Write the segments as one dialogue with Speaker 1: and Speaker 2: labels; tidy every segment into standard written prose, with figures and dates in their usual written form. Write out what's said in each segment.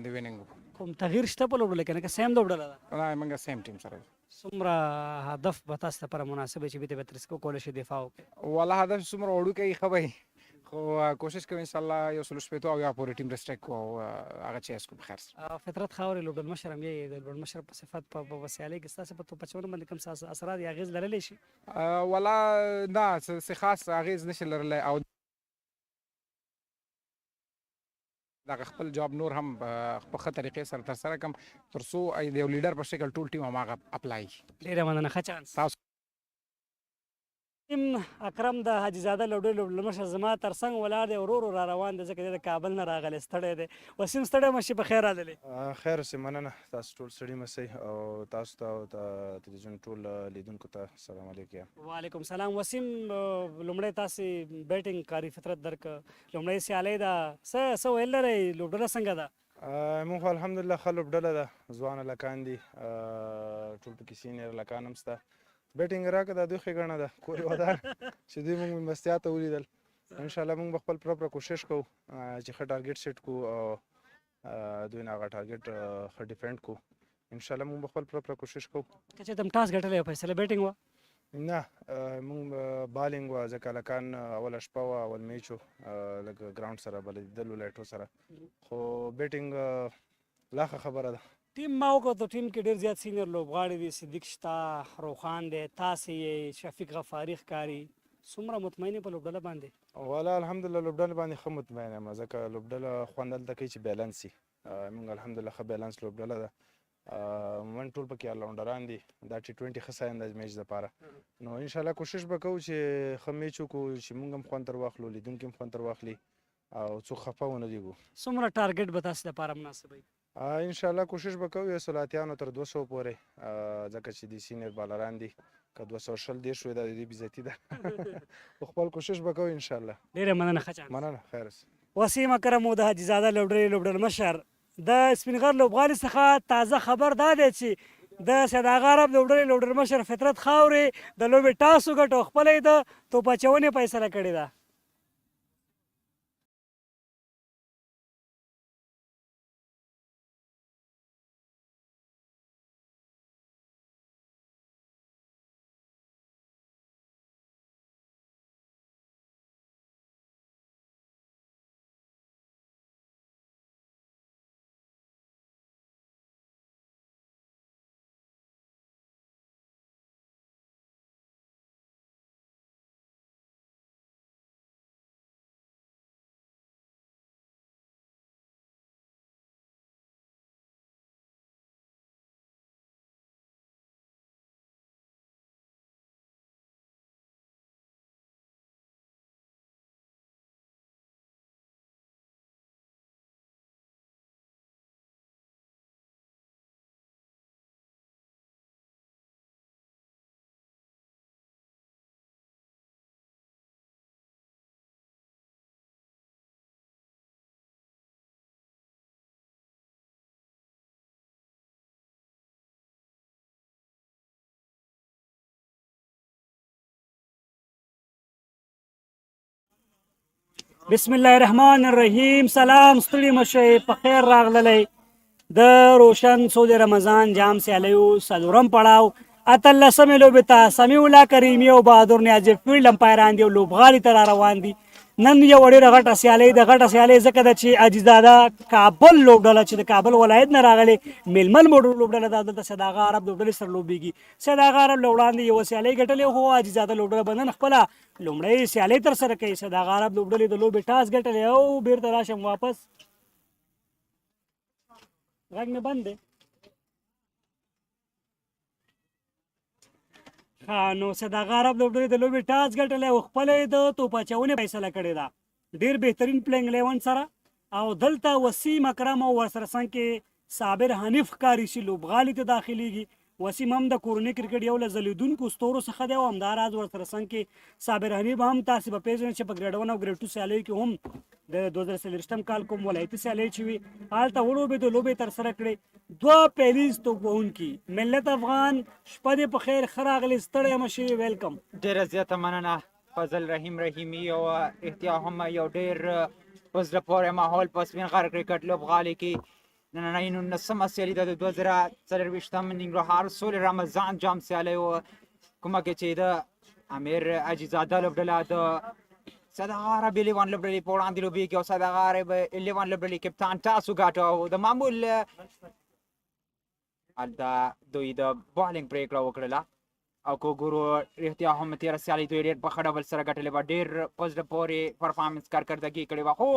Speaker 1: باندې ویننګ
Speaker 2: کوم تغییر شته په لوبډله کې نه که سیم لوبډله ده؟
Speaker 1: نه موږ سیم ټیم سره
Speaker 2: څومره هدف به تاسو لپاره مناسب وي چې بېرته بهتر وکولی شي دفاع وکړي؟
Speaker 1: والله هدف څومره وړوکی ښه به وي خو کوشش کوو انشاءالله یو سلو شپېتو او یا پورې ټیم رسټریکټ کړو او هغه چیز کړو په خیر سره.
Speaker 2: فطرت خاورې لوبډل مشر هم یې د لوبډل مشر په صفت په سیالۍ کې ستاسو په توپ اچونه باندې کوم اثرات یا اغېز لرلی شي؟
Speaker 1: والله نه څه خاص اغېز نشي لرلی او دغه خپل جواب نور هم په ښه طریقې سره ترسره کړم تر څو د یو لیډر په شکل ټول ټیم هماغه اپلای کړي.
Speaker 2: ډېره مننه، ښه چانس.
Speaker 1: تاسو
Speaker 2: اکرم د حاجي زاده لوبډلې لوبډل مشر زما تر څنګ ولاړ دی، ورو ورو را روان دی ځکه دی د کابل نه راغلی، ستړی دی. وسیم ستړی مه شي، په خیر راغلی.
Speaker 3: خیر اوسې، مننه. تاسو ټول ستړي مه سئ او تاسو ته او د تلویزیون ټول لیدونکو ته السلام علیکم.
Speaker 2: وعلیکم سلام. وسیم لومړی تاسې بیټینګ کاري فطرت درکړه، لومړی سیالۍ ده، څه ویل لرئ لوبډله څنګه ده؟
Speaker 3: موږ خو الحمدلله ښه لوبډله ده، ځوانه لکان دي، ټول پکې سینیر لکان هم شته. بیټینګ راکړه دا دوی ښېګڼه ده، کور یې ودان چې دوی موږ مېلمستیا ته ولیدل. انشاءالله موږ به خپل پوره کوشش کوو چې ښه ټارګېټ سیټ کړو او دوی نه هغه ټارګېټ ښه ډیفینډ کړو. انشاءالله موږ به خپل پوره کوشش کوو.
Speaker 2: که چېرته هم ټاس ګټلی وه، فیصله بیټینګ وه؟
Speaker 3: نه، موږ بالینګ وه ځکه هلکان اوله شپه وه، اول میچ و، لږ ګراونډ سره بلدېدل و لایټو سره، خو بیټینګ لا ښه خبره ده.
Speaker 2: ټیم ما وکتو، ټیم کې ډېر زیات سینیر لوبغاړي دي، صدیق شته، روخان دی، تاسې یې، شفیق غفاري ښکاري. څومره مطمئن یې په لوبډله باندې؟
Speaker 3: والا الحمدلله لوبډله باندې ښه مطمئن یم، ځکه لوبډله خوند هلته کوي چې بیلنس وي. موږ الحمدلله ښه بیلنس لوبډله ده، من ټول پکې آلراونډران دي، دا T20 ښه ساین ده میچ دپاره. نو انشاءالله کوشش به کوو چې ښه میچ وکړو، چې موږ هم خوند تر واخلو، لیدونکي هم خوند تر واخلي او څوک خفه ونه لګو.
Speaker 2: څومره ټارګېټ به تاسو لپاره مناسب وي؟
Speaker 3: انشاءالله کوشش به کوو 100 تر 200 پورې، ځکه چې د سینیر بالران دي، که 240 شوی دا د دوی بېزتي ده. خپل کوشش به کوو انشاءالله.
Speaker 2: ډېره مننه، ښه چانس.
Speaker 3: مننه، خیر اوسې.
Speaker 2: وسیم اکرم و د حاجي زاده لوبډلې لوبډل مشر. د سپین غر لوبغالي څخه تازه خبر دا دی چې د سیداغا عرب لوبډلې لوبډل مشر فطرت خاورې د لوبې ټاس وګټو، خپله یې د توپ اچونې فیصله کړې ده. بسم الله الرحمن الرحیم. سلام، ستړي مه شئ، په خیر راغللی. د روشن سود رمضان جام سیالیو څلورم پړاو 18مې لوبې ته سمیع الله کریمي او بهادر نیازي فیلډ امپایران دي او لوبغاړي ته را روان دي. نن یو ډېره غټه سیالۍ ده. غټه سیالۍ ځکه ده چې حاجي زاده کابل لوبډله چې د کابل ولایت نه راغلې میلمل لوبډله ده، دلته سیداغا عرب لوبډلې سره لوبېږي. سیداغا عرب له وړاندې یوه سیالۍ ګټلې، خو حاجي زاده لوبډله به نن خپله لومړۍ سیالۍ ترسره کوي. سیداغا عرب لوبډلې د لوبې ټاس ګټلې او بېرته راشم واپس. غږ مې بند دی. نو سیداغا عرب لوبډلې د لوبې ټاس ګټلی او خپله یې د توپ اچونې فیصله کړې ده ډېر بهترین پلینګ 11 سره. او دلته وسیم اکرم او ورسره څنګ کې صابر حنیف ښکاري چې لوبغالي ته داخلیږي. وسیم هم د کورنۍ کرکټ یو له ځلیدونکو ستورو څخه دی او همداراز ورسره څنګ کې صابر حنیف هم تاسې به پېژنئ چې په ګریډ 1 او ګریډ 2 سیالیو کې هم د 2024 کال کوم ولایتي سیالۍ چې وي هلته ولوبېدو، لوبې ترسره کړې. دوه پیلیز توپ وهونکي ملت افغان، شپه دې په خیر، ښه راغلې، ستړی مه شئ، ویلکم.
Speaker 4: ډېره زیاته مننه فضل رحیم رحیمي او احتیا هم یو ډېر په زړه پورې ماحول په سپین غر کرکټ لوبغالي کې نننۍ 19مه سیالي ده د 2024 ننګرهار سولې رمضان جام سیالۍ وه کومه کې چې د امیر عجیزاده لوبډله د صدغاره 11 لوبډلې په وړاندې لوبېږي او صدغاره 11 لوبډلې کپتان تاسو ګاټه او د معمول هلته دوی د بالینګ پرېکړه وکړله او که وګورو رښتیا هم تېره سیالۍ دوی ډېر په ښه ډول سره ګټلې وه ډېر په زړه پورې پرفارمنس کارکردګي کړې وه خو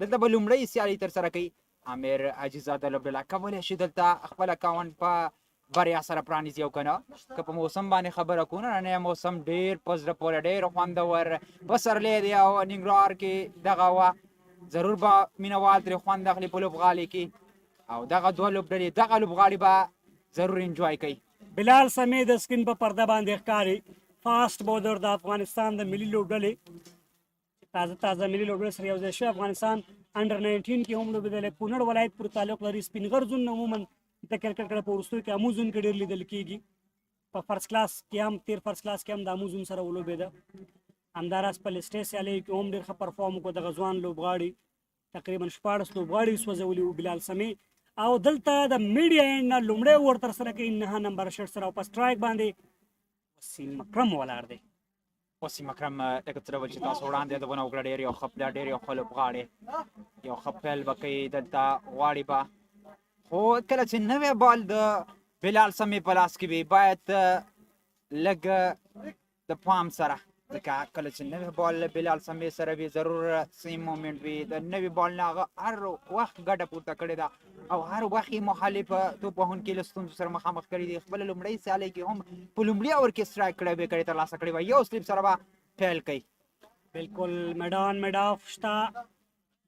Speaker 4: دلته به لومړۍ سیالۍ ترسره کوي امیر عجیزاده لوبډله کولی شي دلته خپل اکاونټ په بریا سره پرانیزي او که نه که په موسم باندې خبره کوو نننی موسم ډېر په زړه پورې ډېر خوندور پسرلی دی او ننګرهار کې دغه وه ضرور به مینهوال ترې خوند اخلي په لوبغالي کې او دغه دوه لوبډلې دغه لوبغاړي به ضرور انجوای کوي
Speaker 2: بلال سمې د سکرین په پرده باندې ښکاري فاسټ بولر د افغانستان د ملي لوبډلې تازه ملي لوبډلې سره یو ځای شوی افغانستان انډر 19 کې هم لوبېدلی کونړ ولایت پورې تعلق لري سپین غر زون عموما د کرکټ کړه په وروستیو کې امو زون کې ډېر لیدل کېږي په فرست کلاس کې هم فرست کلاس کې هم د امو زون سره ولوبېده همداراز په لسټې سیالۍ کې هم ډېر ښه پرفارم وکړو دغه ځوان لوبغاړي تقریبا 14 لوبغاړي سوځولي وو بلال سمې او دلته د میډیا اینډ نه لومړی اوور ترسره کوي 9 نمبر شرټ سره او په سټرایک باندې وسیم اکرم ولاړ دی
Speaker 4: وسیم اکرم لکه څه ډول چې تاسو وړاندې یادونه وکړه ډېر یو ښه پلیر ډېر یو ښه لوبغاړی یو ښه پیل به کوي دلته غواړي به خو کله چې نوی بال د بلال سمې په لاس کې وي باید لږ د پام سره ځکه کله چې نوی بال بلال سمې سره وي ضرور سیم مومنټ وي د نوي بال نه هغه هر وخت ګټه پورته کړې ده او هر وخت یې مخالف توپ وهونکي له ستونزو سره مخامخ کړي دي خپله لومړۍ سیالۍ کې هم په لومړي اور کې سټرایک کړی به کړی ترلاسه کړې وه یو سلیپ سره به پیل کوي
Speaker 2: بالکل میدان میډاف شته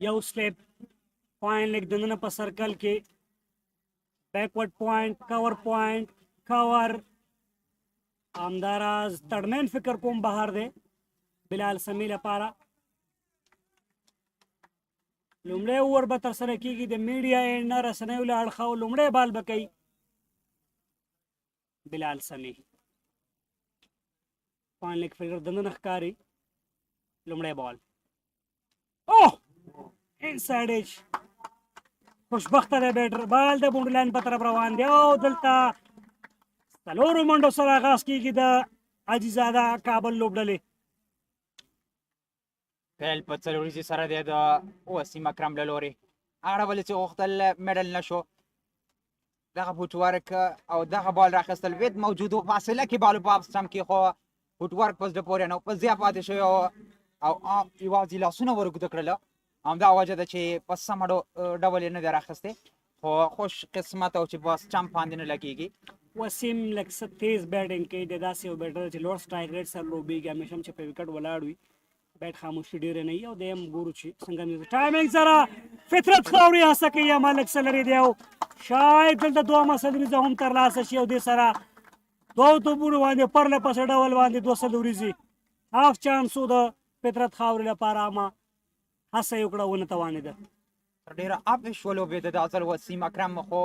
Speaker 2: یو سلیپ پوینټ لیک دننه په سرکل کې بیکورډ پوینټ کور پوینټ کور همداراز تړمین فکر کوم بهر دی بلال سمې لپاره لومړی اوور به ترسره کېږي د میډیا اینډ نه رسنیو له اړخه او لومړی بال به کوي بلال سمې پوینټ لیک فکر دننه ښکاري لومړی بال اوه انسایډ ایج خوشبخته دی بیټر بال د بونډ لاین په طرف روان دی او دلته څلورو منډو سره آغاز کېږي د عجیزاده کابل لوبډلې
Speaker 4: پیل په څلوریزې سره دی د وسیم اکرم له لورې هغه ډول چې غوښتل میډل نه شو دغه فوټ ورک او دغه بال راخیستل وید موجود و فاصله کې بالو په سټم کې خو فوټ ورک په زړه پورې نه په ضیا پاتې شوی او یوازې لاسونه ورګوده کړله همدا وجه ده چې په سمه ډول یې نه دی راخیستی خو خوش قسمت او چې په سټمپ باندې نه لګېږي
Speaker 2: وسیم لږ څه تیز بیټینګ کوي د داسې یو بیټر چې لوړ سټرایک ریټ سره لوبېږي همیشه هم چې په وکټ ولاړ وي بیټ خاموشي ډېره نه وي او دی هم ګورو چې څنګه ټایمینګ سره فطرت خاوري هڅه کوي اما لږ څه لرې دی او شاید دلته دوهمه سلوریزه هم ترلاسه شي او دې سره دوو توپونو باندې پرله پسې ډول باندې دوه سلوریزې هاف چانس و د فطرت خاوري لپاره اما هڅه یې وکړه ونه توانېده
Speaker 4: تر ډېره اپش ولوبېده دا ځل وسیم اکرم خو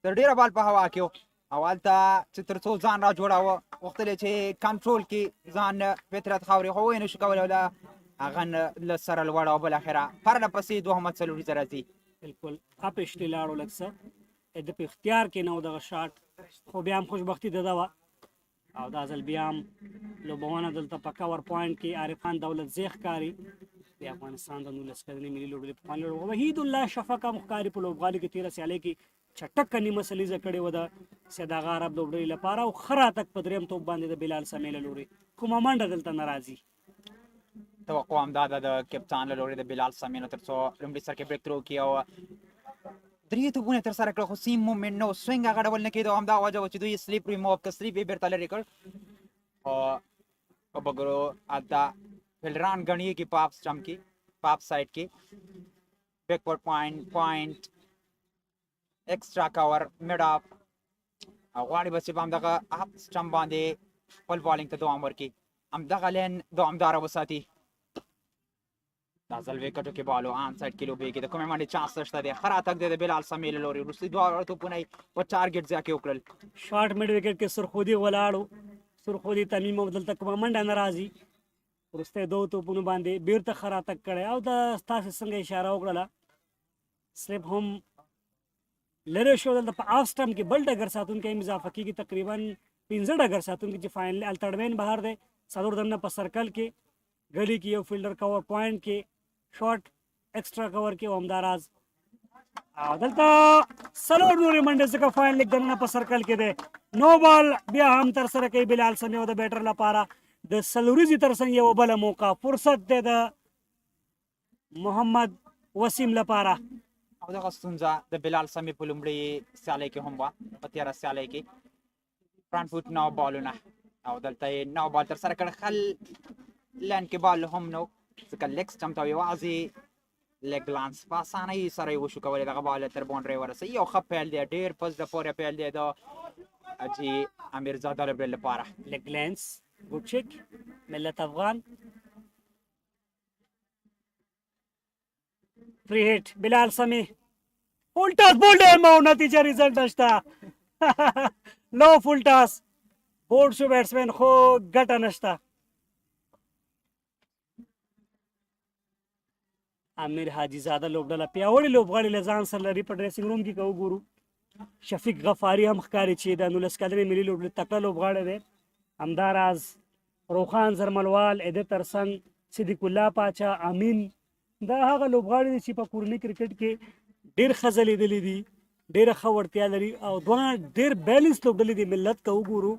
Speaker 4: تر ډېره بال په هوا کې و او هلته چې تر څو ځان را جوړاوه غوښتل چې کنټرول کې ځان فطرت خاوري خو ویې نه شو کولی او له هغه له سره لوړه او بالاخره پرله پسې دوهمه څلوریزه راځي
Speaker 2: بالکل اپش ته لاړو لږ څه د په اختیار کې نه و دغه شاټ خو بیا هم خوشبختي د ده وه او دا ځل بیا هم لوبونه دلته په کور پوینټ کې عارف خان دولت زی ښکاري د افغانستان د 19 کلنې ملي لوبډلې پخواني لوبغاړی وحید الله شفق هم ښکاري په لوبغالي کې 13 سیالۍ کې چټکه نیمه سلیزه کړې وه د صداغه عرب لوبډلې لپاره او ښه راتګ په درېیم توپ باندې د بلال سمې له لورې کومه منډه دلته نه راځي
Speaker 4: توقع همدا ده د کپتان له لورې د بلال سمې نه تر څو لومړي سر کې بریک ترو کړي او درې توپونه یې ترسره کړل خو سیم مومنټ نه و سوینګ هغه ډول نه کېده همدا وجه وه چې دوی سلیپ ریموو که سلیپ یې بېرته لرې کړ خو په بګرو هلته فیلډران ګڼېږي په اف سټمپ کې په اف سایډ کې بیکورډ پوینټ ایکسټرا کور میډ اف او غواړي به چې په همدغه اف سټمپ باندې خپل بالینګ ته دوام ورکړي همدغه لین دوامداره وساتي دا ځل وکټو کې بالو آن سایډ کې لوبېږي د کومې باندې چانس نشته دی ښه راتګ دی د بلال سمې له لورې وروستي دواړه توپونه یې په ټارګېټ ځای کې وکړل
Speaker 2: شارټ میډ وکټ کې سرخودي ولاړو سرخودي تمیم هم دلته کومه منډه نه راځي وروستی دوو توپونو باندې بیرته ښه راتګ کړی او د تاسې څنګه اشاره وکړله سلیپ هم لرې شو دلته په آف سټمپ کې بل ډګر ساتونکی هم اضافه کېږي تقریبا 15 ډګر ساتونکي چې فاینل التړمین بهر دی څلور دننه په سرکل کې ګلي کې یو فیلډر کور پوینټ کې شارټ ایکسټرا کور کې او همداراز او دلته څلور نورې منډې ځکه فاینل لیګ دننه په سرکل کې دی نو بال بیا هم ترسره کوي بلال سمي او د بیټر لپاره د څلوریزې ترڅنګ یوه بله موقع فرصت دی د محمد وسیم لپاره
Speaker 4: او دغه ستونزه د بلال سمي په لومړۍ سیالۍ کې هم وه په تېره سیالۍ کې فرانټ فوټ نو بالونه او دلته یې نو بال ترسره کړ خل لین کې بال هم نو ځکه لیګ سټمپ ته یوازې لیګ لانس په اسانۍ سره یې وشو کولی دغه بال تر باونډرۍ ورسوي یو ښه پیل دی ډېر په زړه پورې پیل دی د حاجي امیرزاده لوبډلې لپاره
Speaker 2: لیګ لینس ګوډ چیک ملت افغان فری هیټ بلال سمي فول ټاس بول ډیم او نتیجه ریزلټ نشته لو فول ټاس بورډ شو بیټسمین خو ګټه نشته امیر حاجي زاده لوبډله پیاوړي لوبغاړي له ځان سره لري په ډریسنګ روم کې که وګورو شفیق غفاري هم ښکاري چې د 19 کلنې ملي لوبډلې تکړه لوبغاړی دی همداراز روخان زرملوال اده ترڅنګ صدیق الله پاچا امین دا هغه لوبغاړي دي چې په کورني کرکټ کې ډېر ښه ځلېدلي دي ډېره ښه وړتیا لري او دواړه ډېر بیلنس لوبډلې دي ملت که وګورو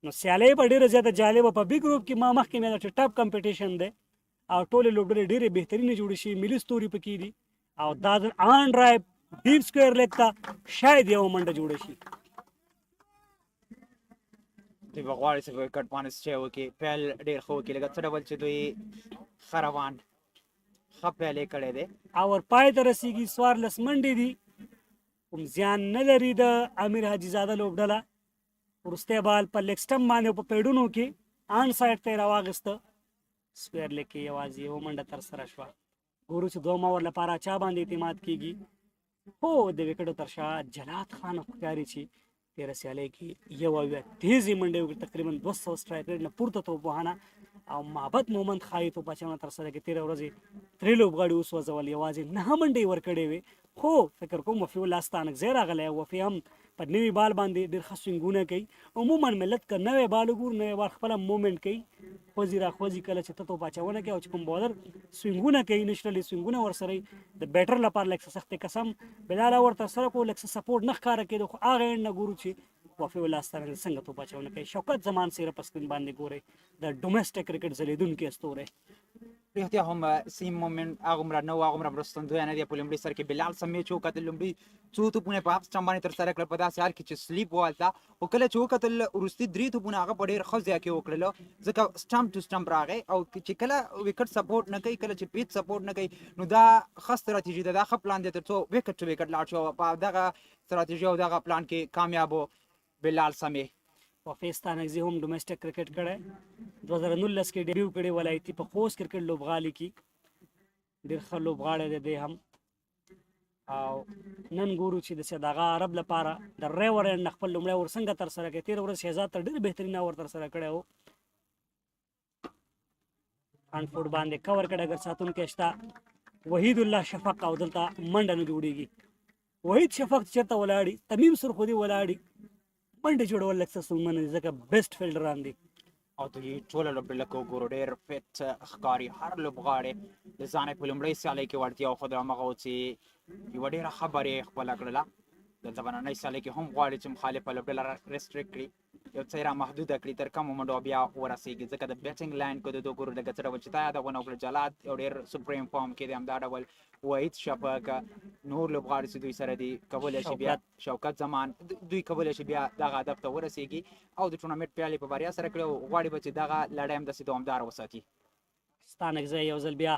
Speaker 2: نو سیالۍ به ډېره زیاته جالبه په بي ګروپ کې ما مخکې مې چې ټاپ کمپټیشن دی او ټولې لوبډلې ډېرې بهترینې جوړې شي ملي ستوري پکې دي او دا آن ډرایو ډیپ سکویر لیګ ته شاید یوه منډه جوړه شي
Speaker 4: دوی به غواړي چې وکټ باندې سټی وکړي پیل ډېر ښه وکړي لکه څه ډول چې دوی ښه روان ښه پیل یې کړی دی
Speaker 2: او ورپای ته رسیږي 14 منډې دي کوم زیان نه لري د امیر حاجي زاده لوبډله وروستی بال په لیګ سټمپ باندې په پیډونو کې آن سایډ ته یې راواخیسته سکویر لیګ کې یوازې یوه منډه ترسره شوه ګورو چې دوه اوور لپاره چا باندې اعتماد کیږي هو د وکټو تر شا جلات خان ښکاري چې تېره سیالۍ کې یو اویا تیزې منډې وکړي تقریبا 200 سټرایک ریټ نه پورته توپ وهنه او محبت مومند ښایي توپ اچونه ترسره کړي تېره ورځ یې درې لوبغاړي وسوځول یوازې 9 منډې یې ورکړې وې خو فکر کوم وفي الله ستانکزی راغلی وفي هم په نوي بال باندې ډېر ښه سوینګونه کوي عموما ملت که نوی بال وګورو نوی بال خپله مومنټ کوي خوځي راخوځي کله چې ته توپ اچونه کوي او چې کوم بالر سوینګونه کوي نشرلي سوینګونه ورسره د بیټر لپاره لږ څه سختې قسم بلاله ورته سره کو لږ څه سپورټ نه ښکاره کېدو خو هغه اینډ نه ګورو چې وفي الله ستانکزی څنګه توپ اچونه کوي شوکت زمان څیره په سکرین باندې ګورئ د ډومesټک کرکټ ځلېدونکی استوری
Speaker 4: رښتیا هم سیم مومنټ هغومره نه و هغومره مرستندویه نه دی په لومړي سر کې بلال سمې چې وکتل لومړي څو توپونه په اپ سټمپ باندې ترسره کړل په داسې حال کې چې سلیپ والته خو کله چې وکتل وروستي 3 توپونه هغه په ډېر ښه ځای کې وکړل ځکه سټمپ ټو سټمپ راغی او چې کله وکټ سپورټ نه کوي کله چې پیچ سپورټ نه کوي نو دا ښه ستراتیژي ده دا ښه پلان دی تر څو وکټ ټو وکټ لاړ شو په دغه ستراتیژي او دغه پلان کې کامیاب و بلال سمې
Speaker 2: وفي ستانکزی هم ډومesټک کرکټ کړی 2019 کې ډیبیو کړی ولایتي په خوست کرکټ لوبغالي کې ډېر ښه لوبغاړی دی دی هم او نن ګورو چې د دغه عرب لپاره د ریور اینډ خپل لومړی اور څنګه ترسره کوي تېره ورځ شهزاد ته ډېر بهترین اور ترسره کړی و فرنټ فوټ باندې کور کړی اګر ساتونکی شته وحید الله شفق او دلته منډه نه جوړېږي وحید شفق چېرته ولاړي تمیم سرخودي ولاړي منډې جوړول لږ څه ستونزمن دي ځکه بیسټ فیلډران دي
Speaker 4: او دوی ټوله لوبډله که وګورو ډېر فټ ښکاري هر لوبغاړی د ځان یې په لومړۍ سیالۍ کې وړتیا وښودله همغه و چې یوه ډېره ښه بریا یې خپله کړله دلته به نننۍ سیالۍ کې هم غواړي چې مخالفه لوبډله ریسټریکټ کړي یو څه یې را محدوده کړي تر کمو منډو بیا ورسېږي ځکه د بیټنګ لاین که د دوی ګورو لکه څه ډول چې تا یادونه وکړه جلات یو ډېر سپریم فارم کې دی همدا ډول وحید شفق نور لوبغاړي چې دوی سره دي کولی شي بیا شوکت زمان دوی کولی شي بیا دغه هدف ته ورسېږي او د ټورنمنټ پیل یې په بریا سره کړی او غواړي به چې دغه لړۍ هم داسې دوامداره وساتي
Speaker 2: ستانکزی یو ځل بیا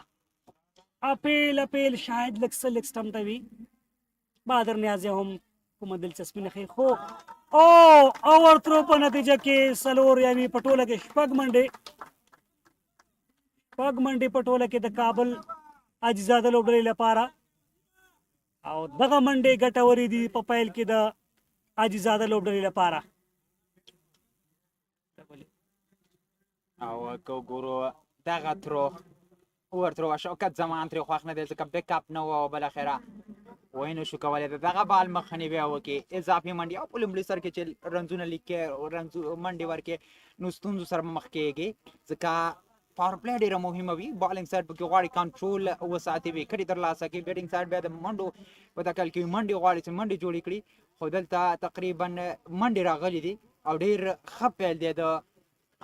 Speaker 2: اپیل شاید لږ څه لږ سټمپ ته وي بهادر نیازی هم کومه دلچسپي نه ښیي خو اوور تھرو په نتیجه کې څلور یعنې په ټوله کې شپږ منډې په ټوله کې د کابل حاجي زاده لوبډلې لپاره او دغه منډې ګټورې دي په پیل کې د حاجي زاده لوبډلې لپاره
Speaker 4: او که وګورو دغه ترو اوور ترو شوکت زمان ترې خوښ نه دی ځکه بیک اپ نه و او بالاخره وای نه شو کولی د دغه بال مخنیوی بیا وکړي اضافي منډې او په لومړي سر کې چې رنزونه لیکې منډې ورکې نو ستونزو سره مخ کېږي ځکه پاور پلی ډېره مهمه وي بالینګ سایډ پکې غواړي کنټرول وساتي وکټې ترلاسه کړي بیټینګ سایډ بیا د منډو په تکل کې منډې غواړي چې منډې جوړې کړي خو دلته تقریبا منډې راغلي دي او ډېر ښه پیل دی د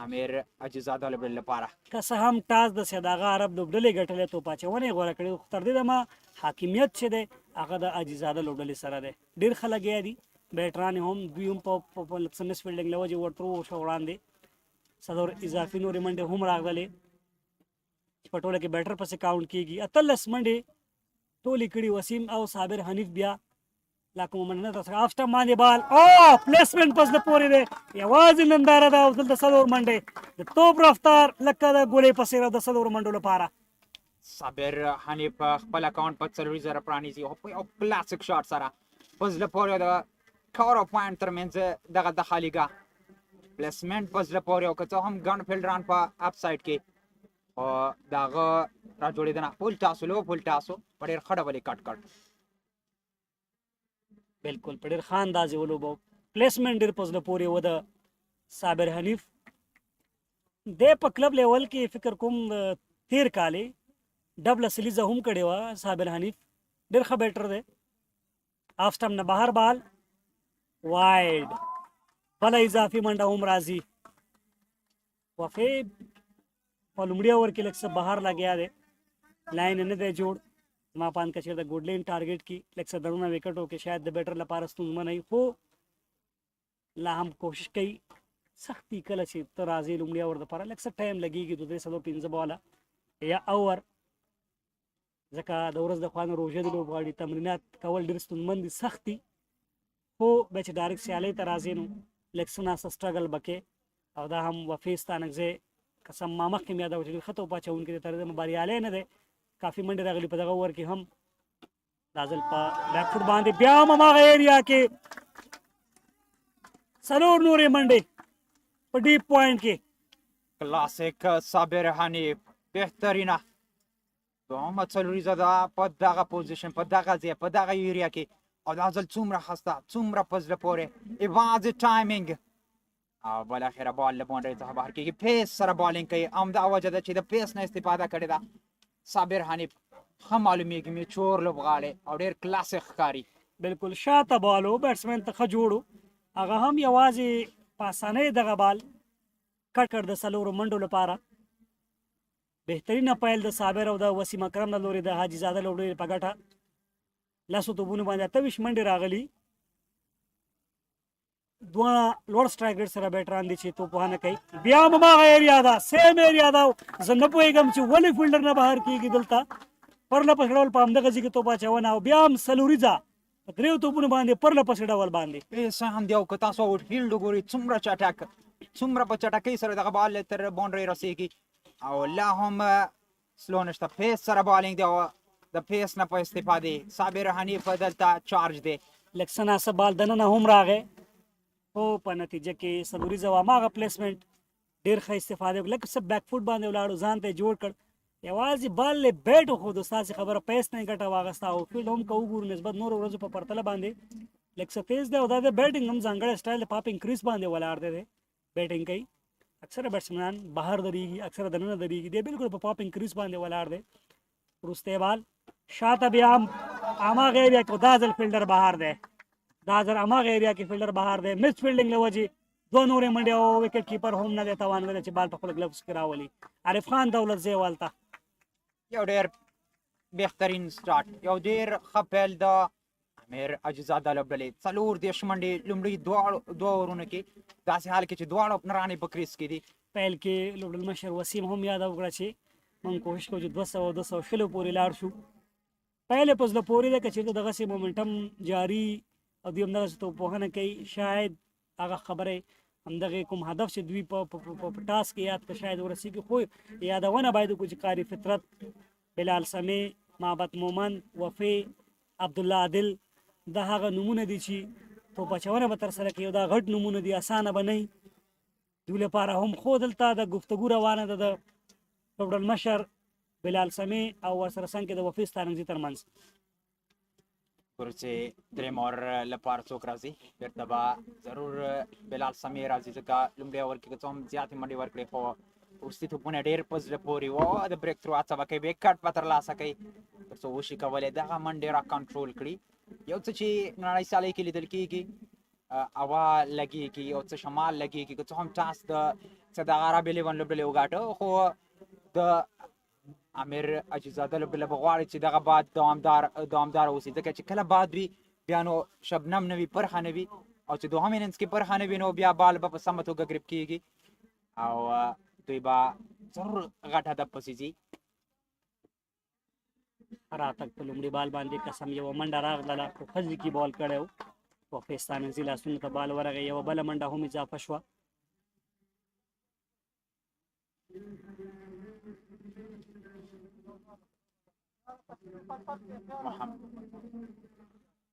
Speaker 4: امیر عجیزاده لوبډلې لپاره
Speaker 2: که څه هم ټاس د سیداغه عرب لوبډلې ګټلې توپ اچونې غوره کړې خو تر دې دمه حاکمیت چې دی هغه د عجیزاده لوبډلې سره دی ډېر ښه لګیا دي بیټران هم دوی هم په مس فیلډینګ له وجې ورته وشو وړاندې څلور اضافي نورې منډې هم راغلې چې په ټوله کې بیټر پسې کاونټ کېږي 18 منډې ټولې کړي وسیم او صابر حنیف بیا لا کوم مننه تاسو افټر باندې بال او پلیسمنت پس د پورې دی یوازې ننداره ده او دلته څلور منډې د توپ رفتار لکه د ګولې په څېر د څلورو منډو لپاره
Speaker 4: صابر حنیف خپل اکاونټ په څلوري زره پرانیزي او په یو کلاسیک شاټ سره په زړه پورې د کور او پوینټ ترمنځ دغه دخالیګه پلیسمنټ په زړه پورې او که څه هم ګڼ فیلډران په اپ سایډ کې خو د هغه راجوړېدنه پول ټاسو لو پول ټاسو په ډېر ښه ډول یې کټ کړ
Speaker 2: بالکل په ډېر ښه اندازې ولوبو پلیسمنټ ډېر په زړه پورې و د صابر حنیف دی په کلب لیول کې فکر کوم تیر کالې ډبله سلیزه هم کړې وه صابر حنیف ډېر ښه بیټر دی آف سټمپ نه بهر بال وایډ بله اضافي منډه هم راځي وفې په لومړي اوور کې لږ څه بهر لګیا دی لاین نه دی جوړ زما پان که چېرته ګوډ لین ټارګېټ کړي لږ څه دننه وکټو کې شاید د بیټر لپاره ستونزمن وي خو لا هم کوشش کوي سختي کله چې ته راځې لومړي اوور دپاره لږ څه ټایم لګېږي 2-3 باله یا اوور ځکه د ورځ د خوا نه روژه د لوبغاړي تمرینات کول ډېر ستونزمن دي سخت دي خو بیا چې ډایرکټ سیالۍ ته راځې نو لږ څه ناسته سټرګل به کې او دا هم وفې ستا نږدې قسم ما مخکې مې یاده و چې ډېر ښه توپ اچوونکی دی تر دې بریالی نه دی کافي منډې راغلي په دغه اوور کې هم دا ځل په بیک فوټ باندې بیا هم هماغه ایریا کې څلور نورې منډې په ډیپ پوینټ کې
Speaker 4: کلاسیک صابر حنیف بهترینه دومره څلوریزه ده په دغه پوزیشن په دغه ځای په دغه ایریا کې او دا ځل څومره ښسته څومره په زړه پورې یوازې ټایمینګ او بالاخره بال له باونډرۍ څخه بهر کېږي پیس سره بالینګ کوي همدا وجه ده چې د پیس نه استفاده کړې ده صابر حنیف ښه معلومیږي میچور لوبغاړی او ډېر کلاسیک ښکاري
Speaker 2: بالکل شاته بال و بیټسمین ته ښه جوړ هغه هم یوازې په اسانۍ دغه بال کټ کړ د څلورو منډو لپاره بهترینه پیل د صابر او د وسیم اکرم له لورې د حاجي زاده لوبډلې په ګټه لسو توپونو باندې 28 منډې راغلي دوه لوړ سټرایک ریټ سره بیټران دي چې توپ وهنه کوي بیا هم هماغه ایریا ده سیم ایریا ده زه نه پوهېږم چې ولې فیلډر نه بهر کېږي دلته پرله پسې ډول په همدغه ځای کې توپ اچونه او بیا هم څلوریزه په دریو توپونو باندې پرله پسې ډول باندې
Speaker 4: پیسه هم دی او که تاسو آوټ فیلډ وګورئ څومره چټک څومره په چټکۍ سره دغه بال تر باونډرۍ رسېږي او لا هم سلو نشته پیس سره بالینګ دی او د پیس نه په استفادې صابر حنیف دلته چارج دی
Speaker 2: لږ څه ناسه بال دننه هم راغی خو په نتیجه کې څلوریزه و هماغه پلیسمنټ ډېر ښه استفاده وکړه لږ څه بیک فوټ باندې ولاړو ځان ته یې جوړ کړ یوازې بال یې بیټ وښود ستاسې خبره پیس نه یې ګټه واخیسته او فیلډ هم که وګورو نسبت نورو ورځو په پرتله باندې لږ څه تیز دی او دا د بیټینګ هم ځانګړی سټایل د پاپ انکریز باندې ولاړ دی بیټینګ کوي اکثره بیټسمنان بهر درېږي اکثره دننه درېږي دی بالکل په پاپ انکریز باندې ولاړ دی وروستی بال شاته بیا هم هماغه ایریا کې دا ځل فیلډر بهر دی دا ځل هماغه ایریا کې فیلډر بهر دی مس فیلډینګ له وجې دوه نورې منډې او وکټ کیپر هم نه دی توان لري چې بال په خپل ګلفز کې راولي عارف خان دولت زیوال ته
Speaker 4: یو ډېر بهترین سټارټ یو ډېر ښه پیل د امیر عجیزاده لوبډلې 40 منډې لومړي دوه اورونو کې داسې حال کې چې دواړه اوپنران په کریز کې دي
Speaker 2: پیل کې لوبډل مشر وسیم هم یاد وکړه چې موږ کوشش کوو چې 200 پورې لاړ شو پیل یې په زړه پورې ده که چېرته دغسې مومنټم جاري او دوی همدغسې توپوهنه کوي شاید هغه خبرې همدغه کوم هدف چې دوی په ټاس کې یاد که شاید ورسېږي خو یادونه باید وکړو چې قاري فطرت بلال سمې محبت مومن وفې عبدالله عادل دا هغه نومونه دي چې توپ اچونه به ترسره کوي دا غټ نومونه دي اسانه به نه وي دوی لپاره هم خو دلته د گفتګو روانه ده د لوبډل مشر بلال سمې او ورسره څنګ کې د وفې ستانکزي ترمنځ
Speaker 4: ګورو چې درېیم اوور لپاره څوک راځي بېرته به ضرور بلال سمې راځي ځکه لومړي اوور کې که څه هم زیاتې منډې ورکړې خو وروستي توپونه ډېر په زړه پورې وو د بریک تھرو هڅه به کوي وکټ به ترلاسه کوي تر څو وشي کولی دغه منډې را کنټرول کړي یو څه چې نړۍ سیالۍ کې لیدل کېږي هوا لګېږي یو څه شمال لګېږي که څه هم ټاس د څه دغه عرب 11 لوبډلې وګاټه خو د امیر عجیزاده لوبډله به غواړي چې دغه باد دوامدار اوسي ځکه چې کله باد وي بیا نو شبنم نه وي پرخه نه وي او چې دوهم اننګز کې پرخه نه وي نو بیا بال به په سمه توګه ګریپ کېږي او دوی به ضرور غټ هدف پسې ځي
Speaker 2: راتګ په لومړي بال باندې قسم یوه منډه راغله خو ښځې کې بال کړی و په فیستانزي لاسونو ته بال ورغی یوه بله منډه هم اضافه شوه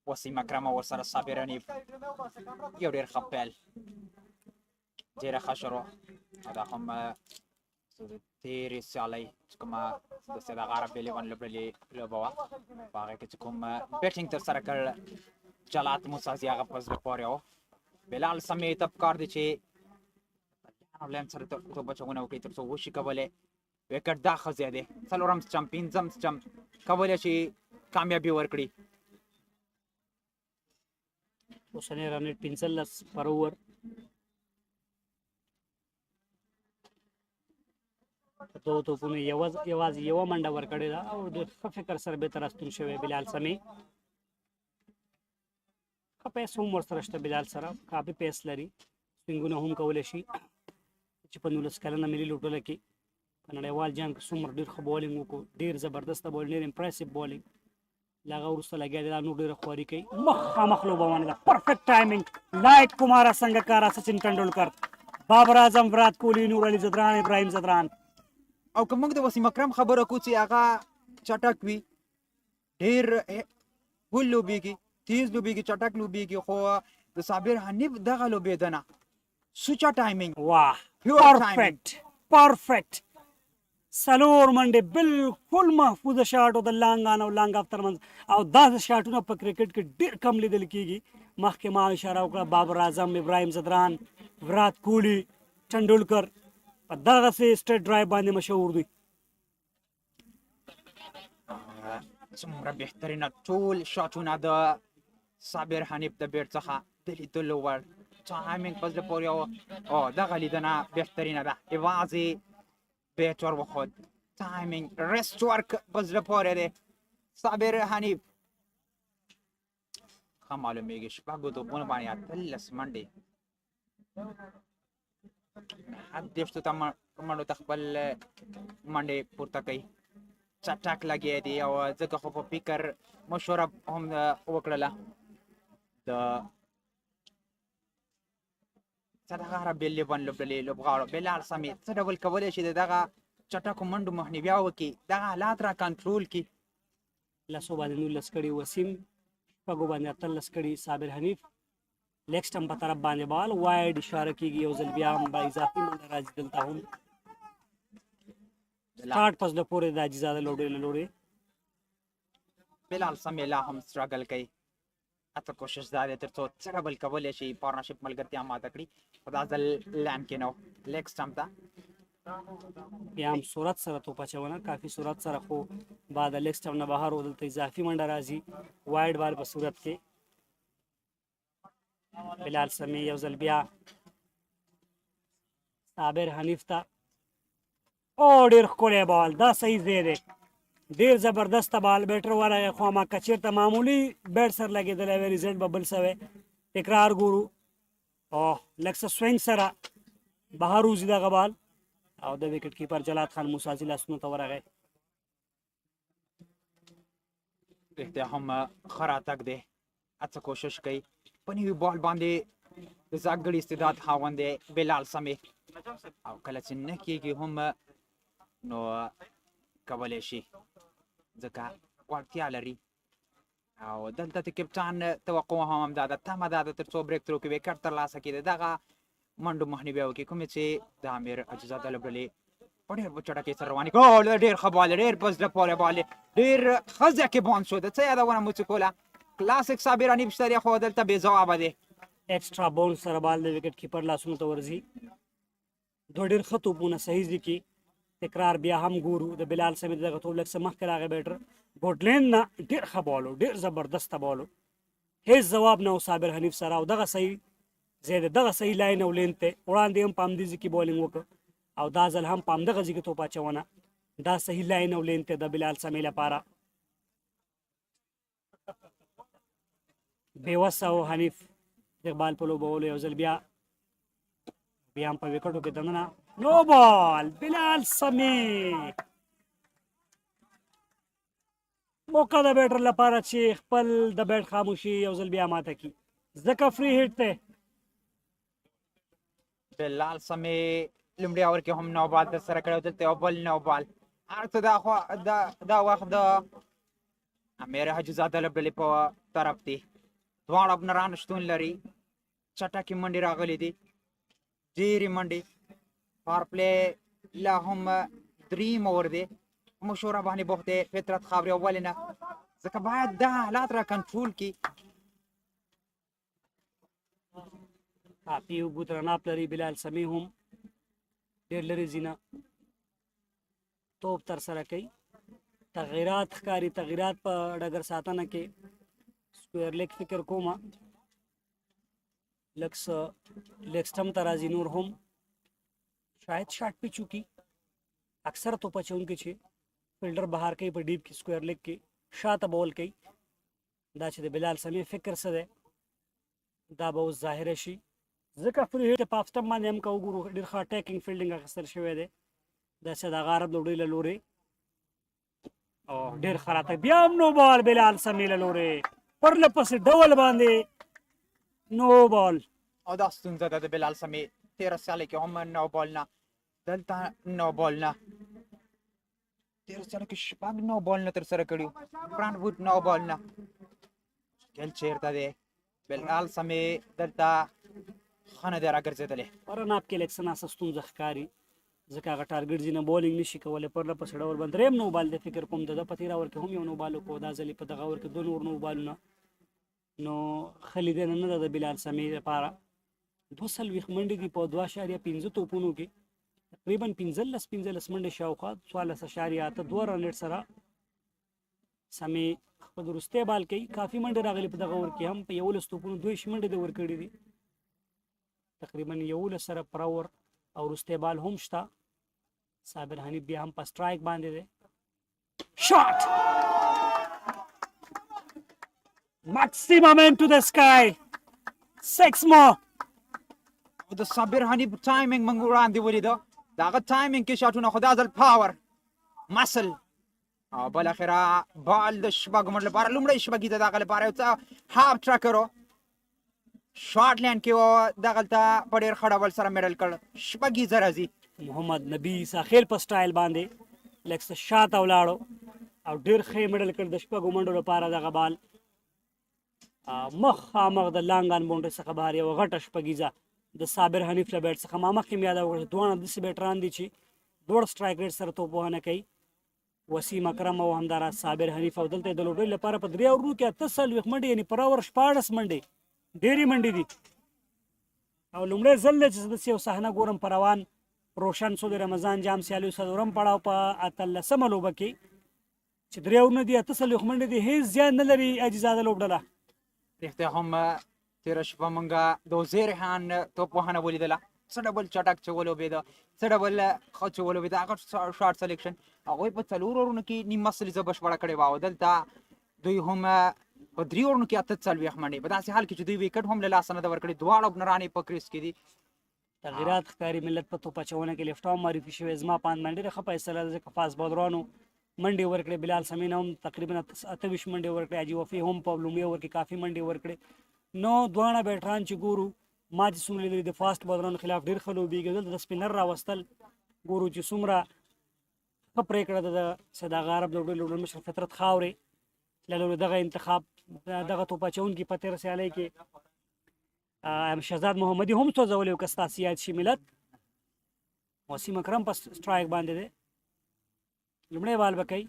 Speaker 4: وسیم اکرم او ورسره صابر حنیف یو ډېر ښه پیل ډېره ښه شروع او دا هم د تېرې سیالۍ چې کومه داسې دغه عرب 11 لوبډلې لوبه وه په هغې کې چې کوم بیټینګ ترسره کړ جلات موسازي هغه په زړه پورې و بلال سمې ته پکار دی چې لین سره توپ اچونه وکړي تر څو وشي کولی وکټ دا ښه ځای دی څلورم سټمپ پنځم سټمپ کولی شي کامیابي ورکړي
Speaker 2: اوسنی رن ریټ 15 پر اوور دو توپونو یوازې یوه منډه ورکړې ده او د ښه فکر سره بېرته راستون شوی بلال سمې ښه پیس هم ورسره شته بلال سره کافي پیس لري سوینګونه هم کولی شي چې په 19 کلنه ملي لوبډله کې په نړیوال جام کې څومره ډېر ښه بولینګ وکړو ډېر زبردسته بولینګ ډېر امپریسیو بولینګ له هغه وروسته لګیا دی دا نور ډېره خواري کوي مخامخ لوبونه ده پرفیکټ ټایمینګ لایک کمارا سنگکارا سچن تندولکر بابر اعظم ویرات کوهلی نور علي زدران ابراهیم زدران
Speaker 4: او که موږ د وسیم اکرم خبره کوو چې هغه چټک وي ډېر ګل لوبېږي تیز لوبېږي چټک لوبېږي خو د صابر حنیف دغه لوبېده نه سوچه ټایمینګ
Speaker 2: واه پرفیکټ څلور منډې بالکل محفوظه شاټ او د لانګ آن او لانګ اف ترمنځ او داسې شاټونه په کرکټ کې ډېر کم لیدل کېږي مخکې ما اشاره وکړه بابر اعظم ابراهیم زدران ویرات کوهلی تندولکر په دغسې سټیټ ډرایو باندې مشهور دی
Speaker 4: څومره بهترینه ټول شاټونه د صابر حنیف د بیټ څخه د لیدلو وړ ټایمینګ په زړه پورې او دغه لیدنه بهترینه ده یوازې بیټ ور وخوت ټایمینګ ریسټ ورک په زړه پورې دی صابر حنیف ښه معلومېږي شپږو توپونو باندې 18 منډې دېرشو ته منډو ته خپل منډې پورته کوي چټک لګیا دی او ځکه خو په فکر مشوره هم وکړله د څه دغه عرب 11 لوبډلې لوبغاړو بلال سمې څه ډول کولی شي د دغه چټکو منډو مخنیوی وکړي دغه حالات را کنټرول کړي
Speaker 2: لسو باندې 19 کړي وسیم شپږو باندې 18 کړي صابر حنیف لیګ سټمپ په طرف باندې بال واید اشاره کېږي یو ځل بیا هم به اضافي منډه راځي دلته هم سټارټ په زړه پورې د عجیزاده لوبډلې له لورې
Speaker 4: بلال سمې لا هم سټرګل کوي حتی کوشش دا دی تر څو څه ډول کولی شي پارټنرشپ ملګرتیا ماته کړي خو دا ځل لینډ کې نه و لیګ سټمپ ته
Speaker 2: بیا هم سرعت سره توپ اچونه کافي سرعت سره خو بعد لیګ سټمپ نه بهر و دلته اضافي منډه راځي واید بال په صورت کې بلال سمې یو ځل بیا صابر حنیف ته او ډېر ښکلی بال دا صحیح ځای دی ډېر زبردسته بال بیټر ورغی خو ما که چېرته معمولي بیټ سره لګېدلی وی ریزلټ به بل سوی تکرار ګورو او لږ څه سوینګ سره بهر وځي دغه بال او د وکټ کیپر جلات خان موسازي لاسونو ته ورغی
Speaker 4: رښتیا هم ښه راتګ دی هڅه کوشش کوي په نوي بال باندې د ځانګړي استعداد خاوند دی بلال سمې او کله چې نه کېږي هم نو کولی شي ځکه وړتیا لري او دلته د کپټان توقع هم همدا ده تمه دا ده تر څو بریک تھرو کې وکټ ترلاسه کړي د دغه منډو مخنیوی وکړي کومې چې د امیر عجیزاده لوبډلې په ډېر په چټکۍ سره روانې ډېر ښه بال ډېر په زړه پورې بال ډېر ښه ځای کې باند شو د څه یادونه مو چې کوله کلاسیک صابر حنیف شته خو دلته بې ځوابه دی.
Speaker 2: ایکسټرا بول سره بال د وکټ کیپر لاسونو ته ورځي. دوه ډېر ښه توپونه صحیح دي کې تکرار بیا هم ګورو د بلال سمې دغه توپ لږ څه مخکې راغی بیټر ګوډلین نه ډېر ښه بال و ډېر زبردسته بال و هیڅ ځواب نه و صابر حنیف سره او دغه صحیح ځای دی دغه صحیح لاین او لین ته وړاندې هم په همدې ځای کې بولینګ وکړ او دا ځل هم په همدغه ځای کې توپ اچونه دا صحیح لاین او لین ته د بلال سمې لپاره بېوسه او حنیف اقبال په لوبولو یو ځل بیا هم په وکټو کې دننه نو بال بلال سمې موقع د بیټر لپاره چې خپل د بیټ خاموشي یو ځل بیا ماته کړي ځکه فری هټ دی
Speaker 4: بلال سمې لومړي اوور کې هم نو بال ترسره کړی و دلته یو بل نو بال هر څه دا وخت د امیر حجزاده لوبډلې په طرف دی دواړه ابنران شتون لري چټکې منډې راغلي دي ډېرې منډې پاور پلی لا هم دریم اوور دی مشوره باندې بوخت دی فطرت خاورې ولې نه ځکه باید دا حالات را کنټرول کړي
Speaker 2: کافي اوږد رناپ لري بلال سمې هم ډېر لرې ځي نه توپ ترسره کوي تغیرات ښکاري تغیرات په ډګر ساتنه کې سکویر لیګ فکر کومه لږ څه لیګ سټم ته راځي نور هم شاید شاټ پچ وکړي اکثر توپ اچوونکي چې فیلډر بهر کوي په ډیپ کې سکویر لیګ کې شاته بول کوي دا چې د بلال سمې فکر څه دی دا به اوس ظاهره شي ځکه فری هټ په افټم باندې هم که وګورو ډېر ښه اټیکینګ فیلډینګ اخیستل شوی دی دا چې د غارب لوډۍ له لورې او ډېر ښه راته بیا هم نو بال بلال سمې له لورې پرله پسې ډول باندې نو بال
Speaker 4: او دا ستونزه ده د بلال سمې 13 سالې کې هم نو بال نه دلته نو بال نه 13 سالې کې شپږ نو بال نه ترسره کړي فرانټ ووډ نو بال نه مشکل چېرته دی بلال سمې دلته ښه نه دی راګرځېدلی
Speaker 2: په رناپ کې لږ څه ناسه ستونزه ښکاري ځکه هغه ټارګټ ځي نه بولینګ نشي کولی پرله پسې ډول باندې درېیم نو بال دی فکر کوم د ده په تېره اوور کې هم یو نو بال وکړو دا ځل یې په دغه اوور کې دوه نور نو بالونه نو ښه لیدنه نه ده د بلال سمې لپاره 240 منډې دي په 2.5 توپونو کې تقریبا 15 منډې شاوخوا 14.8 دوه رنټ سره سمې خپل وروستی بال کوي کافي منډې راغلي په دغه اوور کې هم په 11 توپونو 2 منډې د ورکړي دي تقریبا 11 سره پر اوور او وروستی بال هم شته صابر حنیف بیا هم په سټرایک باندې دی شاټ maximum into the sky 6 more
Speaker 4: د صابر حنیف ټایمینګ موږ وړاندې ولیده د هغه ټایمینګ کې شاټونه خو دا ځل پاور مسل او بالاخره بال د شپږو منډو لپاره لومړی شپږي د دغه لپاره یو څه هاف ټرکر و شارټ لاین کې و دغلته په ډېر ښه ډول سره میډل کړ شپږي زه راځي
Speaker 2: محمد نبی ساخیل په سټایل باندې لږ څه شاته ولاړو او ډېر ښه میډل کړ د شپږو منډو لپاره دغه بال مخامخ د لانګان باونډرۍ څخه بهر یوه غټه شپږیزه د صابر حنیف له بیټ څخه ما مخکې مې یاده وکړه چې دواړه داسې بیټران دي چې لوړ سټرایک ریټ سره توپ وهنه کوي وسیم اکرم او همداراز صابر حنیف او دلته د لوبډلې لپاره په 3 اورونو کې 48 منډې یعنې پر اور 14 منډې ډېرې منډې دي او لومړی ځل دی چې داسې یو صحنه ګورم په روان روشن سو د رمضان جام سیالیو څلورم پړاو په 18مه لوبه کې چې 3 اورونه دي 48 منډې دي هېڅ زیان نه لري اجزاده لوبډله
Speaker 4: رښتیا هم تېره شپه موږ د وزیر خان توپ وهنه ولیدله څه ډول چټک چې ولوبېده څه ډول ښه چې ولوبېده هغه شارټ سلیکشن هغوی په 4 اورونو کې نیم مسلیزه بشپړه کړې وه او دلته دوی هم په 3 اورونو کې 48 منډې په داسې حال کې چې دوی ویکټ هم له لاسه نه ده ورکړې دواړه اوپنران یې په کریز کې دي
Speaker 2: تغیرات ښکاري ملت په توپ اچونه کې لیفټ هم معرفي شوی زما په اند باندې ډېره ښه فیصله ده ځکه فاست بالرانو منډې ورکړې بلال سمین هم تقریبا 28 منډې ورکړې حاجي وفي هم په لومړي اوور کې کافي منډې ورکړې نو دواړه بیټران چې ګورو ما چې څومره لیدلي د فاست بالرانو خلاف ډېر ښه لوبېږي دلته د سپینر راوستل ګورو چې څومره ښه پرېکړه ده د سداغه عرب لوبډلې مشر فطرت خاورې له لوري دغه انتخاب دغه توپ اچوونکي په 13 سیالۍ کې شهزاد محمدي هم سوځولی و که ستاسې یاد شي ملت وسیم اکرم په سټرایک باندې دی لومړی بال به کوي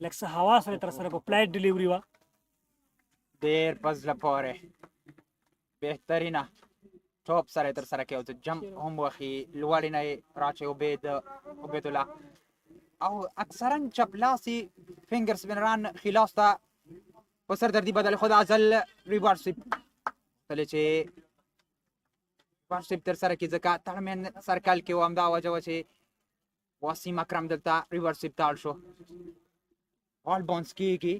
Speaker 2: لږ څه هوا سره یې ترسره کړو فلایټ ډیلیوري وه
Speaker 4: ډېر په زړه پورې بهترینه ټوپ سره یې ترسره کوي او د جمپ هم وخي لوړې نه یې راچوي عبیدالله او اکثرا چپلاسي فینګر سپینران خلاص ته په سردردي بدل خو دا ځل ریورس سویپ کله چې ریورس سویپ ترسره کړي ځکه تړمین سرکل کې و همدا وجه وه چې وسیم اکرم دلته ریورس سویپ ته اړ شو بال باونس کېږي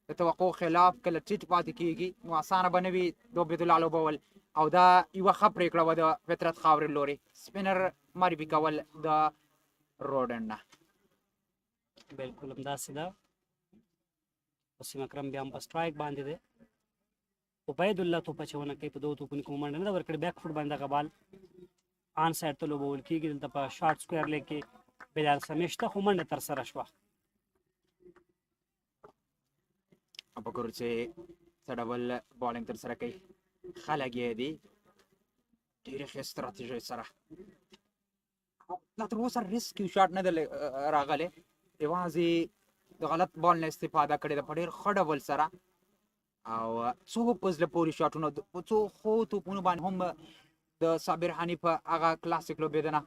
Speaker 4: د توقع خلاف کله ټیټ پاتې کېږي نو اسانه به نه وي د عبیدالله لوبول او دا یوه ښه پرېکړه وه د فطرت خاورې لورې سپینر معرفي کول د روډن نه
Speaker 2: بالکل همداسې ده وسیم اکرم بیا هم په سټرایک باندې دی عبیدالله توپ اچونه کوي په 2 توپونو کې منډه نه ده ورکړې بیک فوټ باندې دغه بال آن سایډ ته لوبول کېږي دلته په شارټ سکویر لیګ کې بلال سمیع شته خو منډه ترسره شوه
Speaker 4: په ګورو چې څه ډول بالینګ ترسره کوي ښه لګیا دي ډېرې ښې ستراتیژۍ سره لا تر اوسه ریسکیو شاټ نه دی راغلی یوازې د غلط بال نه استفاده کړې ده په ډېر ښه ډول سره او څو په زړه پورې شاټونه په څو ښو توپونو باندې هم د صابر حنیف هغه کلاسیک لوبېدنه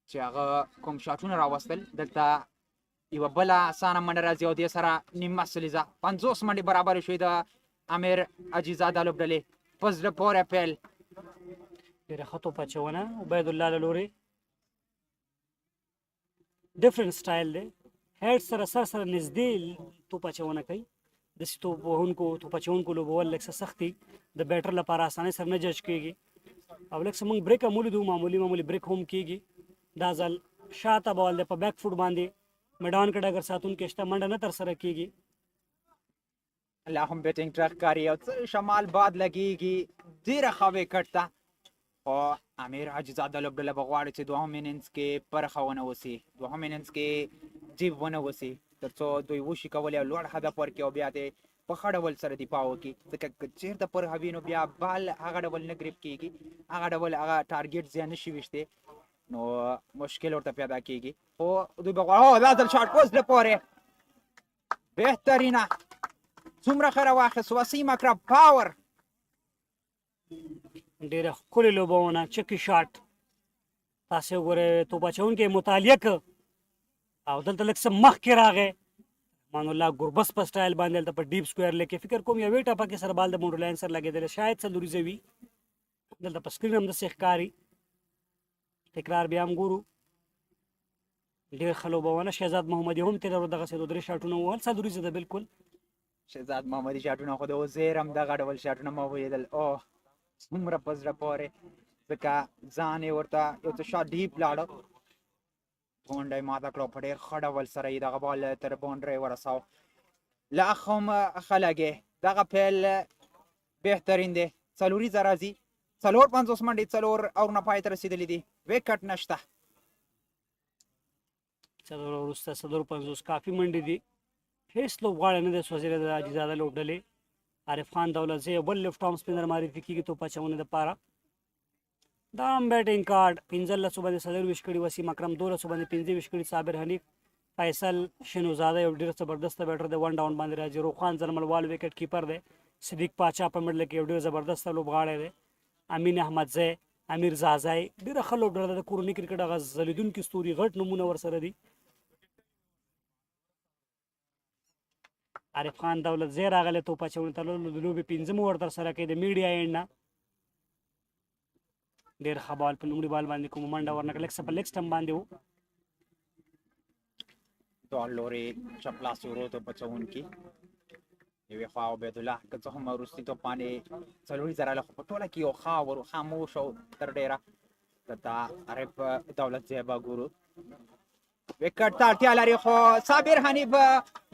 Speaker 4: چې هغه کوم شاټونه راوستل دلته یوه بله اسانه منډه راځي او دې سره نیمه سلیزه 50 منډې برابرې شوې د امیر عجیزاده لوبډلې په زړه پورې پیل
Speaker 2: ډېره ښه توپ اچونه عبیدالله له لورې ډفرنٹ سټایل دی هیډ سره سر سره نږدې توپ اچونه کوي داسې توپ اچونکو لوبول لږ څه سخت دي د بیټر لپاره اسانۍ سره نه جج کېږي او لږ څه موږ بریک هم ولیدو معمولي بریک هم کېږي دا ځل شاته بال دی په بیک فوټ باندې میدان کې ډګر ساتونکی شته منډه نه ترسره کېږي
Speaker 4: لا هم بیټینګ ټرک کاري او څه شمال باد لګېږي ډېره ښه وکټ ده خو امیر عجیزاده لوبډله به غواړي چې دوهم اننګز کې برخه ونه وسي دوهم اننګز کې جیب ونه وسي تر څو دوی وشي کولی او لوړ هدف ورکړي او بیا دې په ښه ډول سره دفاع وکړي ځکه که چېرته پر هوي نو بیا بال هغه ډول نه ګریپ کېږي هغه ډول هغه ټارګېټ زیان نه شي ویشتې نو مشکل ورته پیدا کېږي خو دوی به غواړي دا ځل شاټ پوسټ لپاره بهترینه څومره ښه راواخیست وسیم اکرم پاور
Speaker 2: ډېره ښکلې لوبونه چکی شاټ تاسې وګورئ توپ اچونکی مطالعه که او دلته لږ څه مخکې راغی مان الله ګربس په سټایل باندې هلته په ډیپ سکویر لیګ کې فکر کوم یوې ټپه کې سره بال د باونډري لاین سره لګېدلی شاید څلوریزه وي دلته په سکرین هم داسې ښکاري تکرار بیا هم ګورو ډېر ښه لوبونه شهزاد محمدي هم تېره ورځ دغسې 2-3 شاټونه ووهل څلوریزه ده بالکل
Speaker 4: شهزاد محمدي شاټونه خو د وزیر هم دغه ډول شاټونه ما ولیدل اوه څومره په زړه پورې ځکه ځان یې ورته یو څه شاټ ډیپ لاړه غونډه یې ماته کړه په ډېر ښه ډول سره یې دغه بال تر باونډرۍ ورساو له اخه هم ښه لګې دغه پیل بهترین دی څلوریزه راځي 450 منډې 4 اورونه پای ته رسېدلي دي وکټ نشته
Speaker 2: څلور وروسته 450 کافي منډې دي هېڅ لوبغاړی نه دی سوځېدلی د عجیزاده لوبډلې عارف خان دولتزی یو بل لیفټ آرم سپینر معرفي کېږي توپ اچونې دپاره دا هم بیټینګ کارډ 15 باندې 24 کړي وسیم اکرم 12 باندې 25 کړي صابر حنیف فیصل شنوزاده یو ډېر زبردسته بیټر دی 1 ډاون باندې راځي روخان زلملوال وکټ کیپر دی صدیق پاچا په مډل کې یو ډېر زبردسته لوبغاړی دی امین احمدزی امیر زازی ډېره ښه لوبډله ده د کورني کرکټ هغه ځلېدونکي ستوري غټ نومونه ورسره دي عارف خان دولتزی راغلی توپ اچونې ته د لوبې 15 اوور ترسره کوي د میډیا اینډ نه ډېر ښه بال په لومړي بال باندې کومه منډه ورنکړه لږ څه په لیګ سټمپ باندې و
Speaker 4: دواړو لورې چپلاسي ورو توپ اچوونکي یوې خوا عبیدالله که څه هم وروستي توپ باندې څلوریزه راغله خو په ټوله کې یو خاموش او تر ډېره دلته عارف دولتزی به ګورو وکټ ته اړتیا لري خو صابر حنیف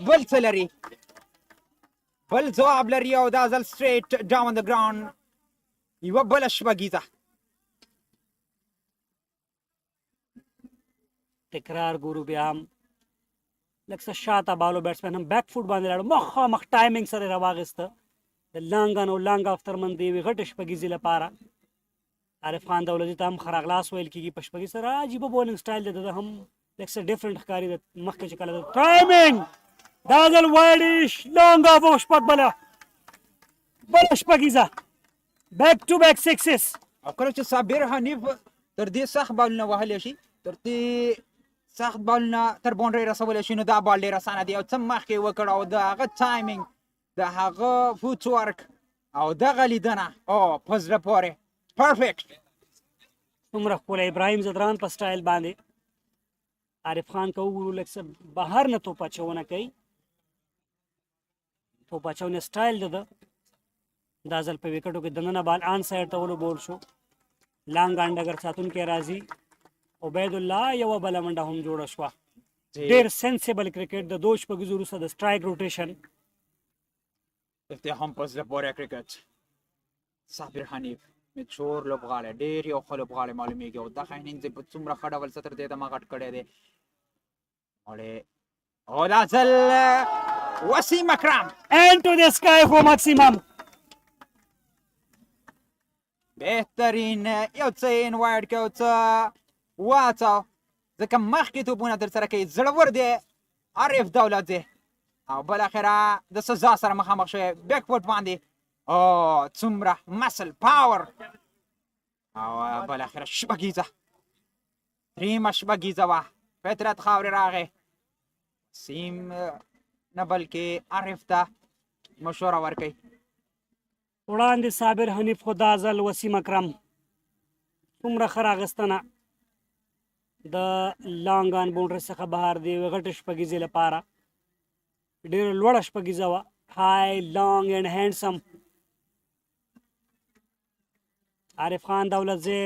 Speaker 4: بل څه لري بل ځواب لري او دا ځل سټریټ ډاون د ګراوند یوه بله شپږیزه
Speaker 2: تکرار ګورو بیا هم لږ څه شاته بالو بیټسمین هم بیک فوټ باندې لاړو مخامخ ټایمینګ سره یې راواخېسته د لانګن او لانګ افتر من د یوې غټې شپږیزې لپاره عارف خان دولتي ته هم خراغلاس ویل کېږي په شپږیز سره عجیبه بولینګ سټایل دی د هم لږ څه ډفرنټ ښکاري د مخکې چې کله ټایمینګ دا ځل وایډ لانګ اف او شپږ بله بل شپږیزه بیک ټو بیک سکسس.
Speaker 4: او کله چې صابر حنیف تر دې سخت بالونه وهلی شي، تر دې سخت بالونه تر باونډرۍ رسولی شي، نو دا بال ډېر اسانه دی. او څه مخکې وکړ او د هغه ټایمینګ، د هغه فوټ ورک او دغه لیدنه په زړه پورې پرفیکټ.
Speaker 2: څومره ښکلی ابراهیم ځدران په سټایل باندې. عارف خان که وګورو لږ څه بهر نه توپ اچونه کوي، توپ اچونې سټایل د ده. دا ځل په وکټو کې دننه بال آن سایډ ته ولوبول شو. لانګ انډګر ساتونکی راځي. عبید الله یوه بله منډه هم جوړه شوه. ډېر سینسیبل کرکټ د دوه شپږیزو وروسته د سټرایک روټیشن.
Speaker 4: افتتاح هم په زړه پورې کرکټ. صابر حنیف میچور لوبغاړی، ډېر یو ښه لوبغاړی معلومیږي او دغه انینګز یې په څومره ښه ډول سطر دې دمه غټ کړی دی. او دا ځل وسیم اکرم
Speaker 2: And to the sky for maximum.
Speaker 4: بهترین یو څه یې انوایډ کړ، یو څه واچاو، ځکه مخکې توپونه ترسره کوي. زړور دی عارف دولتزی او بالاخره د سزا سره مخامخ شوی بیک فوټ باندې. څومره مسل پاور او بالاخره شپږیزه، دریمه شپږیزه وه. فطرت خاورې راغی، سیم نه بلکې عارف ته مشوره ورکوي.
Speaker 2: وړاندې صابر حنیف، خو دا ځل وسیم اکرم څومره ښه راغستنه د لانګ آن باونډرۍ څخه بهر د یوې غټې شپږیزې لپاره. ډېره لوړه شپږیزه وه، های لانګ اینډ هینډسم. عارف خان دولتزی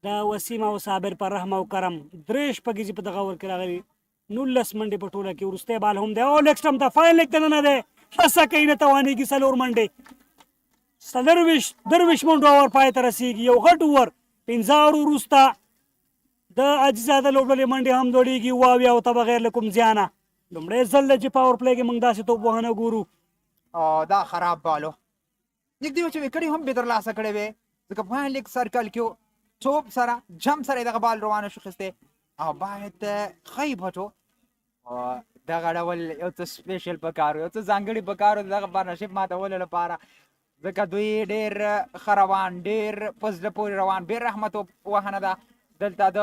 Speaker 2: د وسیم او صابر پر رحم او کرم درې شپږیزې په دغه اور کې راغلي. 19 منډې په ټوله کې. وروستی بال هم دی او لیګ سټمپ ته فاین لیګ ته دننه دی. هڅه کوي نه توانېږي. 4 منډې، 23 منډو اور پای ته رسېږي. یو غټ اوور 15 اوورو وروسته د اجزاده لوبډلې منډې هم دوړېږي 28 ته بغیر له کوم زیانه. لومړی ځل دی چې پاور پلی کې موږ داسې توپ وهنه ګورو.
Speaker 4: دا خراب بالو نږدې و چې وکټ هم به ترلاسه کړی وی، ځکه فاین لیګ سرکل کې توپ سره جم سره دغه بال روانه شو خسته او باید ښه پټو. دغه ډول یو څه سپیشل پکار، یو څه ځانګړي پکار دغه پارتنرشپ ماتولو لپاره، ځکه دوی ډېر ښه روان، ډېر په زړه پورې روان، بې رحمه توپ وهنه ده دلته د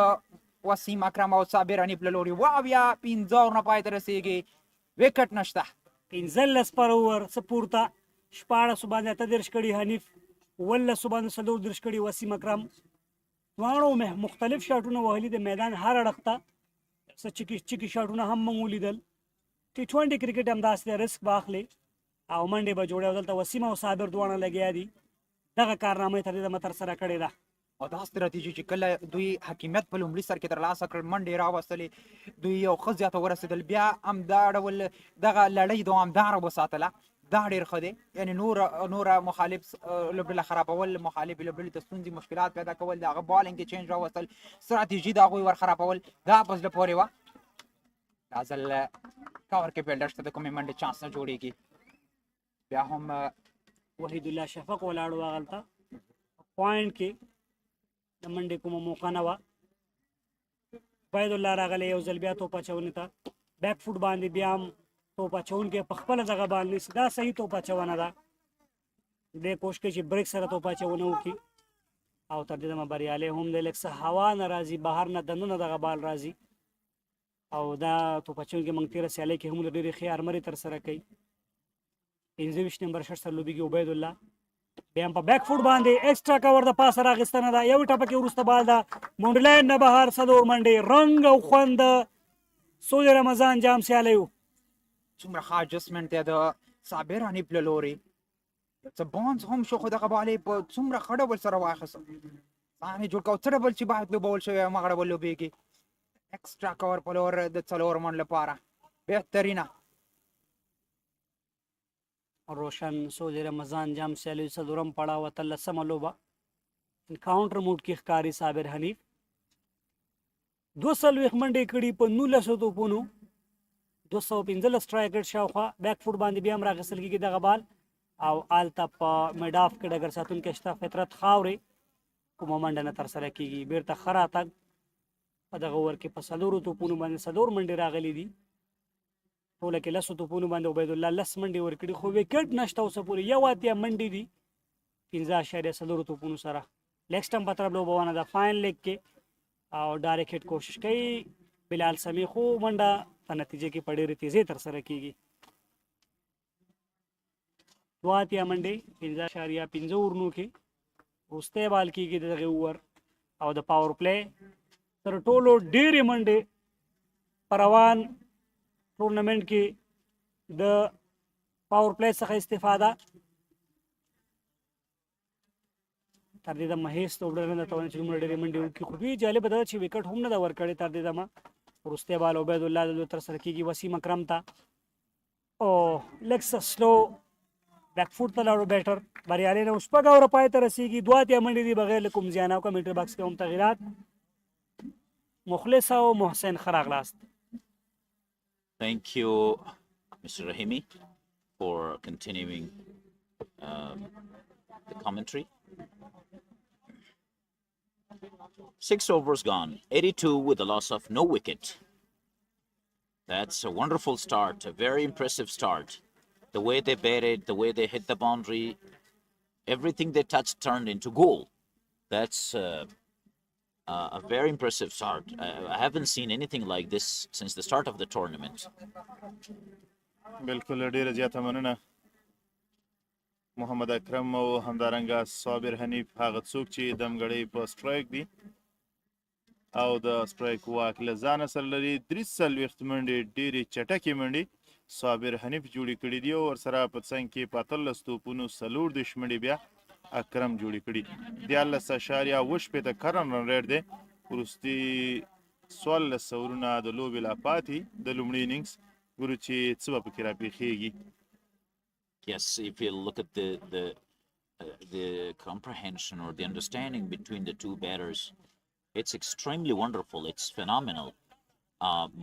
Speaker 4: وسیم اکرم او صابر حنیف له لوري. 15 اورونه پای ته رسېږي، وکټ نشته.
Speaker 2: 15 پر اوور څه پورته، 14 باندې 38 کړي حنیف، 19 باندې 34 کړي وسیم اکرم. دواړو مختلف شاټونه وهلي د میدان هر اړخ ته. څه چکي شاټونه هم موږ ولیدل. T20 کرکټ همداسې دی، رسک به اخلي او منډې به جوړي. او دلته وسیم او صابر دواړه لګیا دي. دغه کارنامه یې تر دې دمه ترسره کړې ده.
Speaker 4: او دا ستراتیژي چې کله دوی حکمیت په لومړي سر کې ترلاسه کړل، منډې راوستلې، دوی یو ښه ځای ته ورسېدل، بیا همدا ډول دغه لړۍ دوامداره وساتله. دا ډېر ښه دی. یعنې نوره مخالف لوبډله خرابول، مخالفې لوبډلې ته ستونزې مشکلات پیدا کول، د هغه بالینګ کې چینج راوستل، ستراتیژي د هغوی ور خرابول، دا په زړه پورې وه. دا ځل کور کې فیلډر ته د کومې منډې چانس نه جوړېږي. بیا هم
Speaker 2: وحید الله شفق ولاړو هغلته پوینټ کې، د منډې کومه موقع نه وه. عبید الله راغلی یو ځل بیا توپ اچونې ته بیک فوټ باندې، بیا هم توپ اچونکی په خپله دغه بال نیسي. دا صحیح توپ اچونه ده. دې کوشش کوي چې بریک سره توپ اچونه وکړي او تر دې دمه بریالی هم دی. لږ څه هوا نه راځي، بهر نه دننه دغه بال راځي او دا توپ اچونکی موږ تېره سیالۍ کې هم د ډېرې ښې ارمرې ترسره کوي. 25 نمبر شرط سره لوبېږي عبید الله. بیا هم په بیک فوټ باندې ایکسټرا کور د پاسه راغستنه ده. یو ټپه کې وروسته بال ده مونډلاین نه بهر. 4 منډې، رنګ او خوند سود رمضان جام سیالیو.
Speaker 4: څومره ښه اډجسټمنټ دی د صابر حنیف له لوري. څه بانس هم شو، خو دغه بال یې په څومره ښه ډول سره واخیسته. ځان یې جوړ کړ، څه ډول چې باید لوبول شوی هماغه ډول لوبېږي. ایکسټرا کور په لور د 4 منډ لپاره بهترینه.
Speaker 2: روشن سود رمضان جام سیالیو 4 پړاو 13مه لوبه انکاونټر موډ کې ښکاري صابر حنیف. 240 منډې کړي په 19 توپونو، 215 سټرایک ریټ شاوخوا. بیک فوټ باندې بیا هم راغستل کېږي دغه بال او هلته په میډ آف کې ډګر ساتونکی شته فطرت خاورې، کومه منډه نه ترسره کېږي. بېرته ښه راتګ په دغه اوور کې په 4 توپونو باندې 4 منډې راغلي دي. ټوله کې لسو توپونو باندې عبید الله لس منډې ورکړي خو وکټ نشته اوسه پورې یو اتیا منډې دي 15.4 توپونو سره لیګ سټمپ په طرف لوبونه ده فاین لیګ کې او ډایرکټ هټ کوشش کوي بلال سمی خو منډه په نتیجه کې په ډېرې تیزۍ ترسره کیږي 2 اتیا منډې 15.5 ورنو کې وروستی بال کېږي د دغې اوور او د پاور پلی تر ټولو ډېرې منډې په روان ټورنمنټ کې د پاور پلی څخه استفاده تر دې دمه هیڅ توبډر نه درته وایم چې دومره ډېرې منډې وکړي خو دوی جالبه دا ده چې وکټ هم نه ده ورکړې تر دې دمه وروستی بال عبید الله د ترسره کېږي وسیم اکرم ته او لږ څه سلو بیک فوټ ته لاړو بیټر بریالی نه شپږ اوره پای ته رسېږي 2 اتیا منډې دي بغیر له کوم زیان او کمیټر باکس کې هم تغیرات مخلص او محسن ښه راغلاست.
Speaker 5: Thank you, Mr. Rahimi, for continuing the commentary. 6 overs gone, 82 with the loss of no wicket. That's a wonderful start, a very impressive start. The way they batted, the way they hit the boundary, everything they touched turned into goal. That's a very impressive start. I haven't seen anything like this since the start of the tournament.
Speaker 6: بالکل ډیره زیاته مننه محمد اکرم او همدارنګه صابر حنیف هغه څوک چې دمګړۍ په سټرایک دي او د سټرایک واک له ځانه سره لري 43 منډې ډېرې چټکې منډې صابر حنیف جوړې کړي دي او ورسره په څنګ کې په 13 توپونو 40 منډې بیا اکرم جوړې کړي 14.8 کرن رن ریټ دی وروستي 14 اورونه د لوبې لا پاتې د لومړي اننګز ګورو چې څه به پکې راپېښېږي.
Speaker 5: Yes, if you look at the comprehension or the understanding between the two batters, it's extremely wonderful. It's phenomenal.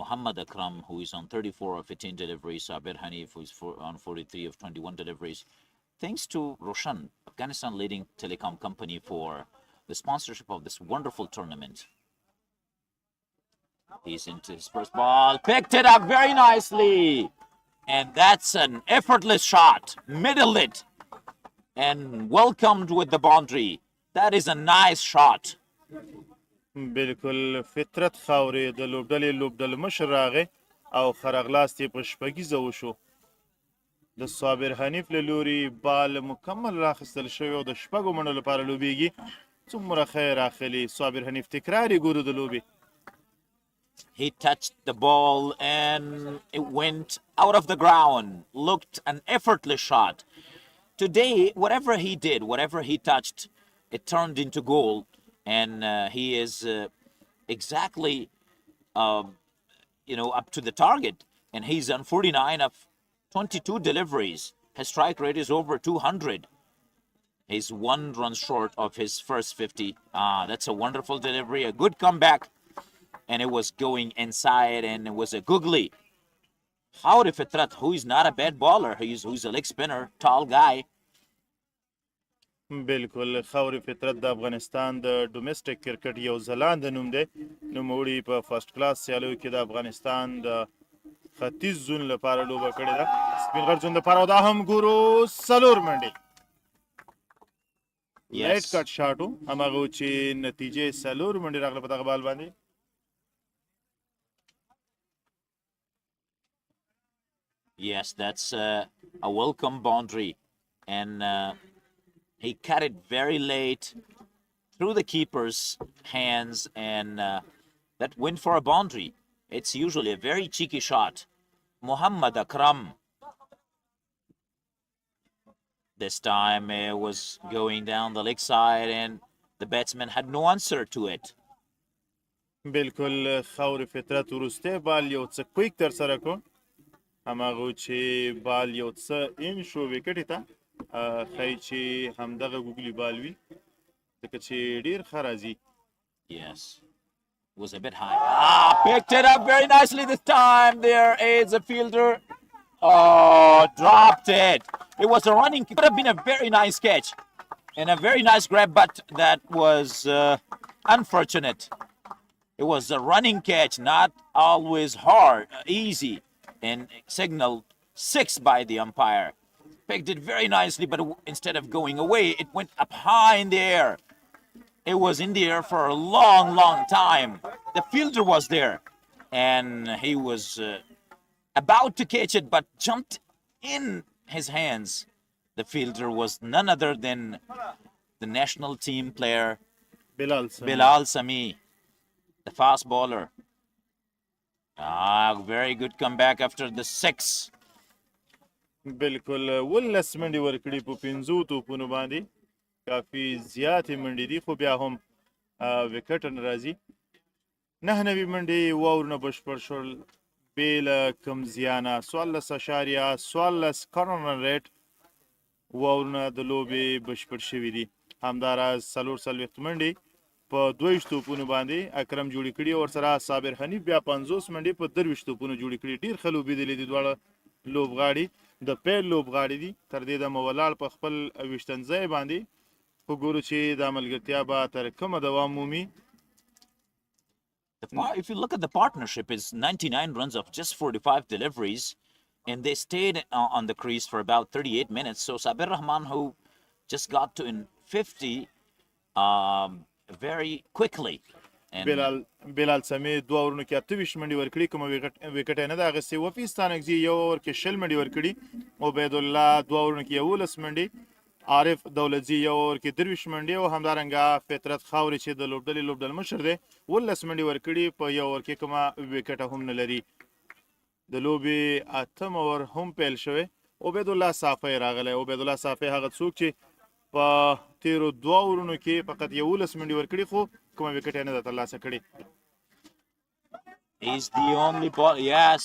Speaker 5: Muhammad Akram, who is on 34 of 15 deliveries, Sabir Hanif, who is on 43 of 21 deliveries. Thanks to Roshan, Afghanistan leading telecom company, for the sponsorship of this wonderful tournament. He's into his first ball, picked it up very nicely. And that's an effortless shot, middled it, and welcomed with the boundary. That is a nice shot.
Speaker 6: بالکل فطرت خاورې د لوبډلې لوبډل مشر راغی او خرغلاست یې په شپږیزه وشو د صابر حنیف له لوري بال مکمل راخیستل شوی او د شپږو منډو لپاره لوبیږي څومره خیر اخلي صابر حنیف تکرار یې ګورو د لوبې
Speaker 5: He touched the ball and it went out of the ground. Looked an effortless shot. Today, whatever he did, whatever he touched, it turned into goal. And he is exactly, up to the target. And he's on 49 of 22 deliveries. His strike rate is over 200. He's 1 run short of his first 50. That's a wonderful delivery, a good comeback. And it was going inside, and it was a googly. Howdy Fitrat, who is not a bad bowler, who's a leg spinner, tall guy.
Speaker 6: بالکل خاورې فطرت د افغانستان د ډومېسټک کرکټ یو ځلانده نوم دی نوموړي په فرست کلاس سیالیو کې د افغانستان د ختیځ زون لپاره لوبه کړې ده سپین غر زون لپاره او دا هم ګورو 4 منډې لایټ کټ شاټ و هماغه و چې نتیجې 4 منډې راغله په دغه بال باندې
Speaker 5: Yes, that's a welcome boundary. And he cut it very late through the keeper's hands, and that went for a boundary. It's usually a very cheeky shot. Muhammad Akram. This time it was going down the leg side, and the batsman had no answer to it.
Speaker 6: بالکل خاورې فطرت وروستی بال یو څه کویک ترسره کړو هماغه چې بال یو څه ان شو وکټې ته ښایي چې همدغه ګوګلي بال وي ځکه چې ډېر ښه راځي
Speaker 5: Yes, was a bit high. Picked it up very nicely this time. There is a fielder. Oh, dropped it. It was a running. It could have been a very nice catch and a very nice grab, but that was unfortunate. It was a running catch, not always hard, easy. and signaled 6 by the umpire. Pegged it very nicely, but instead of going away, it went up high in the air. It was in the air for a long, long time. The fielder was there, and he was about to catch it, but jumped in his hands. The fielder was none other than the national team player, Bilal Sami, the fast bowler. Very good comeback after the 6.
Speaker 6: بالکل 19 منډې ورکړي په 15 توپونو باندې کافي زیاتې منډې دي خو بیا هم وکټ نه راځي 99 منډې واورونه بشپړ شول بې له کم زیانه 14.14 کارنر ریټ واورونه د لوبې بشپړ شوي دي همداراز 44 منډې په 22 توپونو باندې اکرم جوړې کړي او ورسره صابر حنیف بیا 50 منډې په 23 توپونو جوړې کړي ډېر ښه لوبېدلې دي دواړه لوبغاړي د پیل لوبغاړي دي تر دې دمه ولاړ په خپل ویشتنځای باندې خو ګورو چې دا ملګرتیا به تر کومه دوام مومي.
Speaker 5: If you look at the partnership, it's 99 runs of just 45 deliveries, and they stayed on the crease for about 38 minutes. So Sabir Rahman, who just got to in 50 very quickly.
Speaker 6: بلال سمې دوه اورونو کې 28 منډې ورکړي کومه وکټ یې نه ده اخیستې وفي ستانکزي یو اور کې 60 منډې ورکړي عبید الله دوه اورونو کې 11 منډې عارف دولتزي یو اور کې 23 منډې او همدارنګه فطرت خاوري چې د لوبډل مشر دی 19 منډې ورکړي په یو اور کې کومه وکټ هم نه لري د لوبې اتم اور هم پیل شوی عبید الله صافی راغلی عبید الله صافی هغه څوک چې په تیرو دوه اورونو کې فقط 11 منډې ورکړي خو کومه وکټ یې نه ده ترلاسه کړې.
Speaker 5: He's the only ball. Yes,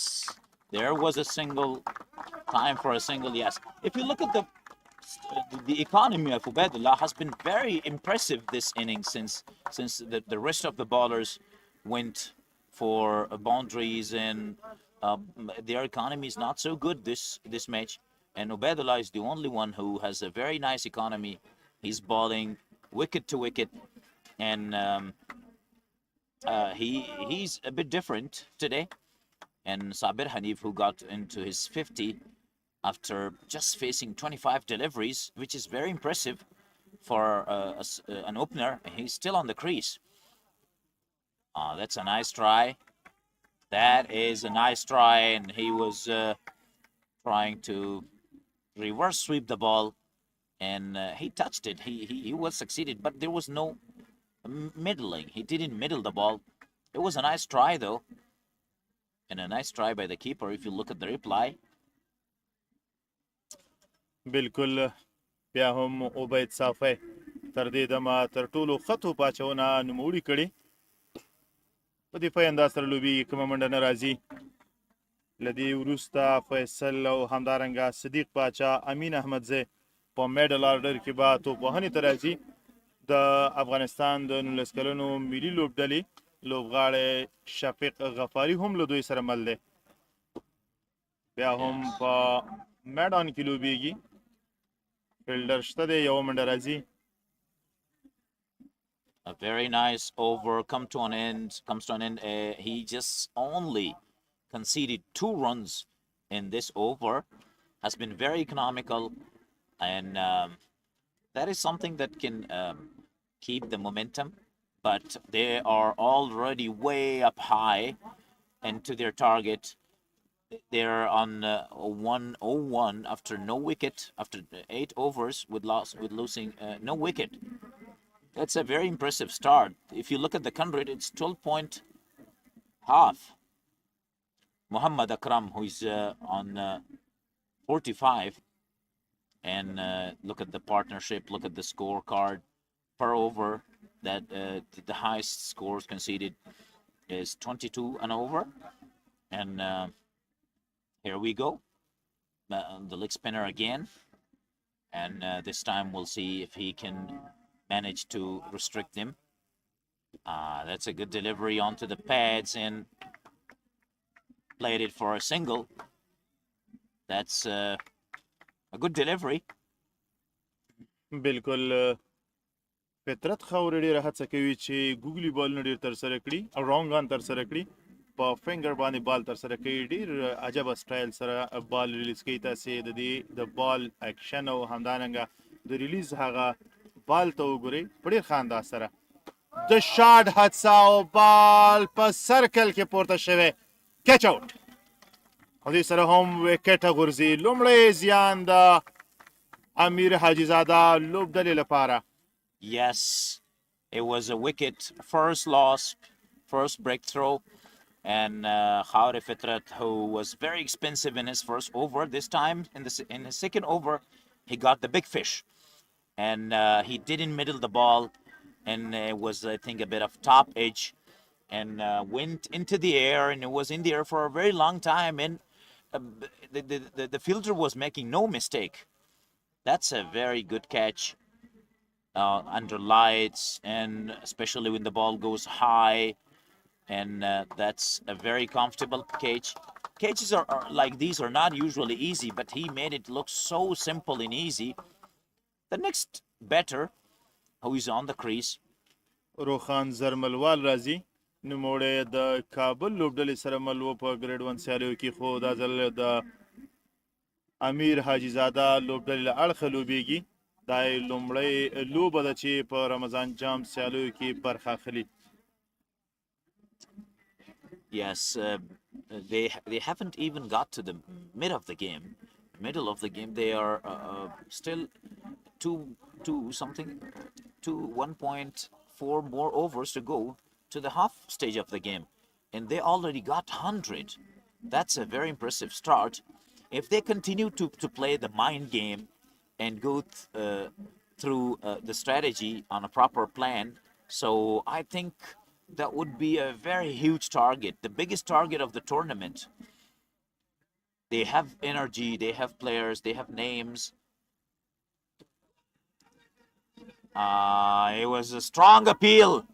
Speaker 5: there was a single time for a single. Yes, if you look at the economy of Ubaidullah has been very impressive this inning since the rest of the bowlers went for boundaries and their economy is not so good this match, and Ubaidullah is the only one who has a very nice economy. He's bowling wicket to wicket, and he's a bit different today. And Sabir Hanif, who got into his 50 after just facing 25 deliveries, which is very impressive for an opener. He's still on the crease. That's a nice try. That is a nice try, and he was trying to reverse sweep the ball, and he touched it. He was succeeded, but there was no middling. He didn't middle the ball. It was a nice try though, and a nice try by the keeper if you look at the replay.
Speaker 6: بالکل بیا هم عبید صافی تر دې دمه تر ټولو خطو پاچونه نوموړي کړي په دفاعي انداز سره لوبیږي کومه منډه نه راځي له دې وروسته فیصل او همدارنګه صدیق پاچا امین احمدزی په میډل آرډر کې به توپوهنې ته راځي د افغانستان د 19 کلنو ملي لوبډلې لوبغاړی شفیق غفاري هم له دوی سره مل دی بیا هم په میدان کې لوبیږي فیلډر شته دی یو منډه راځي.
Speaker 5: A very nice over comes to an end. He just only conceded 2 runs in this over. Has been very economical, and that is something that can keep the momentum. But they are already way up high and to their target. They're on 101 after no wicket, after 8 overs with losing no wicket. That's a very impressive start. If you look at the 100, it's 12.5. Muhammad Akram, who is on 45, and look at the partnership. Look at the scorecard per over. That the highest scores conceded is 22 and over, and here we go. The leg spinner again, and this time we'll see if he can manage to restrict them. That's a good delivery onto the pads and played it for a single. That's a good delivery.
Speaker 6: بالکل فطرت خاوري ډېره هڅه کوي چې ګوګلي بالونه ډېر ترسره کړي او رانګ آن ترسره کړي په فنګر باندې بال تر سره کوي ډیر عجبه سټایل سره بال ریلیز کوي تاسې د دې د بال اکشن او همدارنګه د ریلیز هغه بال ته وګورئ په ډېر ښه انداز سره د شاټ حادثه او بال په سرکل کې پورته شوی کیچ آوټ او دې سره هم وکټه غورځي لومړی زیان د امیر حاجي زاده لوبډلې لپاره
Speaker 5: Yes, it was a wicket, first loss, first breakthrough. And Khaure Fitrat, who was very expensive in his first over, this time in his second over, he got the big fish. And he didn't middle the ball, and it was, I think, a bit of top edge, and went into the air, and it was in the air for a very long time, and the fielder was making no mistake. That's a very good catch under lights, and especially when the ball goes high, and that's a very comfortable catch. Catches are like these are not usually easy, but he made it look so simple and easy. The next batter, who is on the crease,
Speaker 6: روخان زرملوال راځي نوموړی د کابل لوبډلې سره مل و په ګریډ 1 سیالیو کې خو دا ځل د امیر حاجي زاده لوبډلې له اړخه لوبیږي دا یې لومړی لوبه ده چې په رمضان جام سیالیو کې برخه اخلي
Speaker 5: yes, they haven't even got to the middle of the game. They are still 1.4 more overs to go to the half stage of the game, and they already got 100. That's a very impressive start. If they continue to play the mind game and go through the strategy on a proper plan, so I think that would be a very huge target, the biggest target of the tournament. They have energy, they have players, they have names. It was a strong appeal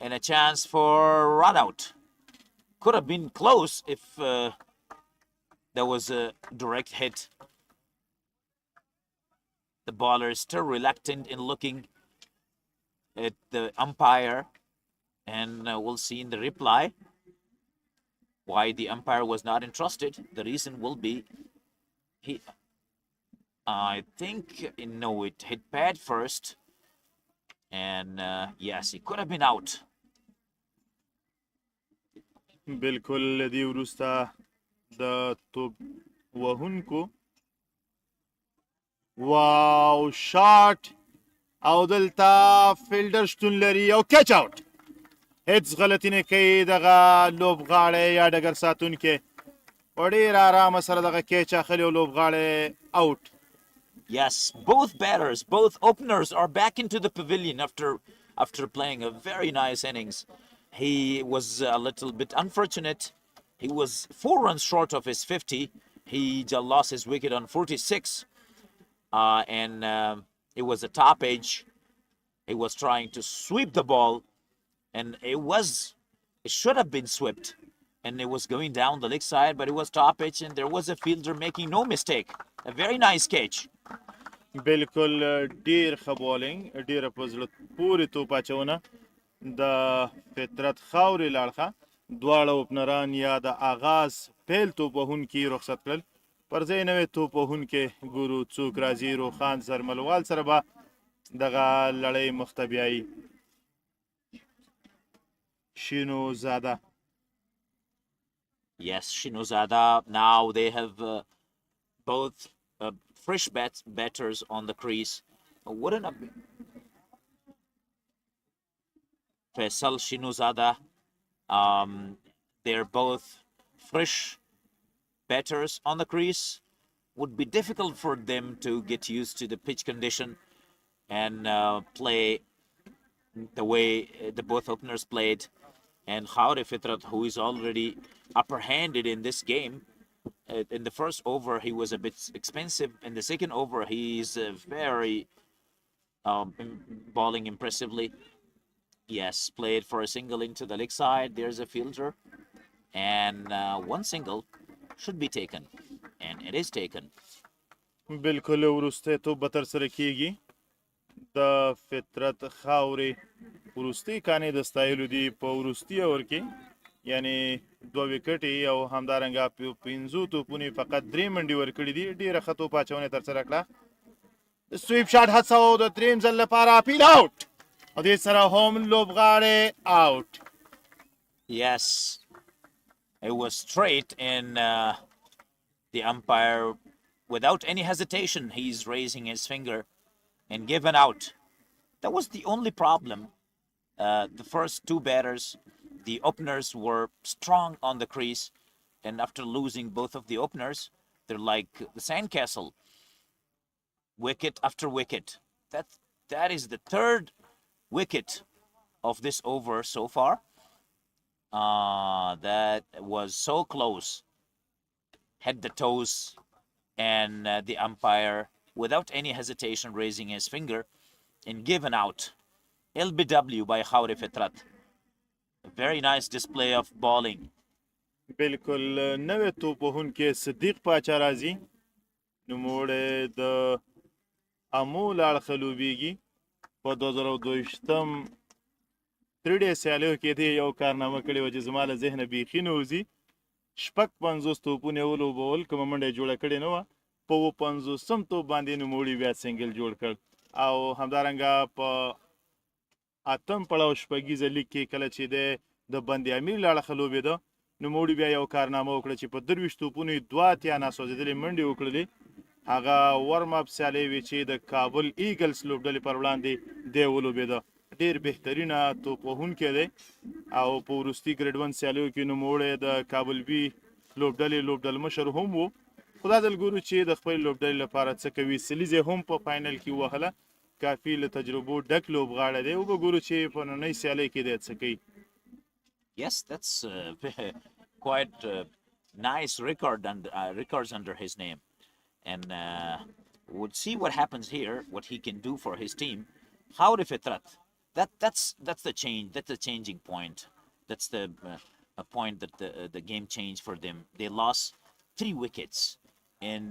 Speaker 5: and a chance for run out. Could have been close if there was a direct hit. The bowler is still reluctant in looking at the umpire, and we'll see in the reply why the umpire was not interested. The reason will be I think it hit pad first, and yes, he could have been out.
Speaker 6: بالکل دې وروسته د توپ وهونکو واو شاټ او دلته فیلډر شتون لري او کیچ آوټ هیڅ غلطي نه کوي دغه لوبغاړی یا ډګر ساتونکی په ډېر ارامه سره دغه کیچ اخلي او لوبغاړی آوټ
Speaker 5: Yes, both openers are back into the pavilion after playing a very nice innings. He was a little bit unfortunate. He was 4 runs short of his 50. He just lost his wicket on 46. And it was a top edge. He was trying to sweep the ball, and it should have been swept. And it was going down the leg side, but it was top edge, and there was a fielder making no mistake. A very nice catch.
Speaker 6: بالکل ډیر ښه بولینګ ډیره په زړه پورې توپ اچونه د فطرت خاورې له اړخه دواړه اوپنران یا د آغاز پیل توپ وهونکي رخصت کړل پر ځای نوی توپ وهونکی ګورو څوک راځي روخان زرملوال سره به دغه لړۍ مخ ته بیایي شینو زاده
Speaker 5: Yes, Shinozada. Now they have both fresh batters on the crease. Wouldn't have been Faisal Shinozada. They're both fresh batters on the crease. Would be difficult for them to get used to the pitch condition and play the way the both openers played. And Khaure Fitrat, who is already upper-handed in this game, in the first over he was a bit expensive. In the second over he's very bowling impressively. Yes, played for a single into the leg side. There's a fielder, and one single should be taken, and it is taken.
Speaker 6: بالکل وروستی توپ به ترسره کیږي د فطرت خاورې وروستي کانې د ستایلو دي په وروستي اور کې یعنی 2 وکټې او همدارنګه 15 توپونو فقط 3 منډې ورکړي دي. ډېره ښه توپ اچونه یې ترسره کړه. د سویپ شاټ هڅه او د درېیم ځل لپاره پیل آوټ او دې سره هم لوبغاړی آوټ.
Speaker 5: Yes, it was straight, and the umpire, without any hesitation, he's raising his finger and given out. That was the only problem. The first two batters, the openers, were strong on the crease, and after losing both of the openers, they're like the sandcastle, wicket after wicket. That is the third wicket of this over so far. That was so close. Had the toes, and the umpire, without any hesitation, raising his finger and given out. LBW by Khawri Fitrat. A very nice display of bowling.
Speaker 6: بالکل نوې توپ وهونکی صدیق پاچا راځي. نوموړی د امو له اړخه لوبیږي. په 2022 3 ډې سیالیو کې دې یو کارنامه کړې وه چې زما له ذهنه بیخي نه وځي. 56 توپونه یې ولوبول، کومه منډه یې جوړه کړې نه وه. په 55م توپ باندې نوموړي بیا سنګل جوړ کړ. او همدارنګه په 8م پړاو شپږیزه لیګ کې کله چې د بند امیر له اړخه لوبېده، نوموړي بیا یو کارنامه وکړه چې په 23 توپونو یې 2 اتیا ناسوځېدلې منډې وکړلې. هغه ورم اپ سیالۍ وې چې د کابل ایګلز لوبډلې پر وړاندې دی ولوبېده. ډېر بهترینه توپ وهونکی دی او په وروستي ګریډ 1 سیالیو کې نوموړی د کابل بي لوبډلې لوبډلمشر هم و. خو دا ځل ګورو چې د خپلې لوبډلې لپاره څه کوي. سلیزې هم په فاینل کې ووهله. کافي له تجربو ډک لوبغاړی دی. وګورو چې په نننۍ سیالۍ کې دی څه کوي.
Speaker 5: Yes, that's quite nice records under his name, and we'll see what happens here, what he can do for his team. Khawri Fitrat, that's the change. That's the changing point. That's the a point that the game changed for them. They lost 3 wickets in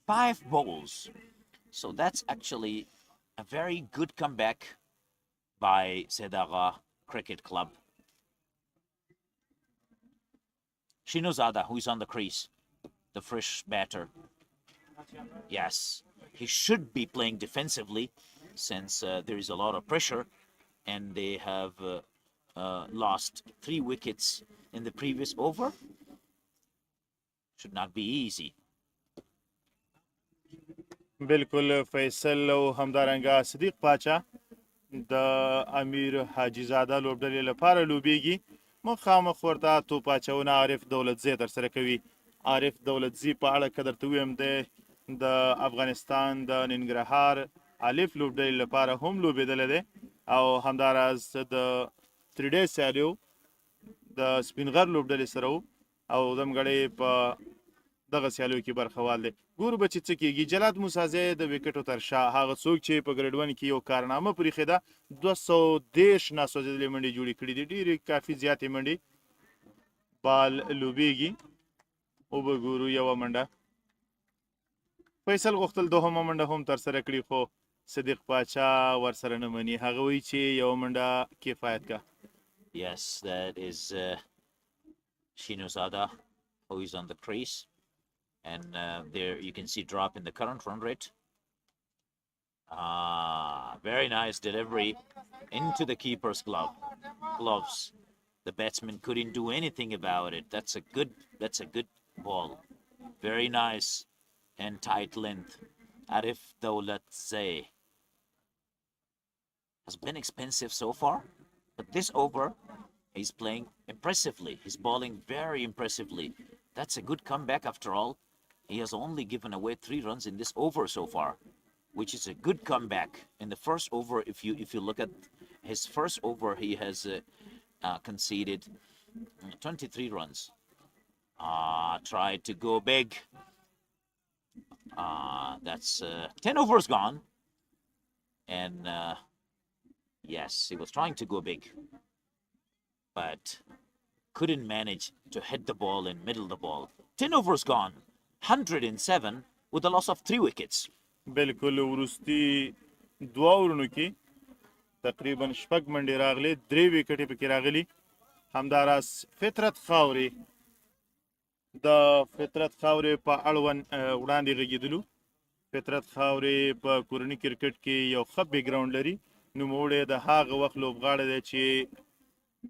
Speaker 5: 5 bowls, so that's actually a very good comeback by Sedaga Cricket Club. Shinozada, who is on the crease, the fresh batter. Yes, he should be playing defensively since there is a lot of pressure, and they have lost 3 wickets in the previous over. Should not be easy.
Speaker 6: بالکل فیصل او همدارنګه صدیق پاچا د امیر حاجي زاده لوبډلې لپاره لوبیږي. مخامخ ورته توپ اچونه عارف دولتزی ترسره کوي. عارف دولتزی په اړه که درته ووایم دی د افغانستان د ننګرهار الف لوبډلې لپاره هم لوبېدلی دی او همداراز د 3 ډې سیالیو د سپینغر لوبډلې سره و او دمګړی په دغه سیالیو کې برخوال دی. ګورو به چې څه کېږي. جلات موسازی د وکټو تر شا هغه څوک چې په ګریډ 1 کې یو کارنامه پرېښې ده. 230 ناسوځېدلې منډې جوړې کړي دي. ډېرې کافي زیاتې منډې. بال لوبېږي. وبه ګورو یوه منډه. فیصل غوښتل دوهمه منډه هم ترسره کړي خو صدیق پاچا ورسره نه مني. هغه وایي چې یوه منډه کفایت کا.
Speaker 5: Yes, that is Shinozada, who is on the crease. And there you can see drop in the current run rate. Very nice delivery into the keeper's gloves. The batsman couldn't do anything about it. That's a good ball. Very nice and tight length. Arif Dawlatzai has been expensive so far, but this over he's playing impressively. He's bowling very impressively. That's a good comeback after all. He has only given away 3 runs in this over so far, which is a good comeback. In the first over, if you look at his first over, he has conceded 23 runs. Tried to go big. That's 10 overs gone. And yes, he was trying to go big, but couldn't manage to hit the ball and middle the ball. 10 overs gone. 107 with a loss of 3 wickets.
Speaker 6: بالکل وروستي 2 اورونو کې تقریبا 6 منډې راغلي. 3 وکټې پکې راغلي. همداراز فطرت خاورې د فطرت خاورې په اړوند وړاندې غږېدلو. فطرت خاورې په کورني کرکټ کې یو ښه بیکګراوند لري. نوموړی د هغه وخت لوبغاړی دی چې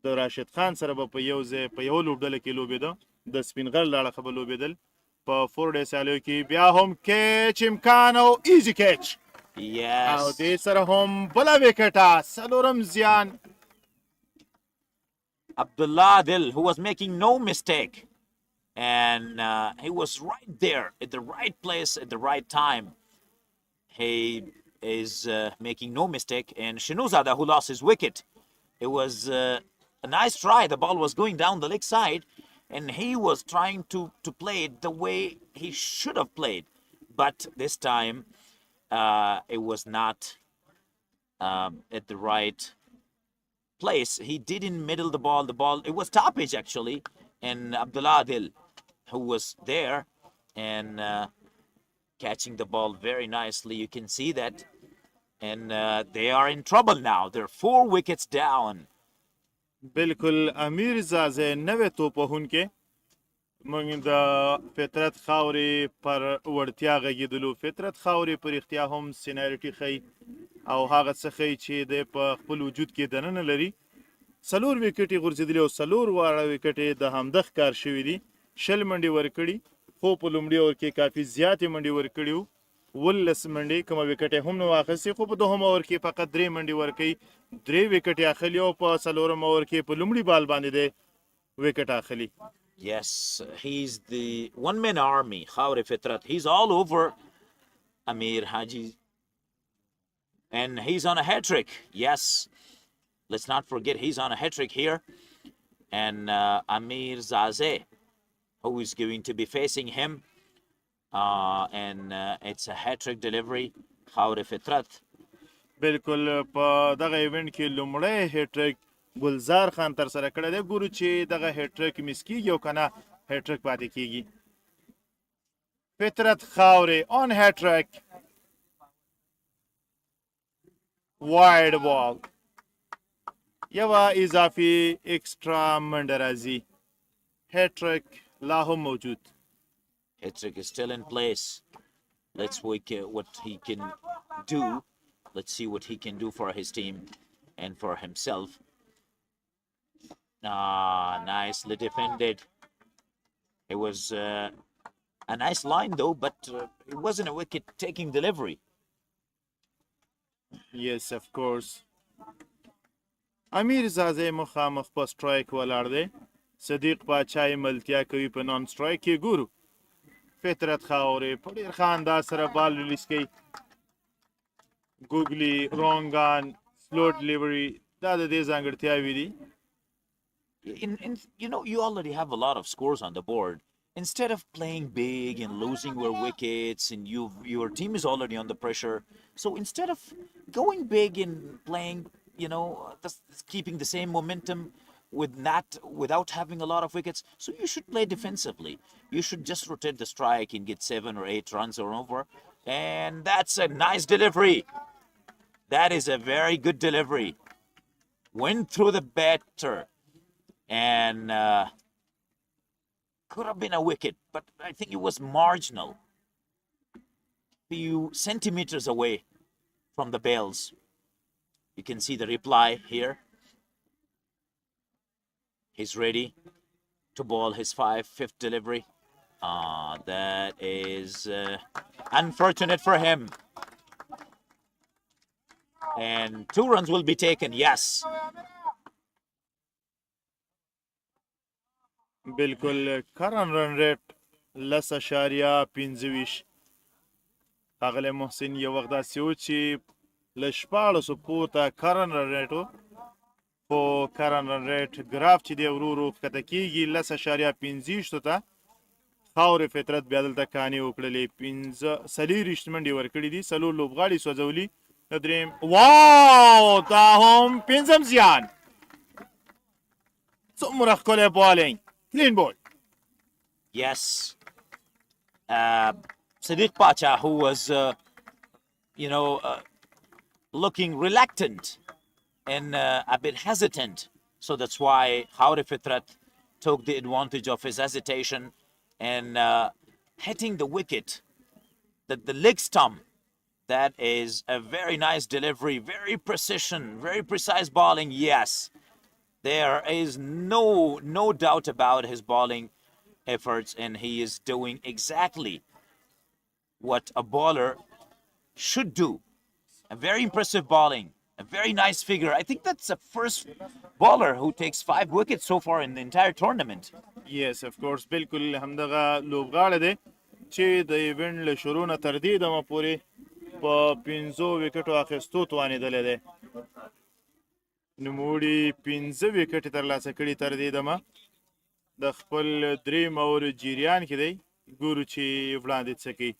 Speaker 6: د راشد خان سره به په یو ځای په یوه لوبډله کې لوبېده، د سپین غر له اړخه به لوبېدل. په 4 ډې سیالیو کې بیا هم کیچ امکان او ایزي کیچ او دې سره هم بله وکټه 4م زیان.
Speaker 5: Abdullah Adil, who was making no mistake, and he was right there at the right place at the right time. He is making no mistake, and Shinuzada, who lost his wicket, it was a nice try. The ball was going down the leg side, and he was trying to play it the way he should have played, but this time it was not at the right place. He didn't middle the ball. It was toppage actually, and Abdullah Adil, who was there and catching the ball very nicely. You can see that, and they are in trouble now. They're 4 wickets down.
Speaker 6: بالکل امیر زازه نوې توپ وهونکی موږ د فطرت خاورې پر وړتیا غږېدلو. فطرت خاورې په رښتیا هم سینارټي ښیي او هغه څه ښیي چې دی په خپل وجود کې دننه لري. 4 وکټې غورځېدلي او 4 واړه وکټې د همدغ کار شوي دي. 20 منډې ورکړي، خو په لومړي اوور کې کافي زیاتې منډې ورکړي وو. 19 منډې کومه وکټې هم نه واخیستې، خو په دوهم اوور کې فقط 3 منډې ورکوي. 3 وکټې اخلي او په 4م اوور کې په لومړي بال باندې دی وکټ اخلي.
Speaker 5: Yes, he's the one-man army, Khawre Fitrat. He's all over Amir Haji. And he's on a hat-trick. Yes, let's not forget he's on a hat-trick here. And Amir Zazeh, who is going to be facing him. And it's a hat-trick delivery, Khawre Fitrat.
Speaker 6: بالکل په دغه ایونت کې لومړی هیټریک ګلزار خان تر سره کړی دی. ګورو چې دغه هیټریک مس کیږي او کنه هیټریک پاتې کیږي. فطرت خاورې on هیټریک واید بال، یوه اضافي اکسټرا منډه راځي. هیټریک لا هم موجود.
Speaker 5: Hat-trick is still in place. Let's look at what he can do. Let's see what he can do for his team and for himself. Nicely defended. It was a nice line though, but it wasn't a wicket-taking delivery.
Speaker 6: Yes, of course. امیر زازه مخامخ په سټرایک ولاړ دی. صدیق پاچا یې ملتیا کوي په نان سټرایک کې. ګورو فطرت خاورې په ډېر ښه انداز سره بال ریلیز کوي. ګوګلي، رونګان، سلو ډیلیوري دا د دې ځانګړتیاوې دي.
Speaker 5: You know, you already have a lot of scores on the board. Instead of playing big and losing your wickets, and your team is already under pressure, so instead of going big and playing, you know, keeping the same momentum without having a lot of wickets, so you should play defensively. You should just rotate the strike and get 7 or 8 runs or over, and that's a nice delivery. That is a very good delivery. Went through the batter, and could have been a wicket, but I think it was marginal. Few centimeters away from the bails. You can see the reply here. He's ready to ball his 5th delivery. That is unfortunate for him. And 2 runs will be taken, yes.
Speaker 6: بالکل کرن رن ریټ 10.25. ښاغلی محسن یو وخت داسې و چې له 14 پورته کرن رن ریټ و، خو کرن رن ریټ ګراف چې دی ورو ورو ښکته کیږي 10.25 ته. خاورې فطرت بیا دلته کانې وکړلې. 40 منډې ورکړي دي، 4 لوبغاړي سوځولي. دریم واو دا هم 5م زیان. څومره ښکلی بالینګ. Clean ball.
Speaker 5: Yes. Sadiq Pacha, who was, looking reluctant and a bit hesitant, So that's why Khauri Fitrat took the advantage of his hesitation and hitting the wicket, the leg stump. That is a very nice delivery, very precision, very precise bowling. Yes, there is no doubt about his bowling efforts, and he is doing exactly what a bowler should do. A very impressive bowling, a very nice figure. I think that's the first bowler who takes 5 wickets so far in the entire tournament.
Speaker 6: yes of course بالکل همدغه لوبغاړی دی چې د ایونټ له شروع نه تر دې دمه پورې په 15 وکټو اخیستو توانېدلی دی. نوموړي 15 وکټې ترلاسه کړي تر دې دمه د خپل دریم اور جریان کې دی. ګورو چې وړاندې څه کوي.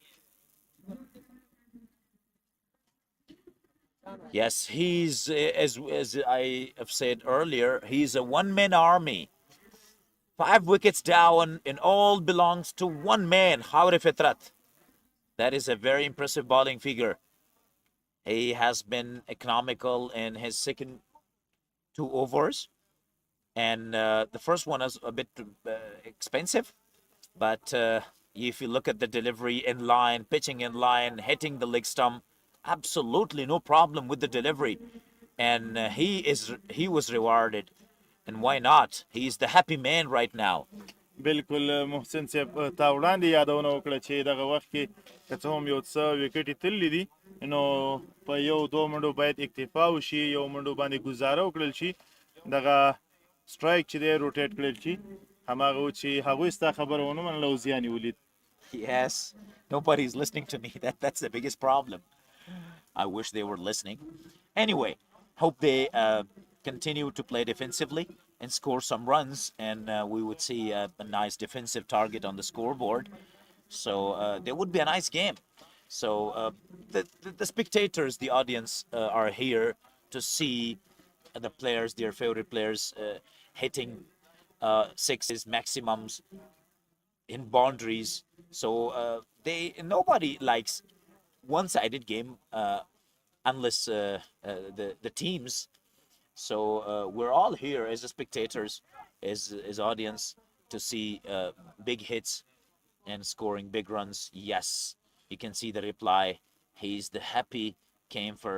Speaker 5: Yes, he's, as I have said earlier, he's a one-man army. 5 wickets down, and all belongs to one man, Khauri Fitrat. That is a very impressive bowling figure. He has been economical in his second 2 overs, and the first one is a bit expensive, but if you look at the delivery in line, pitching in line, hitting the leg stump, absolutely no problem with the delivery, and he was rewarded, and why not? He's the happy man right now.
Speaker 6: بالکل محسن صاحب تا وړاندې یادونه وکړه چې دغه وخت کې که څه هم یو څه وکټې تللي دي نو په 1-2 منډو باید اکتفا وشي، یو منډو باندې ګزاره وکړل شي، دغه سټرایک چې دی روټیټ کړل شي. هماغه و چې هغوی ستا خبره ونه منله او زیان یې ولید.
Speaker 5: Yes, nobody's listening to me. That's the biggest problem. I wish they were listening. Anyway, hope they continue to play defensively and score some runs, and we would see a nice defensive target on the scoreboard. So there would be a nice game. So the spectators, the audience, are here to see the players, their favorite players, hitting sixes, maximums in boundaries. So nobody likes one-sided game unless the teams. So we're all here as the spectators, as audience, to see big hits and scoring big runs. Yes, you can see the reply. He's the happy camper.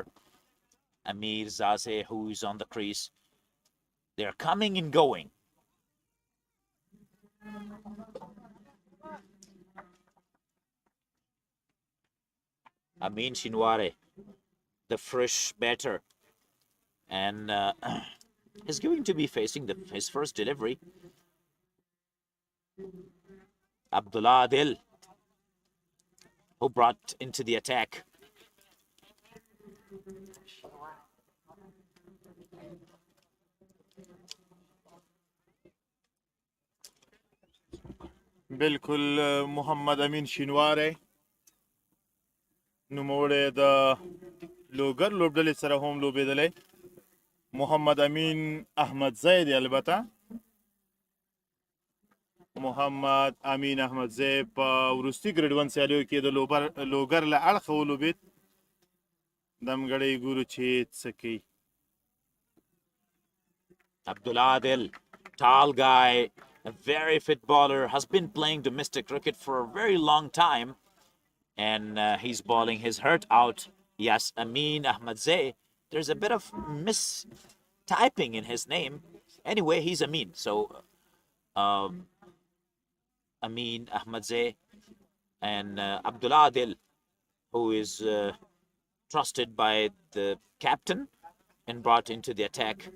Speaker 5: Amir Zaze, who is on the crease. They're coming and going. Amin Shinware, the fresh batter, and is going to be facing his first delivery. Abdullah Adil, who brought into the attack.
Speaker 6: بالکل محمد امین شینواری نوموړی د لوګر لوبډلې سره هم لوبېدلی. محمد امین احمدزی دی البته. محمد امین احمدزی په وروستي ګریډ 1 سیالیو کې د لوګر له اړخه ولوبېد. دمګړی ګورو چې څه کوي.
Speaker 5: Abdullah Adil, tall guy, a very fit bowler, has been playing domestic cricket for a very long time, and he's bowling his heart out. Yes, Amin Ahmadzai. There's a bit of mistyping in his name. Anyway, he's Amin. So, Amin Ahmadzai and Abdullah Adil, who is trusted by the captain and brought into the attack.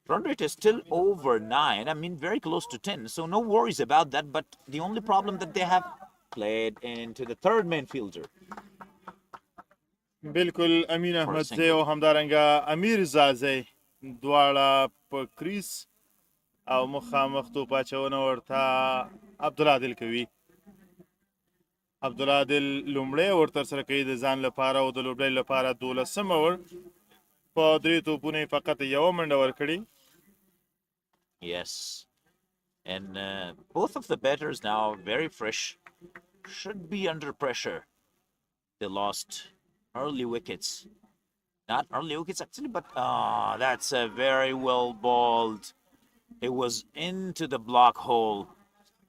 Speaker 5: Run rate is still over 9. I mean, very close to 10. So no worries about that. But the only problem that they have played into the third man fielder.
Speaker 6: بالکل امین احمدزی او همدارنګه امیر زازی دواړه په کریس او مخامخ توپ اچونه ورته عبدالله عادل کوي. عبدالله عادل لومړی اور ترسره کوي د ځان لپاره او د لوبډلې لپاره 12 اور په 3 توپونو یې فقط یوه منډه ورکړې.
Speaker 5: Yes, and both of the batters now very fresh, should be under pressure. They lost early wickets. Not early wickets actually, but that's a very well bowled It was into the block hole.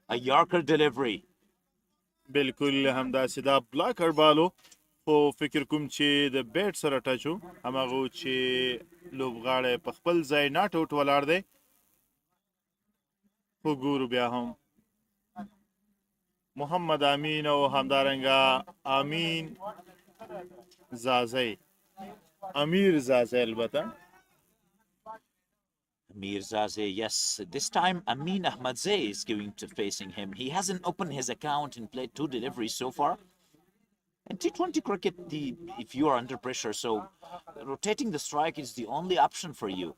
Speaker 5: A Yorker delivery.
Speaker 6: بالکل همداسې دا بلاکر بالو خو فکر کوم چې د بیټ سره ټچ و هماغه و چې لوبغاړی په خپل ځای ناټ آوټ ولاړ دی خو ګورو بیا هم محمد امین او همدارنګه امین زازی امیر زازی البته
Speaker 5: Amir Zaze, yes. This time Amin Ahmadzeh is going to facing him. He hasn't opened his account and played 2 deliveries so far. And T20 cricket, if you are under pressure, so rotating the strike is the only option for you.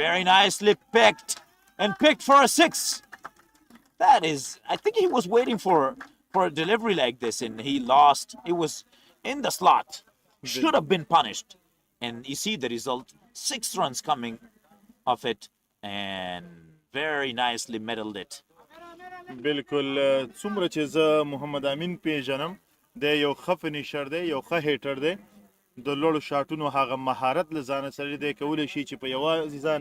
Speaker 5: Very nicely picked. And picked for a 6. That is, I think he was waiting for a delivery like this and he lost. It was in the slot. Should have been punished. And you see the result. 6 runs coming of it and very nicely medaled it.
Speaker 6: بالکل څومره چې زه محمد امین پیژنم دی یو ښه فینیشر دی یو ښه هیټر دی د لوړو شاټونو هغه مهارت له ځانه سره دی کولی شي چې په یوازې ځان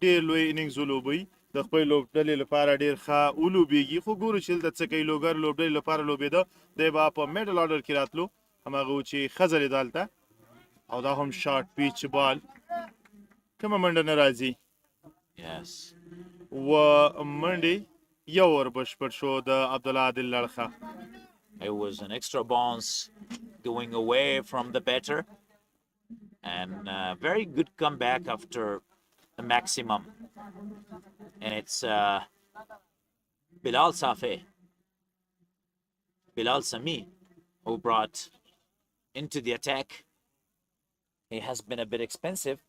Speaker 6: ډېر لوی انینګز ولوبوي د خپل لوبډلې لپاره ډېر ښه ولوبېږي خو ګورو چې دلته څه کوي لوګر لوبډلې لپاره لوبېده دی به په میډل آرډر کې راتلو هماغه و چې ښه ځلېده هلته او دا هم شارټ پیچ بال کومه منډه نه راځي
Speaker 5: Yes.
Speaker 6: و منډې یو ور بشپړ شو د عبدالله عادل لړخه
Speaker 5: It was an extra bounce going away from the batter and very good comeback after the maximum. And it's Bilal Sami who brought into the attack. He has been a bit expensive.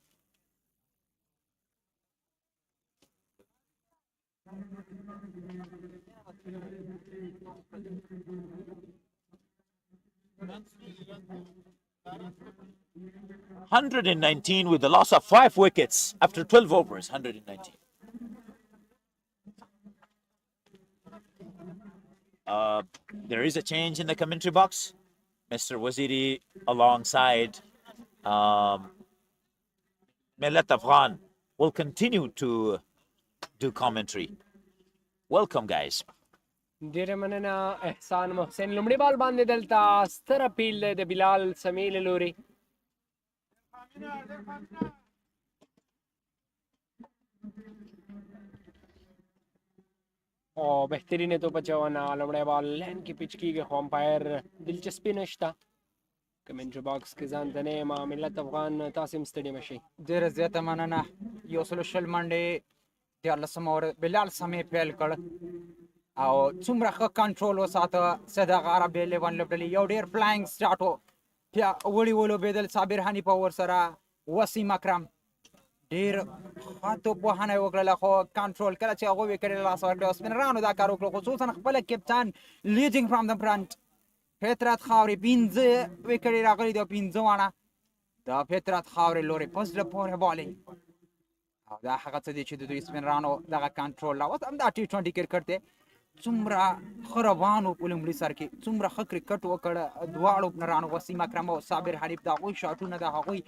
Speaker 5: $119 with the loss of 5 wickets after 12 overs. 119. There is a change in the commentary box. Mr. Waziri alongside Millat Afghan will continue to do commentary. Welcome, guys.
Speaker 7: ډیره مننه احسان محسن لومړي بال باندې دلته ستر اپیل دی د بلال سمی له لوري او بهترینه توپ اچونه لومړی بال لین کې پیچ کیږي خو امپایر دلچسپي نشته کمنټري باکس کې ځان ته نه یم ملت افغان تاسې هم ستړي مه شئ
Speaker 4: ډېره زیاته مننه 120 منډې 14 اوور بلال سمی پیل کړ او څومره ښه کنټرول وساته صدق عرب 11 لوبډلې یو ډېر فلاینګ سټارټ و بیا وړي ولوبېدل صابر حنیف ورسره وسیم اکرم ډېر ښه توپوهنه یې وکړله خو کنټرول کله چې هغوی وکټ له لاسه ورکړی سپینرانو دا کار وکړو خصوصا خپله کپتان لیډینګ فرام د فرنټ فطرت خاورې 15 وکټې راغلي دي او 15 واړه د فطرت خاورې لورې په زړه پورې بالینګ او دا هغه څه دی چې د دوی سپینرانو دغه کنټرول را اوس همدا T20 کرکټ دی څومره ښه روان و په لومړي سر کې څومره ښه کرکټ وکړه دواړو اوپنرانو وسیم اکرم او صابر حنیف د هغوی شاټونه د هغوی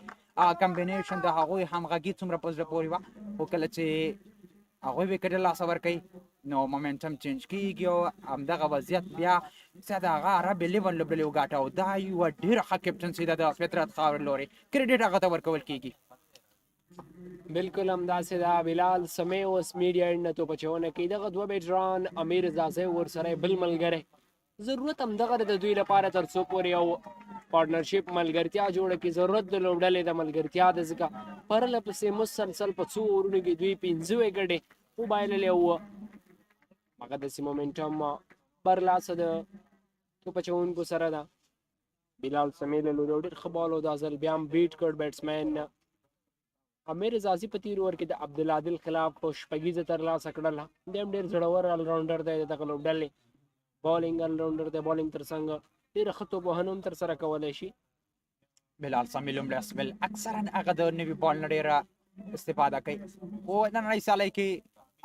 Speaker 4: کمبینیشن د هغوی همغږي څومره په زړه پورې وه خو کله چې هغوی وکټ له لاسه ورکوي نو مومنټم چینج کېږي او همدغه وضعیت بیا څه د هغه عرب 11 لوبډلې وګاټه او دا یوه ډېره ښه کپټنسي ده د فطرت خاورې لورې کریډټ هغه ته ورکول کېږي
Speaker 7: بالکل همداسې ده بلال سمی اوس میډیا اینډ نه توپ اچونه کوي دغه دوه بیټران امیر زازی ورسره بل ملګری ضرورت همدغه د دوی لپاره تر څو پورې یو پارټنرشپ ملګرتیا جوړه کړي ضرورت د لوبډلې د ملګرتیا د ځکه پرله پسې مسلسل په څو اورونو کې دوی 15 وکټې وبایللې وه هغه داسې مومنټم برلاسه د توپ اچوونکو سره ده بلال سمی له لوري ډېر ښه بال و دا ځل بیا هم بیټ کړ بیټسمین امیر زازي په تیر اوور کې د عبدالعادل خلاف په شپږیزه ترلاسه کړله دی هم ډېر زړور الراونډر دی د دغه لوبډلې بالینګ الراونډر دی بالینګ تر څنګ ډېره ښه توپوهنه هم ترسره کولی شي
Speaker 4: بلال سمی لومړی اسپل اکثرا هغه د نوي بال نه ډېره استفاده کوي خو نننۍ سیالۍ کې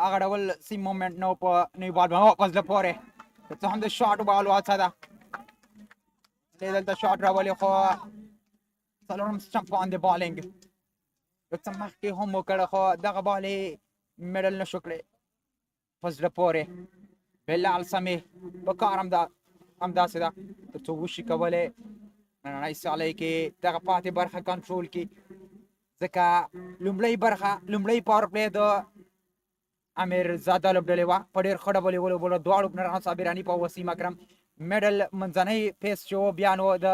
Speaker 4: هغه ډول سیم مومنټ نه په نوي بال باندې په زړه پورې که څه هم د شاټ بال هڅه ده دی دلته شاټ راولي خو څلورم سټمپ باندې بالینګ څه مخکې هم وکړه خو دغه بال یې میډل نشو کړی په زړه پورې بلال سمې په کار همداسې ده تر څو وشي کولی نننۍ سیالۍ کې دغه پاتې برخه کنټرول کړي ځکه لومړۍ پاور پلی د امیر زاده لوبډلې وه په ډېر ښه ډول یې ولوبوله دواړو اوپنرانو صابراني په وسیم اکرم میډل منځنی پیس چې و بیا نو د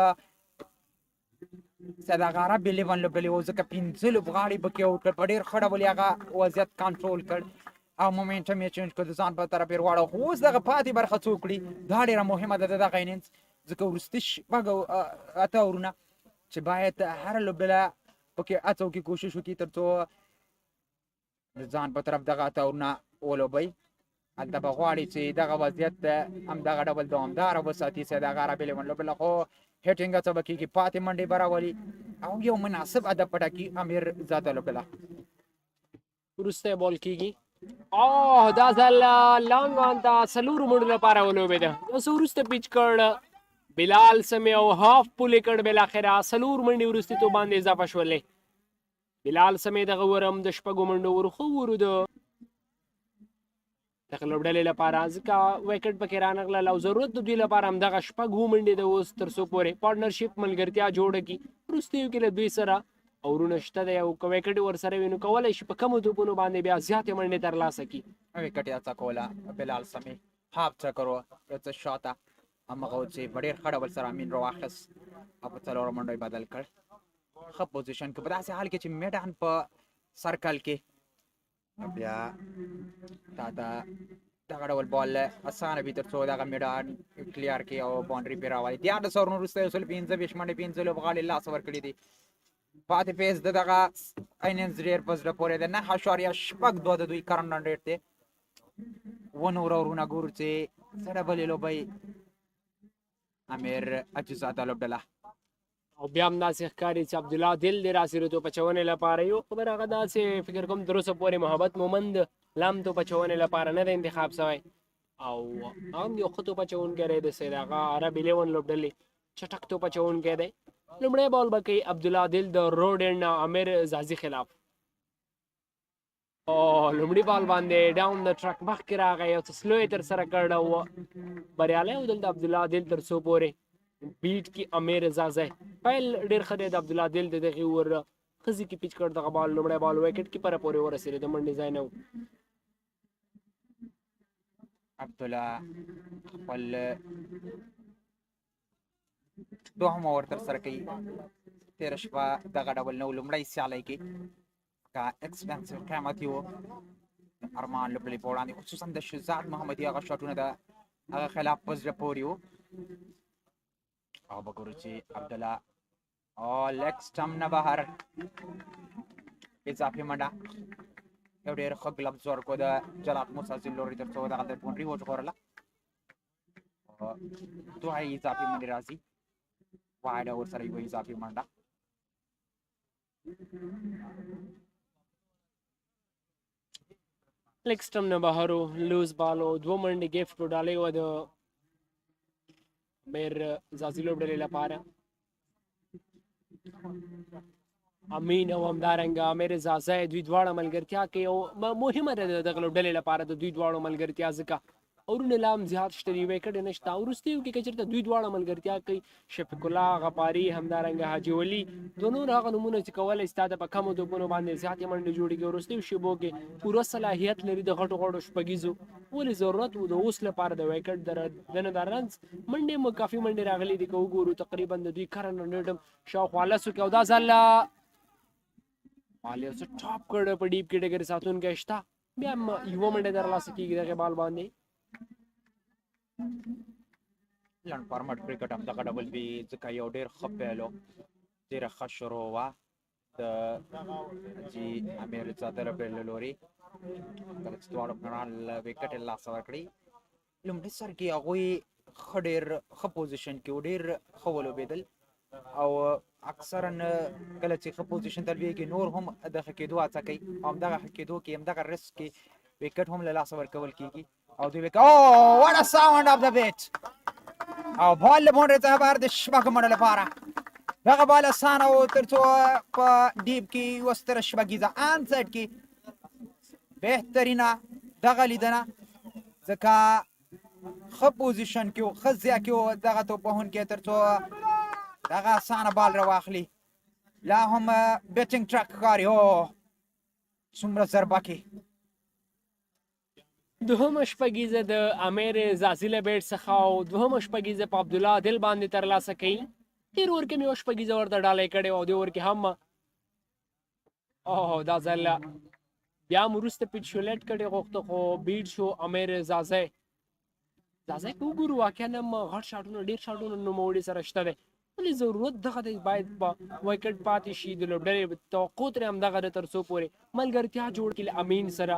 Speaker 4: سیداغاره بلیون لوبډلې و ځکه 15 لوبغاړي پکې وکړل په ډېر ښه ډول یې هغه وضعیت کنټرول کړ او مومنټم یې چینج کړ د ځان په طرف یې واړو خو اوس دغه پاتې برخه څو کړي دا ډېره مهمه ده د دغه انینګز ځکه وروستي شپږ اته اورونه چې باید هره لوبډله پکې هڅه وکړي کوشش وکړي تر څو د ځان په طرف دغه اته اورونه ولوبئ هلته به غواړي چې دغه وضعیت همدغه ډول دوامداره وساتي سیداغاره بلیون لوبډله خو هیټینګ هڅه به کېږي پاتې منډې به راولي او یو مناسب هدف وټاکي امیر زاده لوبډله
Speaker 7: وروستی بال کېږي دا ځل لانګ آن ته څلورو منډو لپاره ولوبېده اوس وروسته پیچ کړ بلال سمې او هاف پولې کړ بالاخره څلور منډې وروستي تو باندې اضافه شولې بلال سمې دغه ورم د شپږو منډو ورخو ورود دغه لوبډلې لپاره ځکه ویکټ پکې رانغلل او ضرورت د دوی لپاره همدغه شپږ منډې د اوس تر څو پورې پارټنرشپ ملګرتیا جوړه کړي وروستیو کې له دوی سره اورونه شته دی او که ویکټ ورسره وي نو کولی شي په کمو توپونو باندې بیا زیاتې منډې ترلاسه کړي
Speaker 4: ویکټ یې هڅه کوله بلال سمې هاف چکر و یو څه شاته همغه و چې په ډېر ښه ډول سره امین راواخیست او په څلورو منډو یې بدل کړ ښه پوزیشن کې په داسې حال کې چې میډان په سرکل کې بیا تا ته دغه ډول بال اسانه وي تر څو دغه میډان کلیر کړي او باونډري پرې راولي 13 اورونو وروسته یو سل 15 منډې 15 لوبغاړي لاس ورکړي دي پاتې پیس د دغه انینګز ډېر په زړه پورې ده 9.62 د دوی کرنټ رن ریټ دی ونور اورونه ګورو چې څه ډول یې لوبوي امیر اجزاده لوبډله
Speaker 7: او بیا هم داسې ښکاري چې عبدالله دل دی راسې د توپ اچونې لپاره یو خبر هغه داسې فکر کوم تر اوسه پورې محبت مومند لام توپ اچونې لپاره نه دی انتخاب شوی او هم یو ښه توپ اچوونکی دی د سیداغا عرب 11 لوبډلې چټک توپ اچوونکی دی لومړی بال به کوي عبدالله دل د روډ اینډ امیر زازي خلاف لومړي بال باندې ډاون د ټرک مخکې راغی او څه سلو یې ترسره کړ او بریالی و دلته عبدالله دل تر څو پورې بیټ کې امیر زازی پیل ډېر ښه دی د عبدالله دل د دغې ور ښځې کې پیچ کړ دغه بال لومړی بال ویکټ کې پره پورې ورسېدی د منډې ځای نه و
Speaker 4: عبدالله خپل دوهم اوور ترسره کوي تېره شپه دغه ډول نه و لومړی سیالۍ کې که اکسپنسیو قیمتي و ارمان لوبډلې په وړاندې خصوصا د شهزاد محمدي هغه شاټونه د هغه خلاف په زړه پورې و او به ګورو چې عبدالله لیګ سټم نه بهر اضافي منډه یو ډېر ښه ګلبز ورکړو د جلات موسازي لوري تر څو دغه د بونډري وژغورله دوه اضافي منډې راځي واحده ورسره یوه اضافي منډه
Speaker 7: لیګ سټم نه بهر و لوز بال و دوه منډې ګیفټ ډالۍ وه د امیر زازي لوبډلې لپاره امین او همدارنګه امیر زازی دوی دواړه ملګرتیا کوي او مهمه ده د دغه لوبډلې لپاره د دوی دواړو ملګرتیا ځکه اورونه لا هم زیات شته دي ویکټ یې نشته وروستیو کې که چېرته دوی دواړه ملګرتیا کوي شفیق الله غفاري همدارنګه حاجي ولي دوه نور هغه نومونه چې کولی ستا ته په کمو توپونو باندې زیاتې منډې جوړې کړي وروستیو شیبو کې پوره صلاحیت لري د غټو غټو شپږیزو ولې ضرورت و د اوس لپاره د ویکټ دنه د رنز منډې مو کافي منډې راغلي دي که وګورو تقریبا د دوی کرن رن ریټ هم شاوخوا لسو کې او دا ځل مال یو څه ټاپ کړ په ډیپ کیټګري ساتونکی شته بیا هم یوه منډه درلاسه کېږي دغې بال باندې
Speaker 4: لنډ فارمټ کرکټ هم دغه ډول وي ځکه یو ډېر ښه پیل و ډېره ښه شروع وه د حاجي امیر زاده لوبډلې له لوري کله چې دواړو اوپنران ویکټ یې لاسه ورکړي لومړي سر کې هغوی ښه ډېر ښه پوزیشن کې و ډېر ښه ولوبېدل او اکثرا کله چې ښه پوزیشن ته لویږي نور هم د ښه کېدو هڅه کوي او همدغه ښه کېدو کې همدغه رسک کې ویکټ هم له لاسه ورکول کېږي او دوی ویکټ واټ ا ساوند اف د بیټ او بال له باونډرۍ څخه بهر د شپږو منډو لپاره دغه بال اسانه و تر څو په ډیپ کې یوه ستره شپږیزه آن سایډ کې بهترینه دغه لیدنه ځکه ښه پوزیشن کې و ښه ځای کې و دغه توپوهونکی تر څو دغه اسانه بال راواخلي لا هم بیټینګ ټرک ښکاري او څومره ضربه کې
Speaker 7: دوهمه شپږیزه د امیر زازي له بیټ څخه او دوهمه شپږیزه په عبدالله عادل باندې ترلاسه کوي تېر اوور کې مې یوه شپږیزه ورته ډالۍ کړې وه او دې اوور کې هم دا ځل بیا هم وروسته پیچولیټ کړې غوښته خو بیټ شو امیر زازی زازی که وګورو واقعا هم غټ شاټونه ډېر شاټونه نوموړي سره شته دی ولې ضرورت دغه دی باید په ویکټ پاتې شي د لوبډلې توقع ترې همدغه دی تر څو پورې ملګرتیا جوړ کړي له امین سره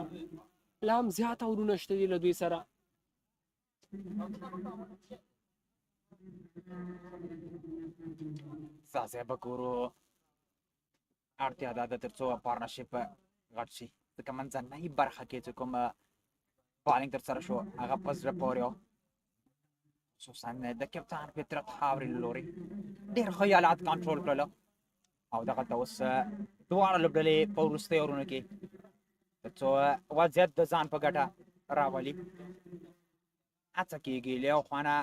Speaker 7: لا هم زیاته اورونه شته دي له دوی سره
Speaker 4: زازی به ګورو اړتیا دا ده تر څو پارتنرشپ غټ شي ځکه منځنۍ برخه کې چې کوم بالینګ ترسره شو هغه په زړه پورې و خصوصا د کپتان فطرت خاورې له لورې ډېر خیالات کنټرول کړل او دغلته اوس دواړه لوبډلې په وروستیو اورونو کې تر څو وضعیت د ځان په ګټه راولي هڅه کېږي له یو خوا نه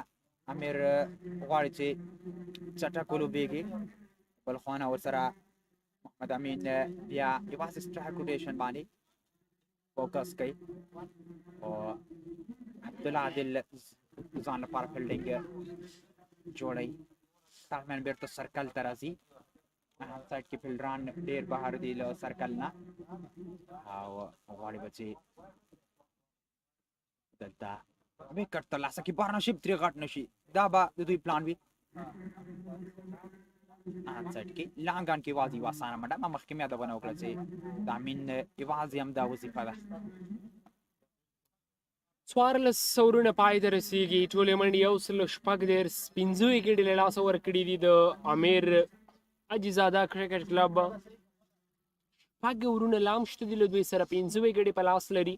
Speaker 4: امیر غواړي چې چټک ولوبېږي بل خوا نه ورسره محمد امین بیا یوازې سټرایک روټیشن باندې فوکس کوي او عبدالله عادل ځان لپاره فیلډینګ جوړوي تاکمن بیرته سرکل ته راځي هم سایډ کې فیلډران ډېر بهر دي له سرکل نه او غواړي به چې دلته وکټ ترلاسه کړي پارتنرشپ ترې غټ نه شي دا به د دوی پلان وي سایډ کې لانګان کې یوازې یوه اسانه منډه ما مخکې مې یادونه وکړه چې د امین یوازې همدا وظیفه ده
Speaker 7: څوارلس اورونه پای ته رسیږي ټولې منډې یو سل شپږ دېرش پنځه ویکټې له لاسه ورکړي دي د امیر اجزاده کرکټ کلب شپږ اورونه لا هم شته دي له دوی سره پنځه ویکټې په لاس لري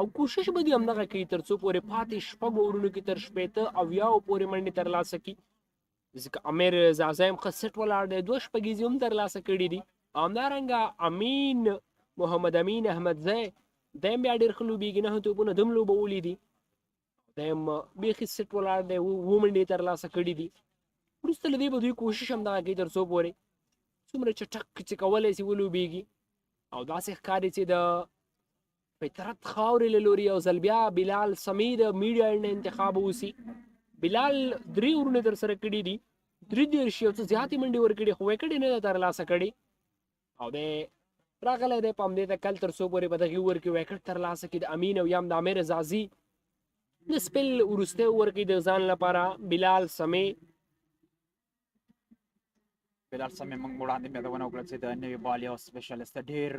Speaker 7: او کوشش به دوی همدغه کوي تر څو پورې پاتې شپږو اورونو کې تر شپېته اویاو پورې منډې ترلاسه کړي ځکه امیر زازی هم ښه سیټ ولاړ دی دوه شپږیزې هم ترلاسه کړي دي همدارنګه امین محمد امین احمدزی دی هم بیا ډېر ښه لوبېږي نهه توپونه ده هم لوبولي دي دی هم بیخي سیټ ولاړ دی اووه منډې ترلاسه کړي دي وروسته له دې به دوی کوشش همدغه کوي تر څو پورې څومره چټک چې کولی سي ولوبېږي او داسې ښکاري چې د فطرت خاورې له لوري یو ځل بیا بلال سمی د میډیا نه انتخاب وسي بلال درې اورونه ترسره کړي دي درې دېرش یو څه زیاتې منډې ورکړي خو ویکټ یې نه ده ترلاسه کړې او دی راغلی دی په همدې تکل تر څو پورې په دغې اوور کې ویکټ ترلاسه کړي د امین او یا هم د امیر زازي د سپل وروستی اوور کې د ځان لپاره بلال سمی
Speaker 4: بلال سمی موږ وړاندې مې یادونه وکړه چې د نوي بال یو سپیشلیست ډېر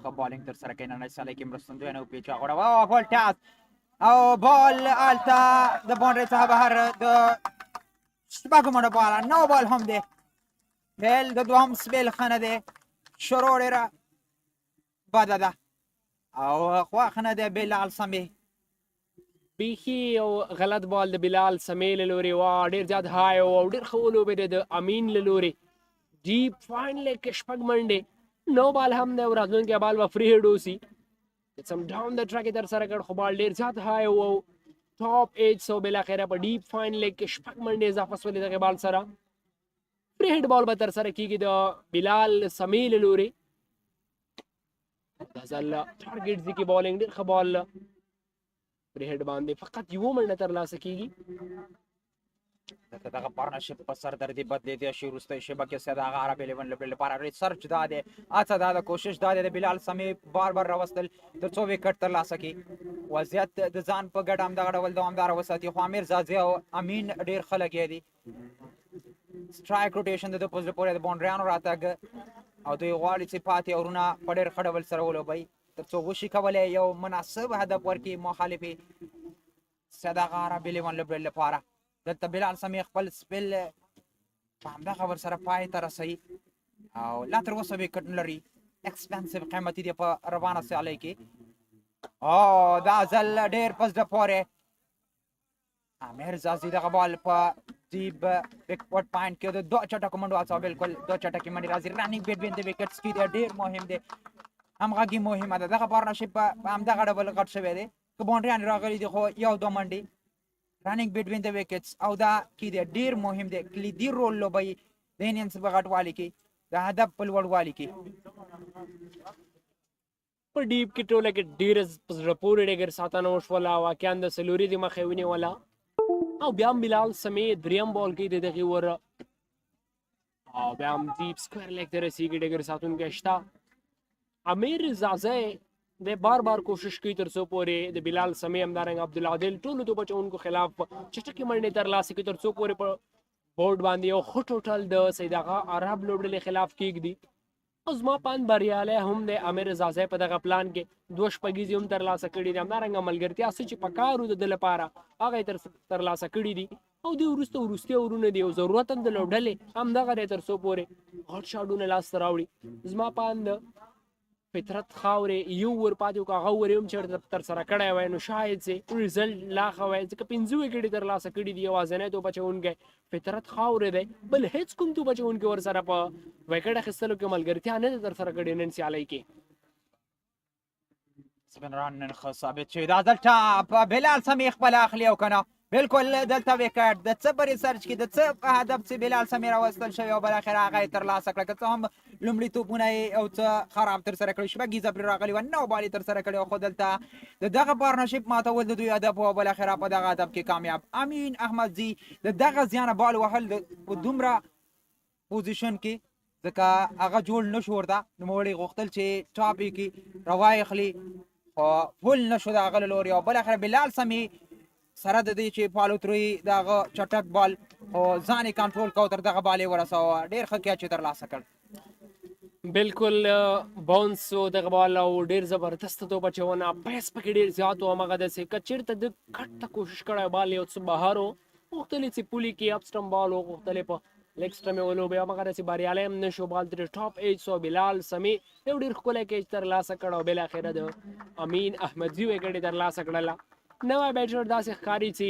Speaker 4: ښه بالینګ ترسره کوي نننۍ سیالۍ کې مرستندوی نه وپېچه غوړه بال ټاس او بال هلته د باونډرۍ څخه بهر د شپږو منډو باله نو بال هم دی فعل د دوهم سپیل ښه نه دی شروع ډېره بده ده او خوښ نه دی بلال سمی
Speaker 7: بیخي یو غلط بال د بلال سمی له لورې وه ډېر زیات های او ډېر ښه ولوبېدی د امین له لورې ډیپ فاین لیګ کې شپږ منډې نو بال هم دی او راتلونکی بال به فری هیډ اوسي سم ډاون د ټرک یې ترسره کړ خو بال ډېر زیات های و ټاپ ایج سو بالاخره په ډیپ فاین لیګ کې شپږ منډې اضافه شولې دغې بال سره فری هیډ بال به ترسره کېږي د بلال سمی له لورې دا ځل ټارګېټ ځي کې بالینګ ډېر ښه بال فری هیډ باندې فقط یوه منډه ترلاسه کېږي
Speaker 4: دغه پارتنرشپ په سردردي بدلېدی شي وروستی شیبه کې سید هغه عرب الیون لوبډلې لپاره ریسرچ دا دی هڅه دا ده کوشش دا دی د بلال سمی بار بار راوستل تر څو وکټ ترلاسه کړي وضعیت د ځان په ګټه همدغه ډول دوامداره وساتي خو امیر زازي او امین ډېر ښه لګیا دي سټرایک روټیشن د ده په زړه پورې د باونډریانو راتګ او دوی غواړي چې پاتې اورونه په ډېر ښه ډول سره ولوبوي تر څو وشي کولی یو مناسب هدف ورکړي مخالفې سید هغه عرب الیون لوبډلې لپاره دلته بلال سمی خپل سپیل په همدغه ورسره پای ته رسوي او لا تر اوسه وکټ نه لري ایکسپنسیو قیمتي دی په روانه سیالۍ کې او دا ځل ډېر په زړه پورې امیر زازي دغه بال په ډیپ بیکورډ پاینټ کې د دوه چټکو منډو هڅه بالکل دوه چټکې منډې راځي رننګ بیټوین د وکټس کې دی ډېر مهم دی همغږي مهمه ده. دغه پارتنرشپ په همدغه ډول غټ شوی دی. که باونډریان راغلي دي خو یو دوه منډې رننګ بټوین د وکټس او دا کې دی ډېر مهم دی. کلیدي رول لوبوي د انینګز په غټوالي کې، د هدف په لوړوالي کې.
Speaker 7: په ډیپ کې ټوله کې ډېره په زړه پورې ډګر ساتنه وشوله. واقعا د څلوري د مخې ونیوله او بیا هم بلال سمې دریم بال کې د دغې ور او بیا هم ډیپ سکویر لیګ ته رسېږي. ډګر ساتونکی شته. امیر رضاځی د بار بار کوشش کوي تر څو پورې د بلال سمې همدارنګه عبدالعادل ټولو توپ اچوونکو خلاف چټکې منډې ترلاسه کړي تر څو پورې په بورډ باندې یو ښه ټوټل د سید آغا عرب لوبډلې خلاف کېږدي. او زما پاند بریالی هم د امیر رضاځی په دغه پلان کې دوه شپږیزې هم ترلاسه کړي دي. همدارنګه ملګرتیا څه چې په کار و د ده لپاره هغه یې ترلاسه کړي دي. او دې وروستي اورونه دي او ضرورت هم د لوبډلې همدغه دی تر څو پورې غټ شاټونه لاسته راوړي. زما پاند فطرت خاورې یو ور پاتې و که هغه ور یې هم چېرته ترسره کړی وای نو شاید چې رزلټ لا ښه وای، ځکه پنځه وکټې ترلاسه کړي دي. یوازینی توپ اچوونکی فطرت خاورې دی، بل هېڅ کوم توپ اچوونکی ورسره په وکټ اخیستلو کې ملګرتیا نه ده ترسره کړې نن سیالۍ کې.
Speaker 4: سپین ران نن ښه ثابت شوي دا دلته په بلال سمې خپله اخلي او که نه بالکل دلته وکټ د څه په ریسرچ کې د څه په هدف چې بلال سمې راوستل شوی او بالاخره هغه یې ترلاسه کړه. که څه هم لومړي توپونه یې او څه خراب ترسره کړي، شپږیزه پرې راغلي وه، 9 بال یې ترسره کړي، خو دلته د دغه پارتنرشپ ماتول د دوی هدف و او بالاخره په دغه هدف کې کامیاب. امین احمدزي د دغه زیانه بال وهل په دومره پوزیشن کې ځکه هغه جوړ نه شو ورته، نوموړي غوښتل چې ټاپ یې کړي راوایخلي خو پول نه شو د هغه له لورې او بالاخره بلال سمې سره د دې چې فالوتروي د هغه چټک بال خو ځان یې کنټرول کو تر دغه بال یې ورسوه. ډېر ښه کیچ یې ترلاسه کړ.
Speaker 7: بالکل باونس و دغه بال او ډېر زبردسته توپ اچونه پیس پکې ډېر زیات و. همغه داسې که چېرته د کټ ته کوشش کړی بال یو څه بهر و، غوښتل یې چې پولي کې اپسټم بال و، غوښتل یې په لیګ سټم یې ولوبې، همغه داسې بریالی هم نه شو. بال ترې ټاپ ایج سو. بلال سمې یو ډېر ښکلی کیچ ترلاسه کړ او بالاخره د امین احمدزي وکټ یې ترلاسه کړله. نوی بیټر داسې ښکاري چې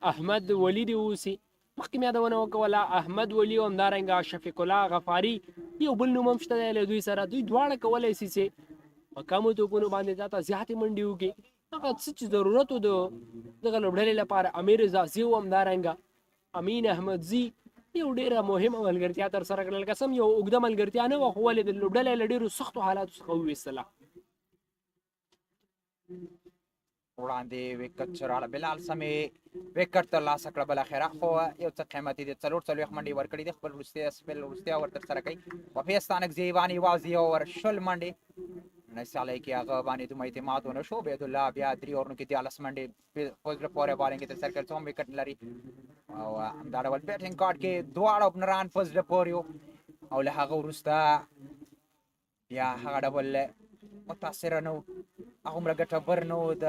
Speaker 7: احمد ولی دې اوسي. مخکې مې یادونه وکوله احمد ولی او همدارنګه شفیق الله غفاري یو بل نوم هم شته دی له دوی سره. دوی دواړه کولی شي چې په کمو توپونو باندې ځاته زیاتې منډې وکړي. هغه څه چې ضرورت و د دغه لوبډلې لپاره امیر رضاځي و همدارنګه امین احمدزي یو ډېره مهمه ملګرتیا ترسره کړله. که څه هم یو اوږده ملګرتیا نه وه خو ولې د لوبډلې له ډېرو سختو حالاتو څخه وویستله.
Speaker 4: وړاندې وکټ چې راغله بلال سمې وکټ ترلاسه کړه بالاخره، خو یو څه قیمتي دی. 40 منډې ورکړي دي، خپل وروستي سپل وروستي اوور ترسره کوي. وفیستانک زیواني یوازې یو اوور 20 منډې نن سیالۍ کې هغه باندې دومره اعتماد ونه شو. عبیدالله بیا 3 اوورونو کې 14 منډې په زړه پورې بالینګ یې ترسره کړ، څو هم وکټ لري او همدا ډول بیټینګ کارډ کې دواړه اوپنران په زړه پورې وو او له هغه وروسته بیا هغه ډول متاثره نه و، هغومره ګټور نه و. د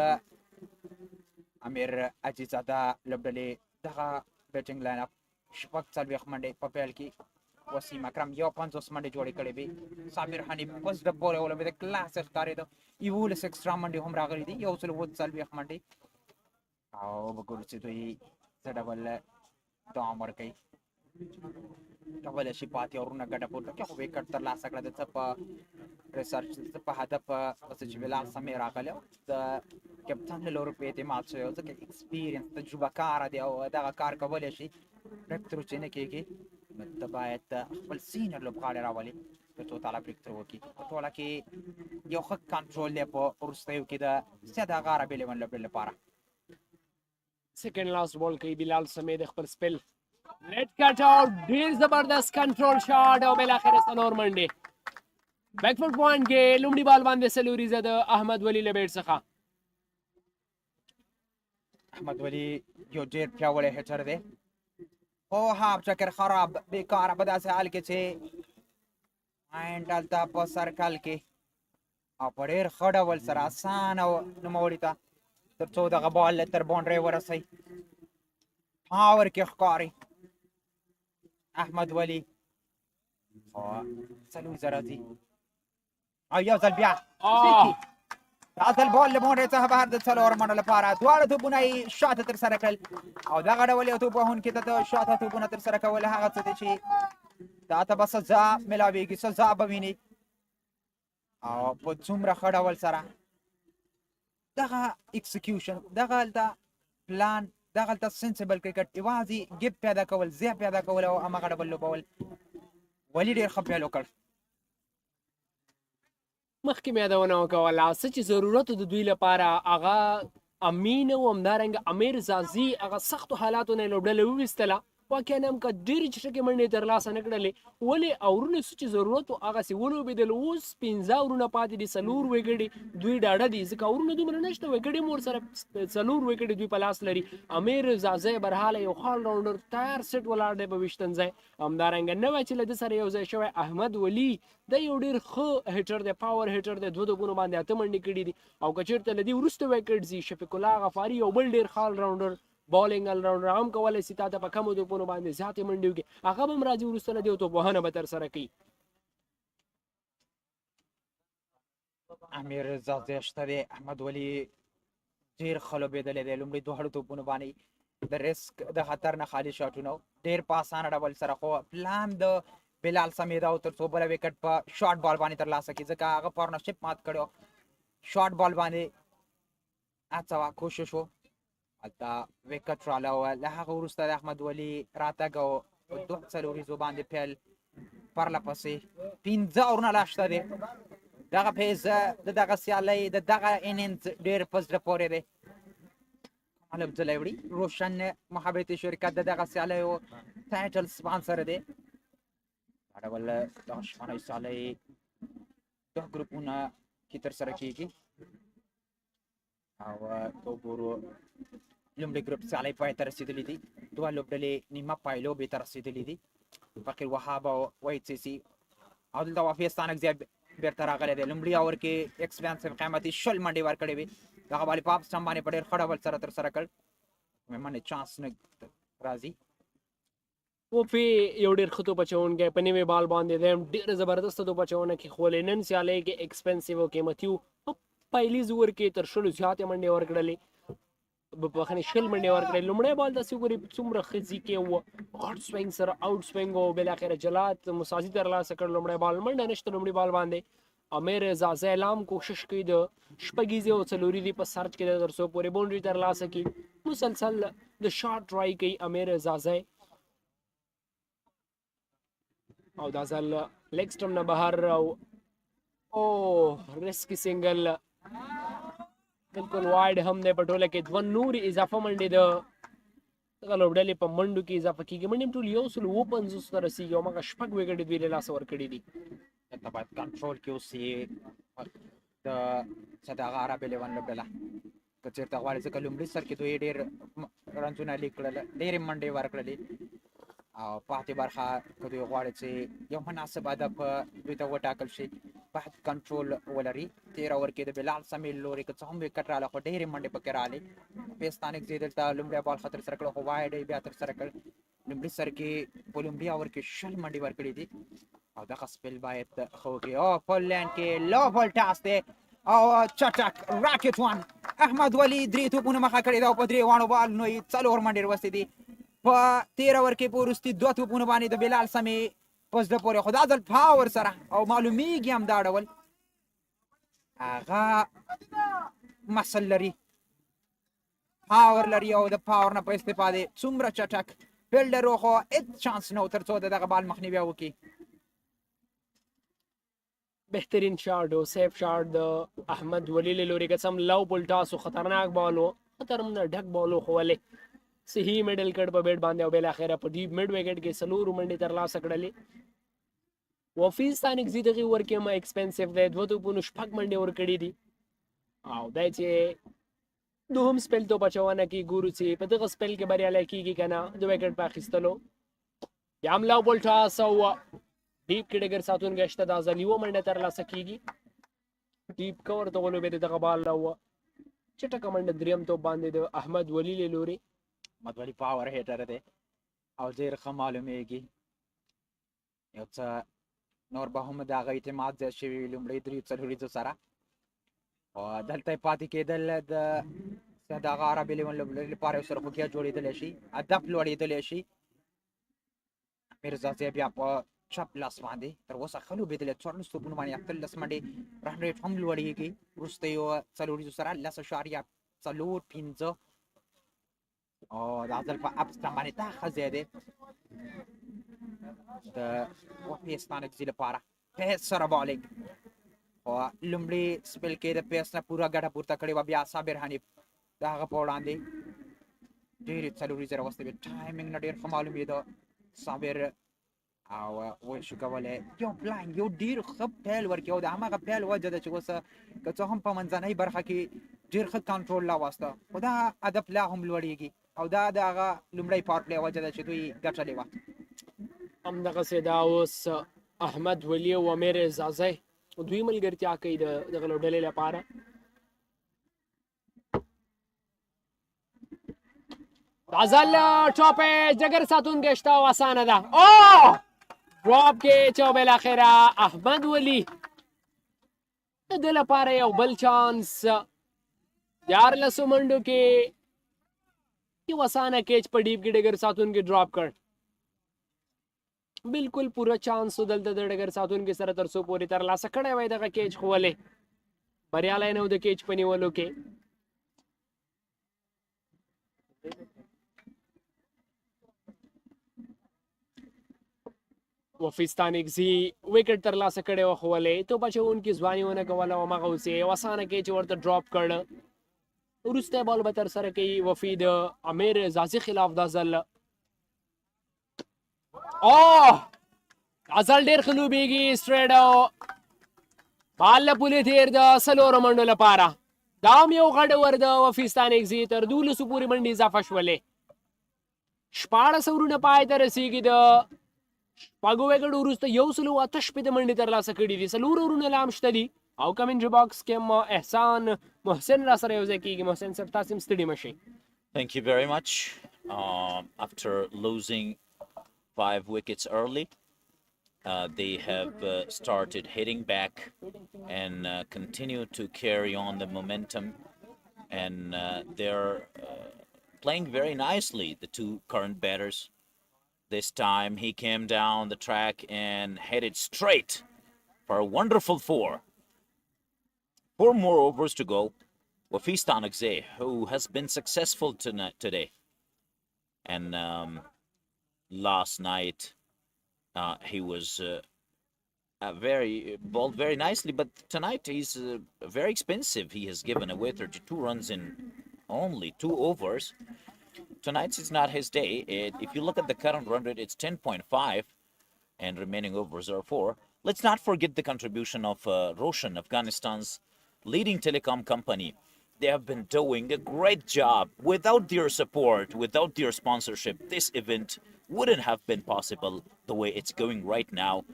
Speaker 4: امیر عزیزاده لوبډلې دغه بیټینګ لاین اپ 40 منډې په پیل کې وسیم اکرم 50 منډې جوړې کړې وې. صابر حنیف په زړه پورې ولوبېده، کلاس یې ښکارېده. 11 اکسټرا منډې هم راغلي دي، 140 منډې او وګورو چې دوی څه ډول دوام ورکوي. کولی شي پاتې اورونه ګټه پورته کړي خو وکټ ترلاسه کړه. د څه په ریسرچ څه په هدف څه چې بلال سمې راغلی او د کپتان له لورې په اعتماد شوی ځکه ایکسپیرینس تجربه کاره دی او دغه کار کولی شي برېک ترو چې نه کېږي نو ته باید خپل سینیر لوبغاړی راولي تر څو تعالی برېک ترو وکړي. په ټوله کې یو ښه کنټرول دی په وروستیو کې د سید آغا عرب 11 لوبډلې لپاره.
Speaker 7: سیکنډ لاست بال کوي بلال سمې د خپل سپل لیټ کټ آوټ، ډېر زبردست کنټرول شاټ او بالاخره څلور منډې. بیک فوټ پوینټ کې لومړي بال باندې سلوریزه د احمد ولی له بیټ څخه.
Speaker 4: احمد ولی یو ډېر پیاوړی هیټر دی خو هاف چکر خراب بیکاره په داسې حال کې چې ماینډ هلته په سرکل کې او په ډېر ښه ډول سره اسانه نوموړي ته تر څو دغه بال تر باونډرۍ ورسوي. پاور کې ښکاري احمد ولی څلور زره ځي او یو ځل بیا دا ځل بال له باونډرۍ څخه بهر د څلورو منډو لپاره دواړه توپونه یې شاته ترسره کړل او دغه ډول یو توپ وهونکي ته د شاته توپونه ترسره کول هغه څه دی چې تا ته به سزا میلاویږي، سزا به ویني. او په څومره ښه ډول سره دغه اکسیکیوشن دغه هلته پلان دغه هلته سنسیبل کرکټ یوازې ګپ پیدا کول ځای پیدا کول او همغه ډول لوبول ولي ډېر ښه پیل وکړ.
Speaker 7: مخکې مې یادونه وکوله څه چې ضرورت د دوی لپاره هغه امین او همدارنګه امیر زازي هغه سختو حالاتو نه لوبډله وویستله. واقعا هم که ډېرې چټکې منډې ترلاسه نه کړلې ولې اورونه څه چې ضرورت و هغسې ولوبېدل. اوس 15 اورونه پاتې دي 4 وګړي دوی ډاډه دي ځکه اورونه دومره نشته وګړي هم ورسره 4 وګړي دوی په لاس لري. امیر زازی برحاله یو هال راونډر تیار سیټ ولاړ دی په 20 تنځای. همدارنګه نوی چې له ده سره یو ځای شوی احمد ولي دا یو ډېر ښه هیټر دی پاور هیټر دی 2 دګونو باندې 8 منډې کړي دي او که چېرته له دې وروسته وکټ ځي شفیق الله غفاري یو بل ډېر ښه راونډر بالینګ الراونډر هم کولی شي تا ته په کمو توپونو باندې زیاتې منډې وکړي هغه به هم راځي وروسته له دې او توپوهنه به ترسره کوي.
Speaker 4: امیر زازی شته دی احمد ولي ډېر ښه لوبېدلی دی لومړي دواړو توپونو باندې د ریسک د خطر نه خالي شاټونه ډېر په اسانه ډول سره خو پلان د بلال سمیدا او تر څو بله وکټ په شارټ بال باندې ترلاسه کړي ځکه هغه پارتنرشپ مات کړی شارټ بال باندې هڅه وه کوشش و هلته وکټ راله وه له هغه وروسته د احمد ولي راتګ او په 2 څلوریزو باندې پیل پرله پسې 15 اورونه لا شته دی. دغه فیز د دغه سیالۍ د دغه انینز ډېر په زړه پورې دی. کمال عبدالله وړي روشن محبتي شرکت د دغه سیالیو ټایټل سپانسر دی. دا ډول دغه شپنۍ سیالۍ 2 ګروپونه کې ترسره کېږي او که وګورو لومړی ګروپ سیالۍ پای ته رسېدلي دي 2 لوبډلې نیمه پایلوبې ته رسېدلي دي فقیر وهاب او وحید سیسي او دلته وافي ستانکزی بیرته راغلی دی. لومړي اور کې ایکسپینسیو قیمتي 20 منډې ورکړې وې دغه بالي په سټمپ باندې په ډېر ښه ډول سره ترسره کړ مېمنې چانس نه راځي.
Speaker 7: وفي یو ډېر ښه توپ اچوونکی په نوي بال باندې دی هم ډېره زبردسته توپ اچونه کې خو نن سیالۍ کې ایکسپینسیو او قیمتي و پیلیز اوور کې تر 20 زیاتې منډې ورکړلې بخښنې 20 منډې ورکړلې. لومړی بال داسې وګورئ څومره ښه ځي و غټ سوینګ سره آوټ سوینګ او بالاخره جلات مساځي ترلاسه کړ. لومړی بال منډه نشته لومړي بال باندې امیر زازی اعلام کوشش کوي د شپږیزې او څلوریزې په سرچ کې د تر څو پورې باونډري ترلاسه کړي مسلسل د شاټ ټرای کوي امیر زازی او دا ځل لیګ سټم نه بهر او ریسکي سنگل بالکل واید هم دی په ټوله کې 2 نورې اضافه منډې د دغه لوبډلې په منډو کې اضافه کېږي. منډې هم ټول 150 ته رسېږي او هغه شپږ وکټې دوی له لاسه ورکړي دي.
Speaker 4: دلته باید کنټرول کې اوسي د دغه عرب 11 لوبډله که چېرته غواړي ځکه لومړي سر کې دوی ډېر رنزونه لیک کړل ډېرې منډې ورکړلې او پاتې برخه که دوی غواړي چې یو مناسب هدف دوی ته وټاکل شي باید کنټرول ولري. 13 اوور کې د بلال سمیل لوري که څه هم وکټ راله خو ډېرې منډې پکې رالې پیستانک زی دلته لومړی بال ښه ترسره کړ خو واید یې بیا ترسره کړ. لومړي سر کې په لومړي اوور کې 20 منډې ورکړې دي او دغه سپیل باید ښه وکړي او په لین کې لو بولټاس دی او چټک راکټ وان احمد ولي 3 توپونه مخه کړي دا او په 3 وانو بالونو یې 4 منډې وروستې دي. په 13 اوور کې په وروستي 2 توپونو باندې د بلال سمې په زړه پورې خو دا ځل پاور سره او معلومیږي هم دا ډول هغه مسل لري پاور لري او د پاور نه په استفادې څومره چټک فیلډر خو هېڅ چانس نه و تر څو د دغه بال مخنیوی وکړي.
Speaker 7: بهترین شاټ او سیف شاټ د احمد ولی له لوري قسم لو پلټاس او خطرناک بال و خطرناک ډک بال خو ولې صحیح میډل کړ په بیټ باندې او بل اخره په ډیپ میډ وکټ کې 4 منډې ترلاسه کړلې. وفیز ستانک زی دغه ور کې ما ایکسپنسیو دی 2 توپونو شپږ منډې ور کړې دي او دا چې دوهم سپیل تو بچونه کې ګورو چې په دغه سپیل کې بریالی کیږي کنه د وکټ په اخیستلو یا هم لو پلټاس او ډیپ کې ډګر ساتونکی شته دا ځل یوه منډه ترلاسه کېږي ډیپ کور ته ولوبېد دغه بال او چټکه منډه دریم توپ باندې د احمد ولي له لوري
Speaker 4: احمد ولي پاور هیټر دی او ډېر ښه معلومیږي یو څه نور به هم د هغه اعتماد زیات شوي لومړۍ 3 څلوریزو سره او دلته یې پاتې کېدل د دغه عرب 11 لوبډلې لپاره یو سرخوږی جوړېدلی شي هدف لوړېدلی شي. میرزا صاحب بیا په چپ لاس باندې تر اوسه ښه لوبېدلی 14 توپونو باندې 18 منډې رن ریټ هم لوړېږي وروستیو څلوریزو سره 10.45 او دا ځل په اپسټم باندې دا ښه ځای دی د وفي ستانکزي لپاره پیس سره بالینګ او لومړي سپیل کې د پیس نه پوره ګټه پورته کړې وه بیا صابر حنیف د هغه په وړاندې ډېرې څلوریزې راوستې وې ټایمینګ نه ډېر ښه معلومېده صابر او وشو کولی یو بلاین یو ډېر ښه پیل ورکړي او د هماغه پیل وجه ده چې اوس که څه هم په منځنۍ برخه کې ډېر ښه کنټرول راوسته خو دا هدف لا هم لوړېږي او دا د هغه لومړی پاور پلی وجه ده چې دوی ګټلې وه
Speaker 7: همدغسې دا اوس احمد ولی او امیر اعزازی دوی ملګرتیا کوي د دغه لوبډلې لپاره دا ځل ټاپې جګر ساتونکی شته او اسانه ده او ډراپ کې چې بالاخره احمد ولی د ده لپاره یو بل چانس 14 منډو کې یو اسانه کیچ په ډیپ کې ډګر ساتونکي ډراپ کړ بالکل پوره چانس دلته د ډګر ساتونکي سره تر څو پورې ترلاسه کړی وای دغه کیچ خو ولې بریالی نه و د کیچ په نیولو کې وفیستانکزي وکټ ترلاسه کړی و خو ولې توپ اچوونکي ځواني ونه کوله او همغسې یو اسانه کیچ ورته ډراپ کړ وروستی بال به ترسره کوي وفي د امیر اعزازي خلاف دا ځل دا ځل ډېر ښه لوبېږي سټریټ بال له پولې تېر د څلورو منډو لپاره دا هم یو غډ ور د وفیستانکزي تر 12 پورې منډې اضافه شولې 14 اورونه پای ته رسېږي د شپږو وګړو وروسته 108 منډې ترلاسه کړي دي 4 اورونه لا هم شته دي او کمنټري باکس کې احسان محسن را سره یو ځای کېږي محسن صاحب تاسې هم ستړي مه شئ
Speaker 5: Thank you very much. After losing 5 wickets early, they have started hitting back and continue to carry on the momentum. And they're playing very nicely, the two current batters. This time he came down the track and headed straight for a wonderful 4. 4 more overs to go. Wafi Stanakzeh, who has been successful today. And last night he was bowled very nicely, but tonight he's very expensive. He has given away 32 runs in only 2 overs. Tonight's is not his day. If you look at the current run rate, it's 10.5 and remaining overs are 4. Let's not forget the contribution of Roshan, Afghanistan's leading telecom company. They have been doing a great job. Without their support, without their sponsorship, this event wouldn't have been possible the way it's going right now.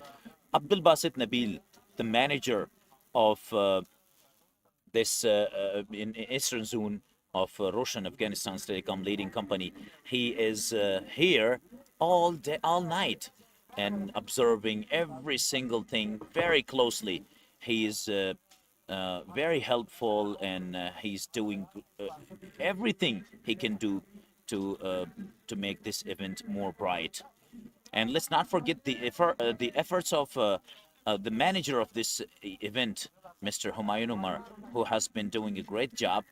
Speaker 5: Abdul Basit Nabil, the manager of this in Eastern Zone of Roshan, Afghanistan's telecom leading company, he is here all day, all night, and observing every single thing very closely. He is very helpful, and he's doing everything he can do to make this event more bright. And let's not forget the efforts of the manager of this event, Mr. Humayun Umar, who has been doing a great job.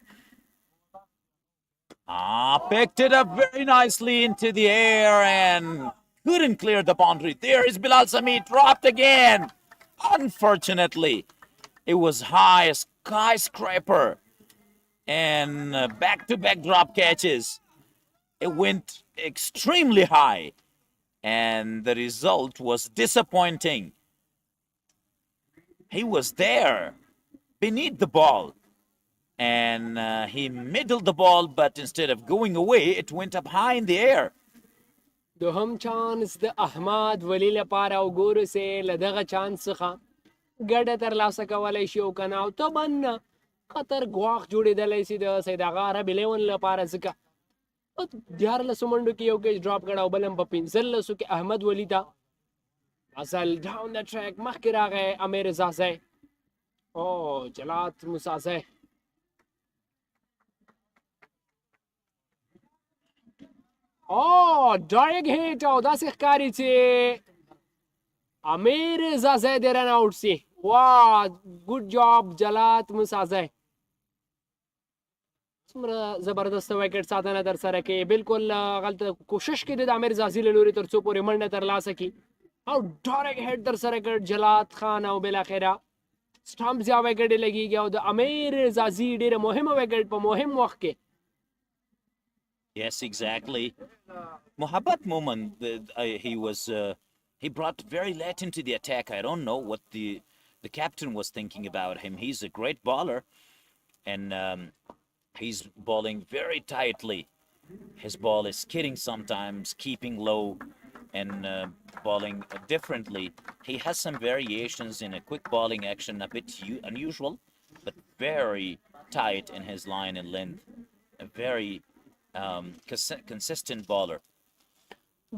Speaker 5: Picked it up very nicely into the air and couldn't clear the boundary. There is Bilal Sami, dropped again. Unfortunately, it was high, a skyscraper, and back-to-back drop catches. It went extremely high, and the result was disappointing. He was there, beneath the ball, and he middled the ball, but instead of going away, it went up high in the air.
Speaker 7: دوهم چانس د احمد ولی لپاره وګورو سې له دغه چانس څخه ګډه ترلاسه کولی شي او که نه او طبعا خطر ګواښ جوړېدلی سي د سید اغا عرب 11 لپاره ځکه 14 منډو کې یو کیچ ډراپ کړه او بل هم په 15 کې احمد ولی ته اصل ډاون د ټریک مخکې راغی امیر اعزازی او جلات موسازی ډایګ هیټ او داسې ښکاري چې امیر زازه د رن آوټ سي واه ګډ جاب جلات مسازه څومره زبردست وکټ ساتنه در سره کوي بالکل غلطه کوشش کوي د امیر زازي له لوري تر څو پورې منډه ترلاسه کړي او ډایرکټ هیډ در سره کړ جلات خان او بالاخره سټامپ یا وکټ لګیږي او د امیر زازي ډیره مهمه وکټ په مهم وخت کې
Speaker 5: Yes, exactly. Mohabbat Momin, he brought very late into the attack. I don't know what the captain was thinking about him. He's a great bowler, and he's bowling very tightly. His ball is skidding sometimes, keeping low, and bowling differently. He has some variations in a quick bowling action, a bit unusual, but very tight in his line and length. A very consistent bowler.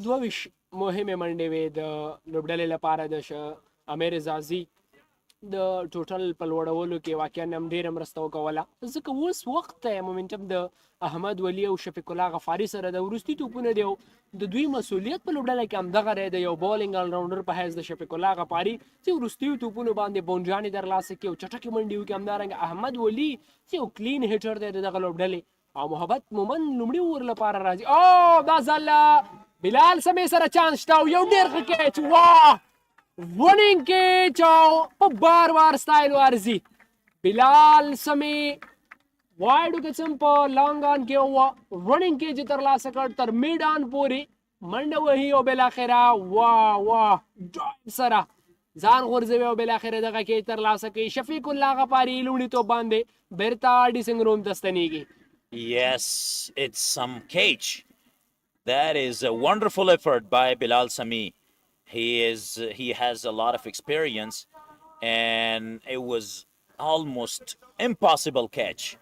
Speaker 7: 22 مهمه منډې وې د لوبډلې لپاره د امیر زازي د ټوټل په لوړولو کې واقعا هم ډېره مرسته وکوله ځکه اوس وخت ته مومنټم د احمد ولی او شفیق الله غفاري سره د وروستي توپونه دی د دوی مسؤلیت په لوبډله کې همدغه دی د یو بولینګ الراونډر په حیث د شفیق الله غفاري چې وروستیو توپونو باندې بونجانې درلاسه کړي او چټکې منډې وکړي همدارنګه احمد ولی چې یو کلین هیټر دی د دغه لوبډلې او محبت مومن لومړي اور لپاره راځي او دا ځل بلال سمې سره چانس شته او یو ډېر ښه کیچ واه رننګ کیچ او په بار بار سټایل ورځي بلال سمې وایډ وکټ په لانګ آن کې رننګ کیچ ترلاسه کړ تر میډ آن پورې منډه وهي او بالاخره واه واه ډرایو سره ځان غورځوي او بالاخره دغه کیچ ترلاسه کوي شفیق الله غفاري لومړیتوب باندې بیرته ډیسنګ روم ته ستنیږي
Speaker 5: Yes, it's some catch. That is a wonderful effort by Bilal Sami. He has a lot of experience, and it was almost impossible catch,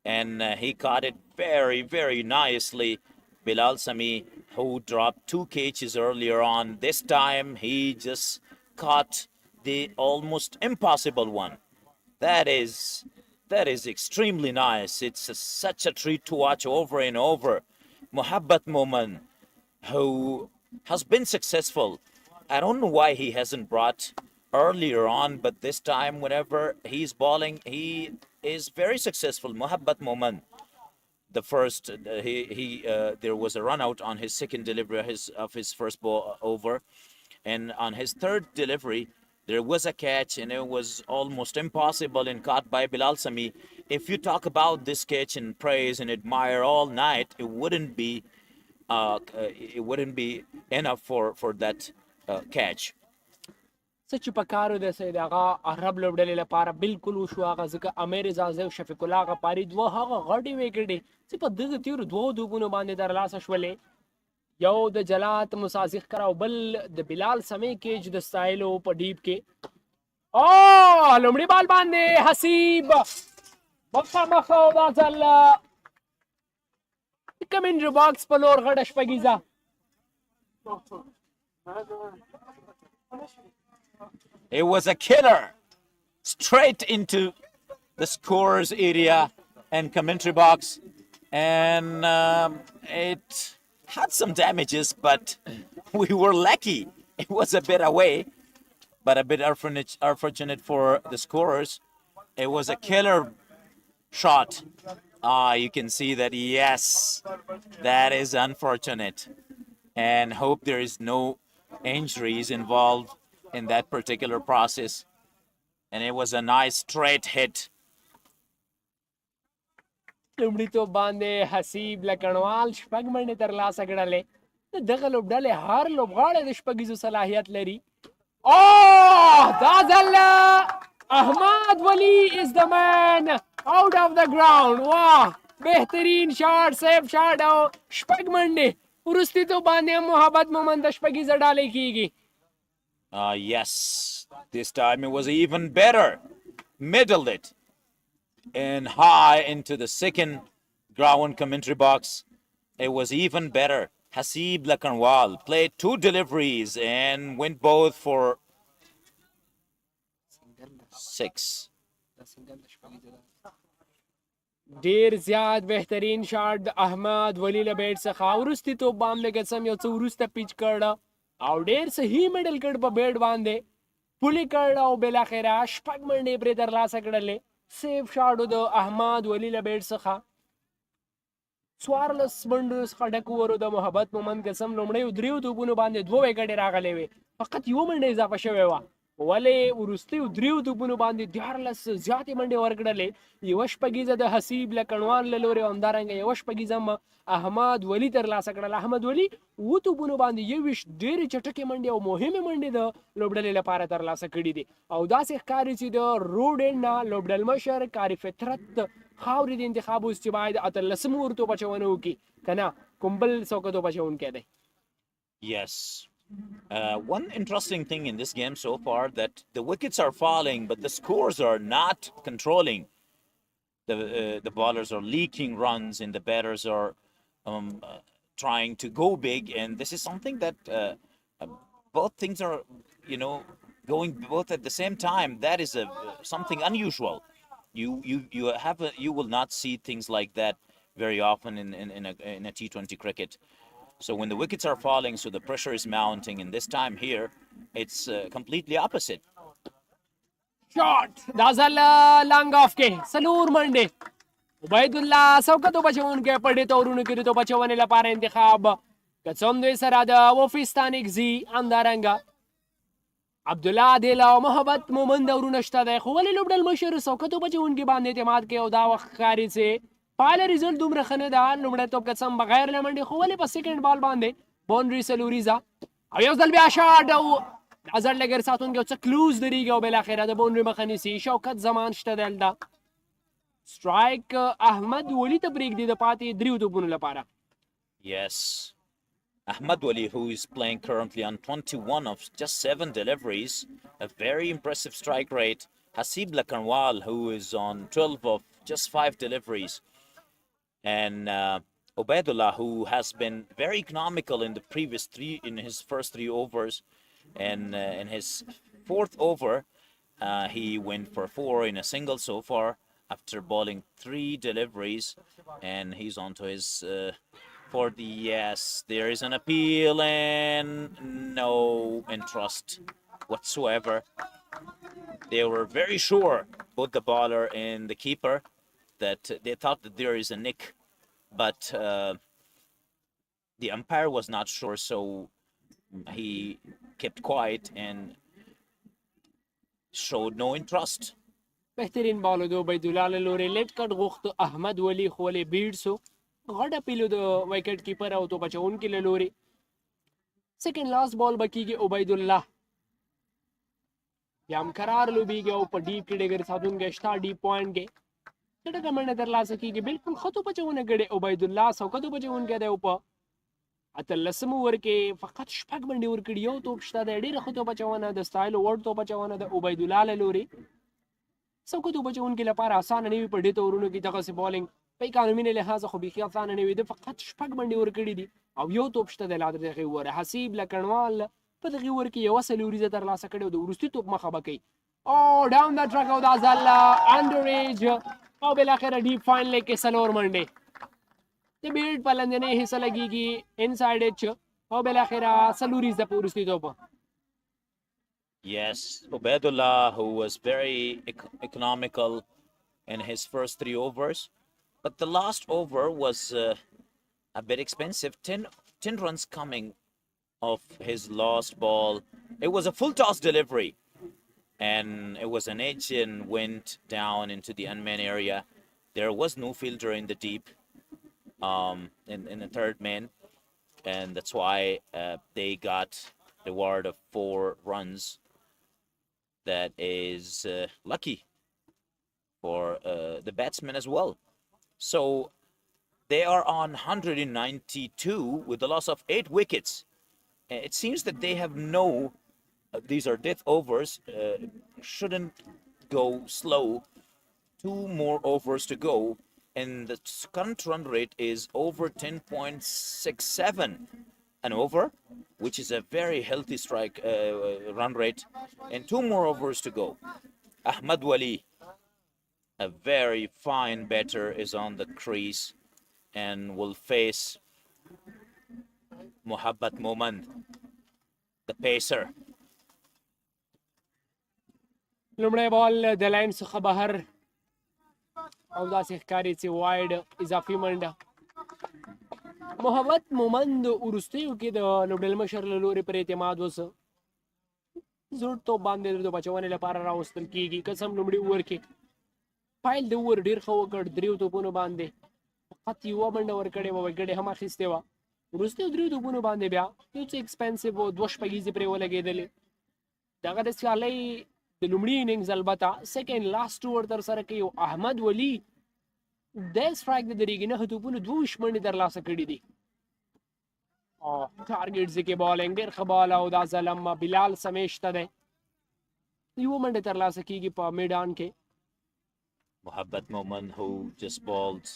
Speaker 5: and he caught it very, very nicely. Bilal Sami, who dropped 2 catches earlier on, this time he just caught the almost impossible one. That is extremely nice. It's such a treat to watch over and over. Mohabbat Momin, who has been successful. I don't know why he hasn't brought earlier on, but this time, whenever he's bowling, he is very successful. Mohabbat Momin, the first, there was a run out on his second delivery of his first ball over, and on his third delivery, there was a catch, and it was almost impossible and caught by Bilal Sami. If you talk about this catch and praise and admire all night, it wouldn't be enough for that catch.
Speaker 7: څه چې په کار د سید هغه عرب لوبډلې لپاره بالکل وشو هغه ځکه امیر زازي او شفیق الله غفاري دوه هغه غټې وکړې چې په دغه تیرو دوه توپونو باندې درلاسه شولې یو د جلات مسازي ښکاره او بل د بلال سمې کیچ د سټایلو په ډیپ کې او لومړي بال باندې حسیب مخامخ او دا ځل کمنټري باکس په لور غټه شپږیزه
Speaker 5: It was a killer straight into the scorer's area and commentary box, and it had some damages, but we were lucky. It was a bit away, but a bit unfortunate for the scorers. It was a killer shot. You can see that, yes, that is unfortunate, and hope there is no injuries involved in that particular process. And it was a nice straight hit.
Speaker 7: لومړیتوب باندې حسیب لکڼوال شپږ منډې ترلاسه کړلې د دغه لوبډلې هر لوبغاړی د شپږیزو صلاحیت لري دا ځل احمد ولی از د مین آوټ اف د ګراوند واه بهترین شاټ سیف شاټ او شپږ منډې وروستیتوب باندې هم محبت مومن د شپږیزه ډالۍ کیږي
Speaker 5: Yes, this time it was even better. Middled it and high into the second ground commentary box. It was even better. Hasib Lakanwal played 2 deliveries and went both for 6.
Speaker 7: ډیر زیات بهترین شاټ د احمد ولی له بیټ څخه وروستي توپ بام لګه سم یو څه وروسته پیچ کړه او ډیر صحیح میډل کړ په بیټ باندې پولی کړ او بالاخره شپږ منډې پرې ترلاسه کړلې. سیف شاټ د احمد ولي له بیټ څخه 14 منډو څخه ډک اوور د محبت مومند قسم لومړیو دریو توپونو باندې 2 وکټې راغلې وې، فقط یوه منډه اضافه شوې وه، ولې وروستیو دریو توپونو باندې 14 زیاتې منډې ورکړلې. یوه شپږیزه د حسیب لکنوان له لورې او همدارنګه یوه شپږیزه هم احمد ولی ترلاسه کړل. احمد ولی 7 توپونو باندې 21 ډېرې چټکې منډې او مهمې منډې د لوبډلې لپاره ترلاسه کړي دي، او داسې ښکاري چې د روډ اینډ نه لوبډل مشر کاري فطرت خاورې د انتخاب اوس چې باید 18 اوور توپ اچونه وکړي که نه کوم بل څوک توپ اچونکی دی.
Speaker 5: Yes. One interesting thing in this game so far that the wickets are falling, but the scores are not controlling. The bowlers are leaking runs, and the batters are trying to go big. And this is something that both things are, going both at the same time. That is something unusual. You will not see things like that very often in a T20 cricket. So when the wickets are falling, so the pressure is mounting, and this time here, it's completely opposite.
Speaker 7: شاٹ دا ځل لانګ آف کې څلور منډې عبید الله سوکه توپ اچونکی په ډېرو اورونو کې د توپ اچونې لپاره انتخاب، که څه هم دوی سره د وفیستان اګزي همدارنګه عبدالله عادل او محبت مومند اورونه شته دی، خو ولې لوبډل مشر سوکه توپ اچونکي باندې اعتماد کوي او دا وخت ښکاري چې پایله ریزلټ دومره ښه نه ده. لومړی توپ که څه هم بغیر له منډې، خو ولې په سیکنډ بال باندې باونډري څلوریزه او یو ځل بیا شاټ او دا ځل لګر ساتونکی څه کلوز درېږي او بالاخره د باونډري مخه نیسي. شوکت زمان شته دی هلته، سټرایک احمد ولي ته پرېږدي د پاتې دریو توپونو لپاره.
Speaker 5: Yes. Ahmad Wali, who is playing currently on 21 of just 7 deliveries, a very impressive strike rate. Hasib Lakanwal, who is on 12 of just 5 deliveries. And Ubaidullah, who has been very economical in his first 3 overs. And in his 4th over, he went for 4 in a single so far after bowling 3 deliveries. And he's on to his... yes, there is an appeal and no interest whatsoever. They were very sure, both the bowler and the keeper, that they thought that there is a nick, but the umpire was not sure, so he kept quiet and showed no interest.
Speaker 7: بهترین بالو د عبیدالله له لورې لیټ کټ غوښت احمد ولي، خو ولې بیډ سو غټه پیلو د ویکټ کیپر او توپ اچونکي له لورې. سیکنډ لاست بال به کېږي عبیدالله، بیا هم کرار لوبېږي او په ډیپ کې ډګر ساتونکی شته ډیپ پوینټ کې چټکه منډه ترلاسه کېږي. بالکل ښه توپ اچونه کړې عبیدالله، سوکه توپ اچونکی دی او په 18 اوور کې فقط 6 منډې ورکړي، یو توپ شته دی. ډېره ښه توپ اچونه د ستایلو وړ توپ اچونه د عبیدالله له لورې. سوکه توپ اچونکي لپاره اسانه نه وي په ډېرو اورونو کې دغسې بالنګ په اکانومي نه لحاظه خو بیخي اسانه نه وي. د فقط 6 منډې ورکړي دي او یو توپ شته دی لا د دغې اووره. حسیب لکنوال په دغې اوور کې یوه څلوریزه ترلاسه کړې او د وروستي توپ مخه به کوي او ډاون د ټرک او دا ځل انډر ایج او بالاخره ډیپ فاینل کې 4 منډې د بیټ په لاندنۍ حصه لګېږي انسایډ ایچ او بالاخره څلوریزه په وروستي توپ.
Speaker 5: Yes, Ubaidullah, who was very economical in his first 3 overs, but the last over was a bit expensive. 10 runs coming of his last ball. It was a full toss delivery, and it was an edge and went down into the unman area. There was no fielder in the deep, in the third man, and that's why they got the reward of 4 runs. That is lucky for the batsmen as well. So they are on 192 with the loss of 8 wickets. It seems that they have these are death overs, shouldn't go slow. 2 more overs to go, and the current run rate is over 10.67 an over, which is a very healthy strike run rate, and 2 more overs to go. Ahmad Wali, a very fine batter, is on the crease and will face Mohabbat Momand. the pacer.
Speaker 7: لومړی بال د لاین څخه بهر او داسې ښکاري چې واید اضافي منډه. محمد مومند وروستیو کې د لوبډلمشر له لورې پر اعتماد وسه زوړ توپ باندې د بچونې لپاره راوستل کېږي. قسم لومړي اوور کې پایل د اوور ډېر ښه وکړ، دریو توپونو باندې فقط یوه منډه ورکړې وه، وکټ یې هم اخیستې وه. وروستیو دریو توپونو باندې بیا یو څه ایکسپنسیو و، دوه شپږیزې پرې ولګېدلې. دغه د سیالۍ د لومړي اننګز البته سیکنډ لاست اوور ترسره کوي او احمد ولي د سټرایک د درېږي نهه توپونو 22 منډې ترلاسه کړي دي. ټارګېټ ځکې بالینګ ډېر ښه بال او دا ځل هم بلال سمې شته دی، یوه منډه ترلاسه کېږي په میدان کې.
Speaker 5: Mohabbat Moman, who just bowled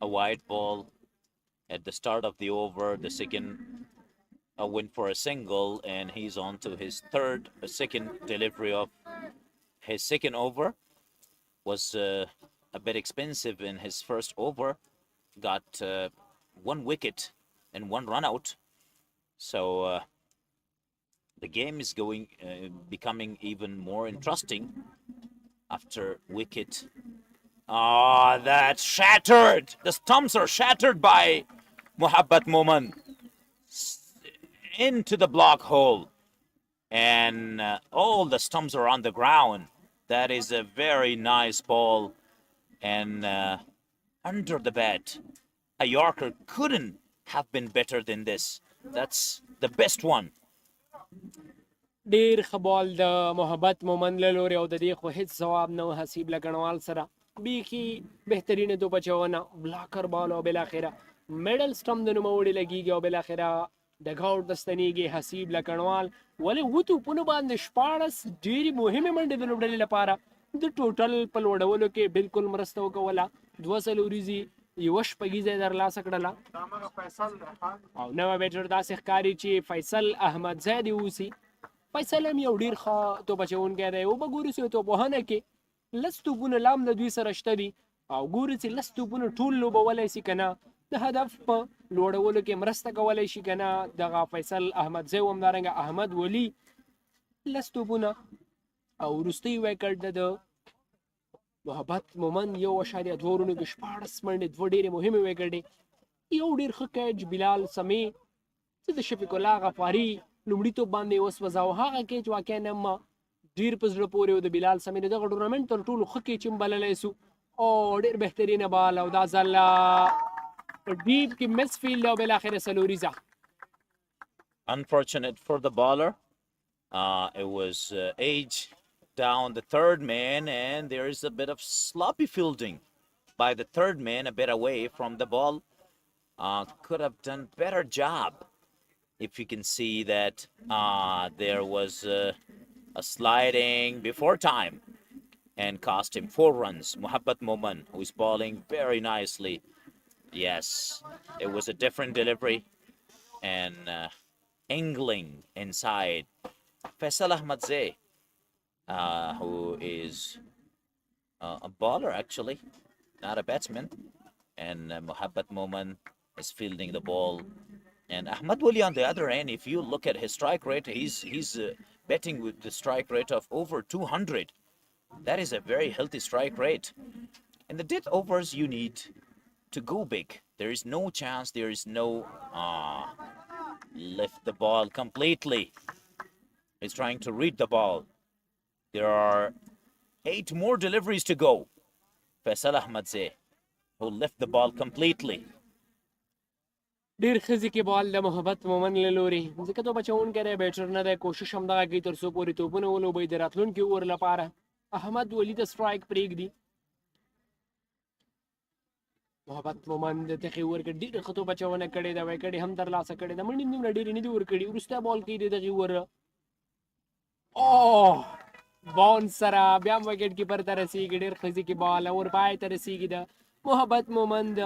Speaker 5: a wide ball at the start of the over, the second went for a single, and he's on to his second delivery of his second over. Was a bit expensive in his first over, got 1 wicket and 1 run out. So the game is becoming even more interesting after wicket. That's shattered. The stumps are shattered by Mohabbat Moman into the block hole, and all the stumps are on the ground. That is a very nice ball, and under the bat, a Yorker couldn't have been better than this. That's the best one.
Speaker 7: ډېر ښه بال د محبت مومند له لورې او د دې خو هېڅ ځواب نه و حسیب لکڼوال سره. بیخي بهترینه توپ اچونه، بلاکر بال او بالاخره میډل سټمپ د نوموړي لګېږي او بالاخره ډګ آوټ ته ستنېږي حسیب لکڼوال. ولې اووه توپونو باندې 14 ډېرې مهمې منډې د لوبډلې لپاره د ټوټل په لوړولو کې بالکل مرسته وکوله. 2 څلوریزې یوه شپږیزه یې ترلاسه کړله او نوی بیټر داسې ښکاري چې فیصل احمدزی دې اوسي. فیصل هم یو ډېر ښه توپ اچوونکی دی. وبه ګورو چې توپوهنه کې لس توپونه لا هم د دوی سره شته دي او ګورو چې لس توپونه ټول لوبولی شي که نه، د هدف په لوړولو کې مرسته کولی شي که نه. دغه فیصل احمدزی و همدارنګه احمد ولي لس توپونه او وروستۍ ویکټ د محبت مومند 1.2 کې 14 منډې، 2 ډېرې مهمې ویکټې، یو ډېر ښه کیچ بلال سمې چې د شفیق الله غفاري لومړي توپ باندې وسوځاوه. هغه کیچ واقعا هم ډېر په زړه پورې و د بلال سمې. د دغه ټورنمنټ تر ټولو ښه کیچ هم بللی سو او ډېر بهترینه بال او دا ځل په ډیپ کې مس فیلډ او بالاخره څلوریزه.
Speaker 5: Unfortunate for the bowler. It was age down the third man, and there is a bit of sloppy fielding by the third man, a bit away from the ball. Could have done better job. If you can see that there was a sliding before time and cost him 4 runs. Mohabbat Moman, who is bowling very nicely. Yes, it was a different delivery and angling inside. Faisal Ahmadzai, who is a bowler actually, not a batsman, and Mohabbat Moman is fielding the ball. And Ahmad Wali on the other end, if you look at his strike rate, he's betting with the strike rate of over 200. That is a very healthy strike rate. In the death overs, you need to go big. There is no chance, there is no lift the ball completely. He's trying to read the ball. There are 8 more deliveries to go. Faisal Ahmadzai, who left the ball completely.
Speaker 7: ډېر ښه ځکې بال د محبت مومن له لورې ځکه توپ اچوونکی دی، بیټر نه دی، کوشش همدغه کوي تر څو پورې توپونه ولوبوي د راتلونکي اوور لپاره. احمد ولي د سټرایک پرېږدي. محبت مومن د دغې اوور کې ډېره ښه توپ اچونه کړې ده، ویکټ یې هم ترلاسه کړې ده، منډې دومره ډېرې نه دي ورکړي. وروستی بال کوي د دغې اوور باونس سره بیا هم ویکټ کیپر ته رسېږي. ډېر ښه ځکې بال اور پای ته رسېږي د محبت مومند.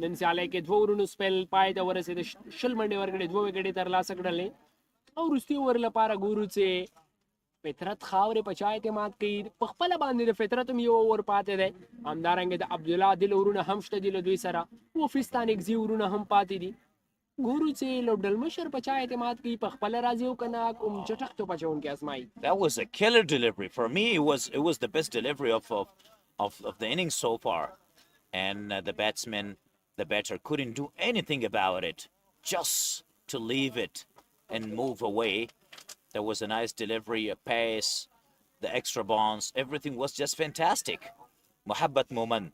Speaker 7: نن سیالۍ کې 2 اورونو سپیل پای ته ورسېده، 20 منډې ورکړې، 2 ویکټې ترلاسه کړلې او وروستي اوور لپاره ګورو چې فطرت خاورې په چا اعتماد کوي. په خپله باندې د فطرت هم یو اوور پاتې دی، همدارنګه د عبدالله دل اورونه هم شته دي له دوی سره، وفستان اګزي اورونه هم پاتې دي. ګورو چې لوبډل مشر په چا اعتماد کوي په خپله راځي او که نه کوم چټک توپه چوونکی ازمایي.
Speaker 5: That was a killer delivery. For me, it was the best delivery of the innings so far. And the batter couldn't do anything about it. Just to leave it and move away. There was a nice delivery, a pace, the extra bounce. Everything was just fantastic. Mohabbat Moman,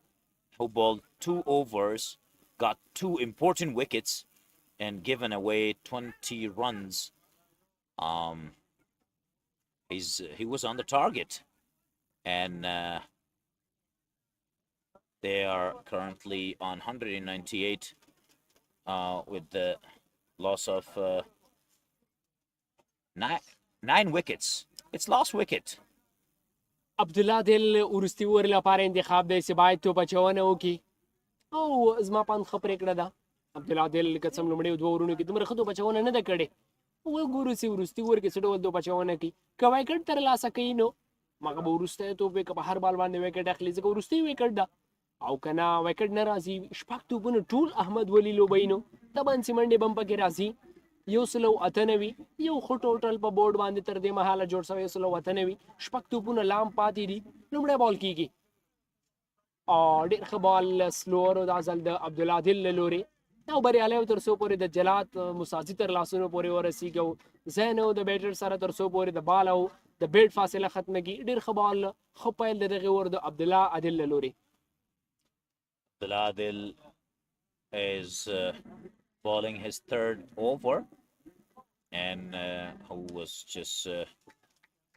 Speaker 5: who bowled 2 overs, got 2 important wickets and given away 20 runs. He was on the target, and they are currently on 198 with the loss of 9 wickets. It's lost wicket.
Speaker 7: عبدالله دل وروستي ور لپاره انتخاب دی چې باید توپه چونه وکړي او زما پاند ښه پرېکړه ده. عبدالله دل که څه هم لومړیو 2 اورونو کې دومره ښه توپه چونه نه ده کړې. وګورو چې وروستي ور کې څه ډول توپه چونه کوي. که وایکټ ترلاسه کوي نو هغه به وروستی توپ وي، که په هر بال باندې وایکټ اخلي ځکه وروستی وایکټ ده، او که نه وایکټ نه راځي. 6 توپونه ټول احمد ولی لوبوي نو طبعا چې منډې به هم پکې راځي. 198 یو ښه ټوټل په بورډ باندې تر دې مهاله جوړ شوی 198. 6 توپونه لام پاتې دي. لومړی بال کیږي ډېر ښه بال سلور او دا ځل د عبدالله دل له لورې او بریالی او تر څو پورې د جلات مساځي تر لاسونو پورې ورسېږي او ځای نه و د بیټر سره تر څو پورې د بال او د بیټ فاصله ختمه کړي. ډېر ښه بال ښه پیل د دغې ور د عبدالله عادل له لورې.
Speaker 5: Abdullah Adil is bowling his 3rd over, and who was just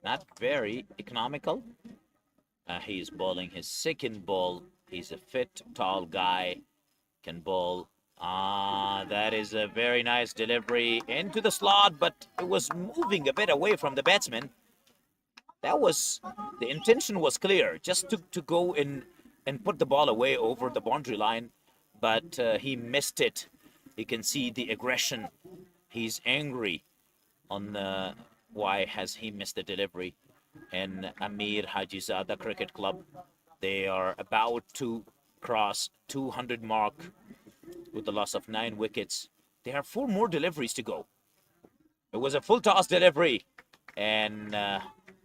Speaker 5: not very economical. He is bowling his 2nd ball. He's a fit, tall guy, can bowl. That is a very nice delivery into the slot, but it was moving a bit away from the batsman. That was, the intention was clear, just to go in and put the ball away over the boundary line, but he missed it. You can see the aggression. He's angry on why has he missed the delivery. And Amir Hajizada Cricket Club, they are about to cross 200 mark with the loss of 9 wickets. There are 4 more deliveries to go. It was a full toss delivery, and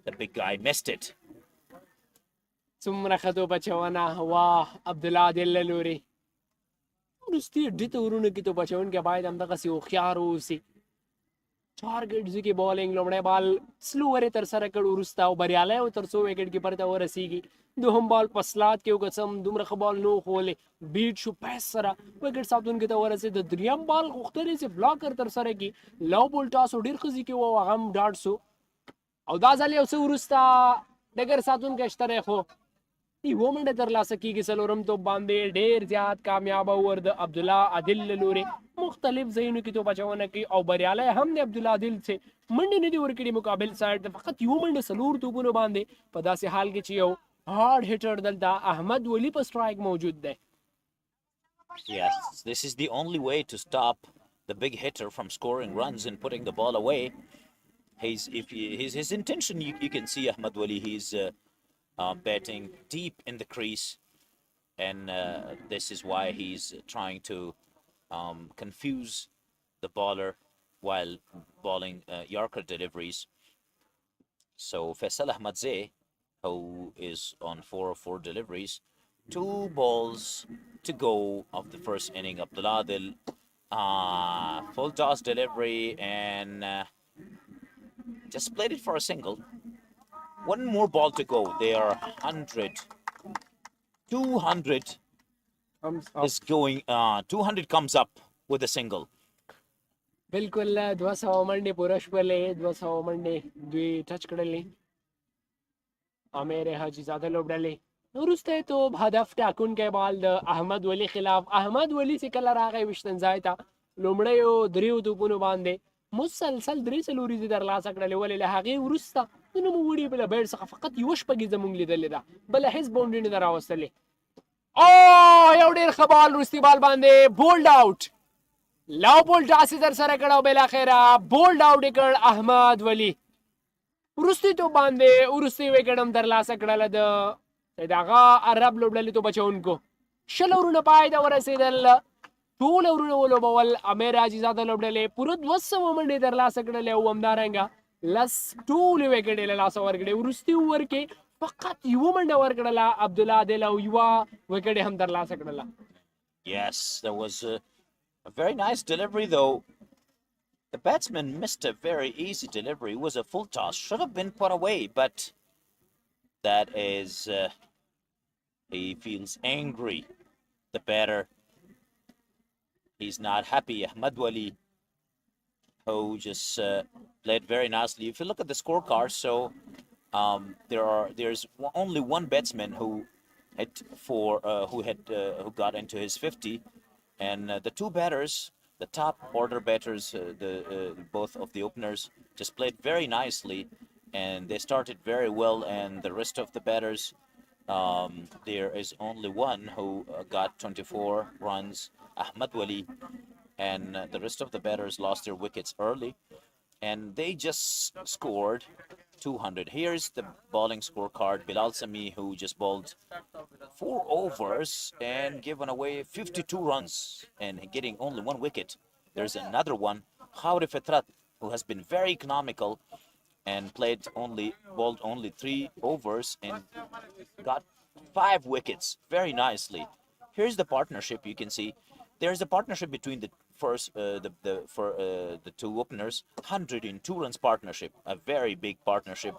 Speaker 5: the big guy missed it.
Speaker 7: څومره ښه توپه چونه واه عبدالله عادل له لورې. وروستي ډېته ورونو کې توپه چوونکی باید همدغسې هوښیار واوسي. ټارګټ کې بالینګ لومړی بال سلو ورې ترسره کړ وروسته او بریالی او تر څو ویکټ کیپر ته ورسېږي. دوهم بال په سلات کې که څه هم دومره ښه بال نه وښولې، بیټ شو پیس سره ویکټ ساتونکي ته ورسېد. د 3م بال غوښتل چې بلاکر ترسره کړي، لو بول ټاس او ډېر ښه ځي کې و هغه هم ډاډ سو او دا ځل یو څه وروسته ډګر ساتونکی شته دی خو یوه منډه ترلاسه کېږي. 4م توپ باندې ډېر زیات کامیابه ور د عبدالله عادل له لورې. مختلف ځایونو کې توپه چونه کوي او بریالی هم د عبدالله عادل چې منډې نه دي ورکړي مقابل سایډ ته، فقط یوه منډه 4 توپونو باندې په داسې حال کې چې یو هارډ هیټر دلته احمد ولی په سټرایک موجود دی.
Speaker 5: Yes, this is the only way to stop the big hitter from scoring runs and putting the ball away. His intention, you can see Ahmad Wali, he's batting deep in the crease, and this is why he's trying to confuse the bowler while bowling Yorker deliveries. So Faisal Ahmadzai, who is on 4 or 4 deliveries, 2 balls to go of the first inning. Abdullah Adil, full toss delivery, and just played it for a single. 1 more ball to go. They are 100. 200 is going. 200 comes up with a single.
Speaker 7: بالکل 200 منډې پوره شولې. 200 منډې دوی ټچ کړلې. امیر حاجي زاده لوبډلې وروسته توپ هدف ټاکونکی بال د احمد ولی خلاف. احمد ولی چې کله راغی ویشتنځای ته لومړیو 3 توپونو باندې مسلسل 3 څلوريزې ترلاسه کړلې، ولې له هغې وروسته د نوموړي بله بیټ څخه فقط یوه شپږې زموږ لیدلې ده، بله هېڅ باونډري نه ده راوستلې. یو ډېر ښه بال وروستي بال باندې بولډ آوټ، لو بول ټاس یې ترسره کړ او بالاخره بولډ آوټ یې کړ احمد ولی. وروستي توپ باندې وروستي ویکټ هم ترلاسه کړله د هغه عرب لوبډلې توپ اچوونکو. 20 اورونه پای ته ورسېدل. ټول ورونه ولوبول. امیر عاجزاده لوبډلې پوره 200 منډې ترلاسه کړلې او همدارنګه لس ټولې وکټې له لاسه ورکړې. وروستي اوور کې فقط یوه منډه ورکړله عبدالله عادل او یوه وکټ یې هم ترلاسه کړله.
Speaker 5: Yes, there was a very nice delivery, though. The batsman missed a very easy delivery. It was a full toss. Should have been put away, but that is, he feels angry. The batter, he's not happy. Ahmad Wali, who just played very nicely. If you look at the scorecard, so there's only one batsman who who got into his 50, and the two batters, the top order batters, both of the openers, just played very nicely, and they started very well. And the rest of the batters, there is only one who got 24 runs, Ahmad Wali, and the rest of the batters lost their wickets early, and they just scored 200. Here's the bowling scorecard. Bilal Sami, who just bowled 4 overs and given away 52 runs and getting only 1 wicket. There's another one, Khawri Fitrat, who has been very economical and bowled only 3 overs and got 5 wickets very nicely. Here's the partnership. You can see there's a partnership between the the two openers. 102 runs partnership, a very big partnership,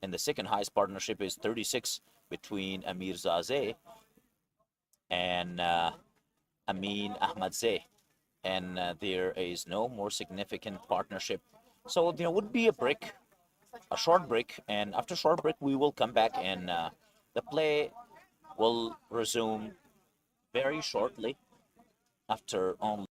Speaker 5: and the second highest partnership is 36 between Amir Zazeh and Amin Ahmadzeh, and there is no more significant partnership. So there would be a short break, and after short break we will come back, and the play will resume very shortly after only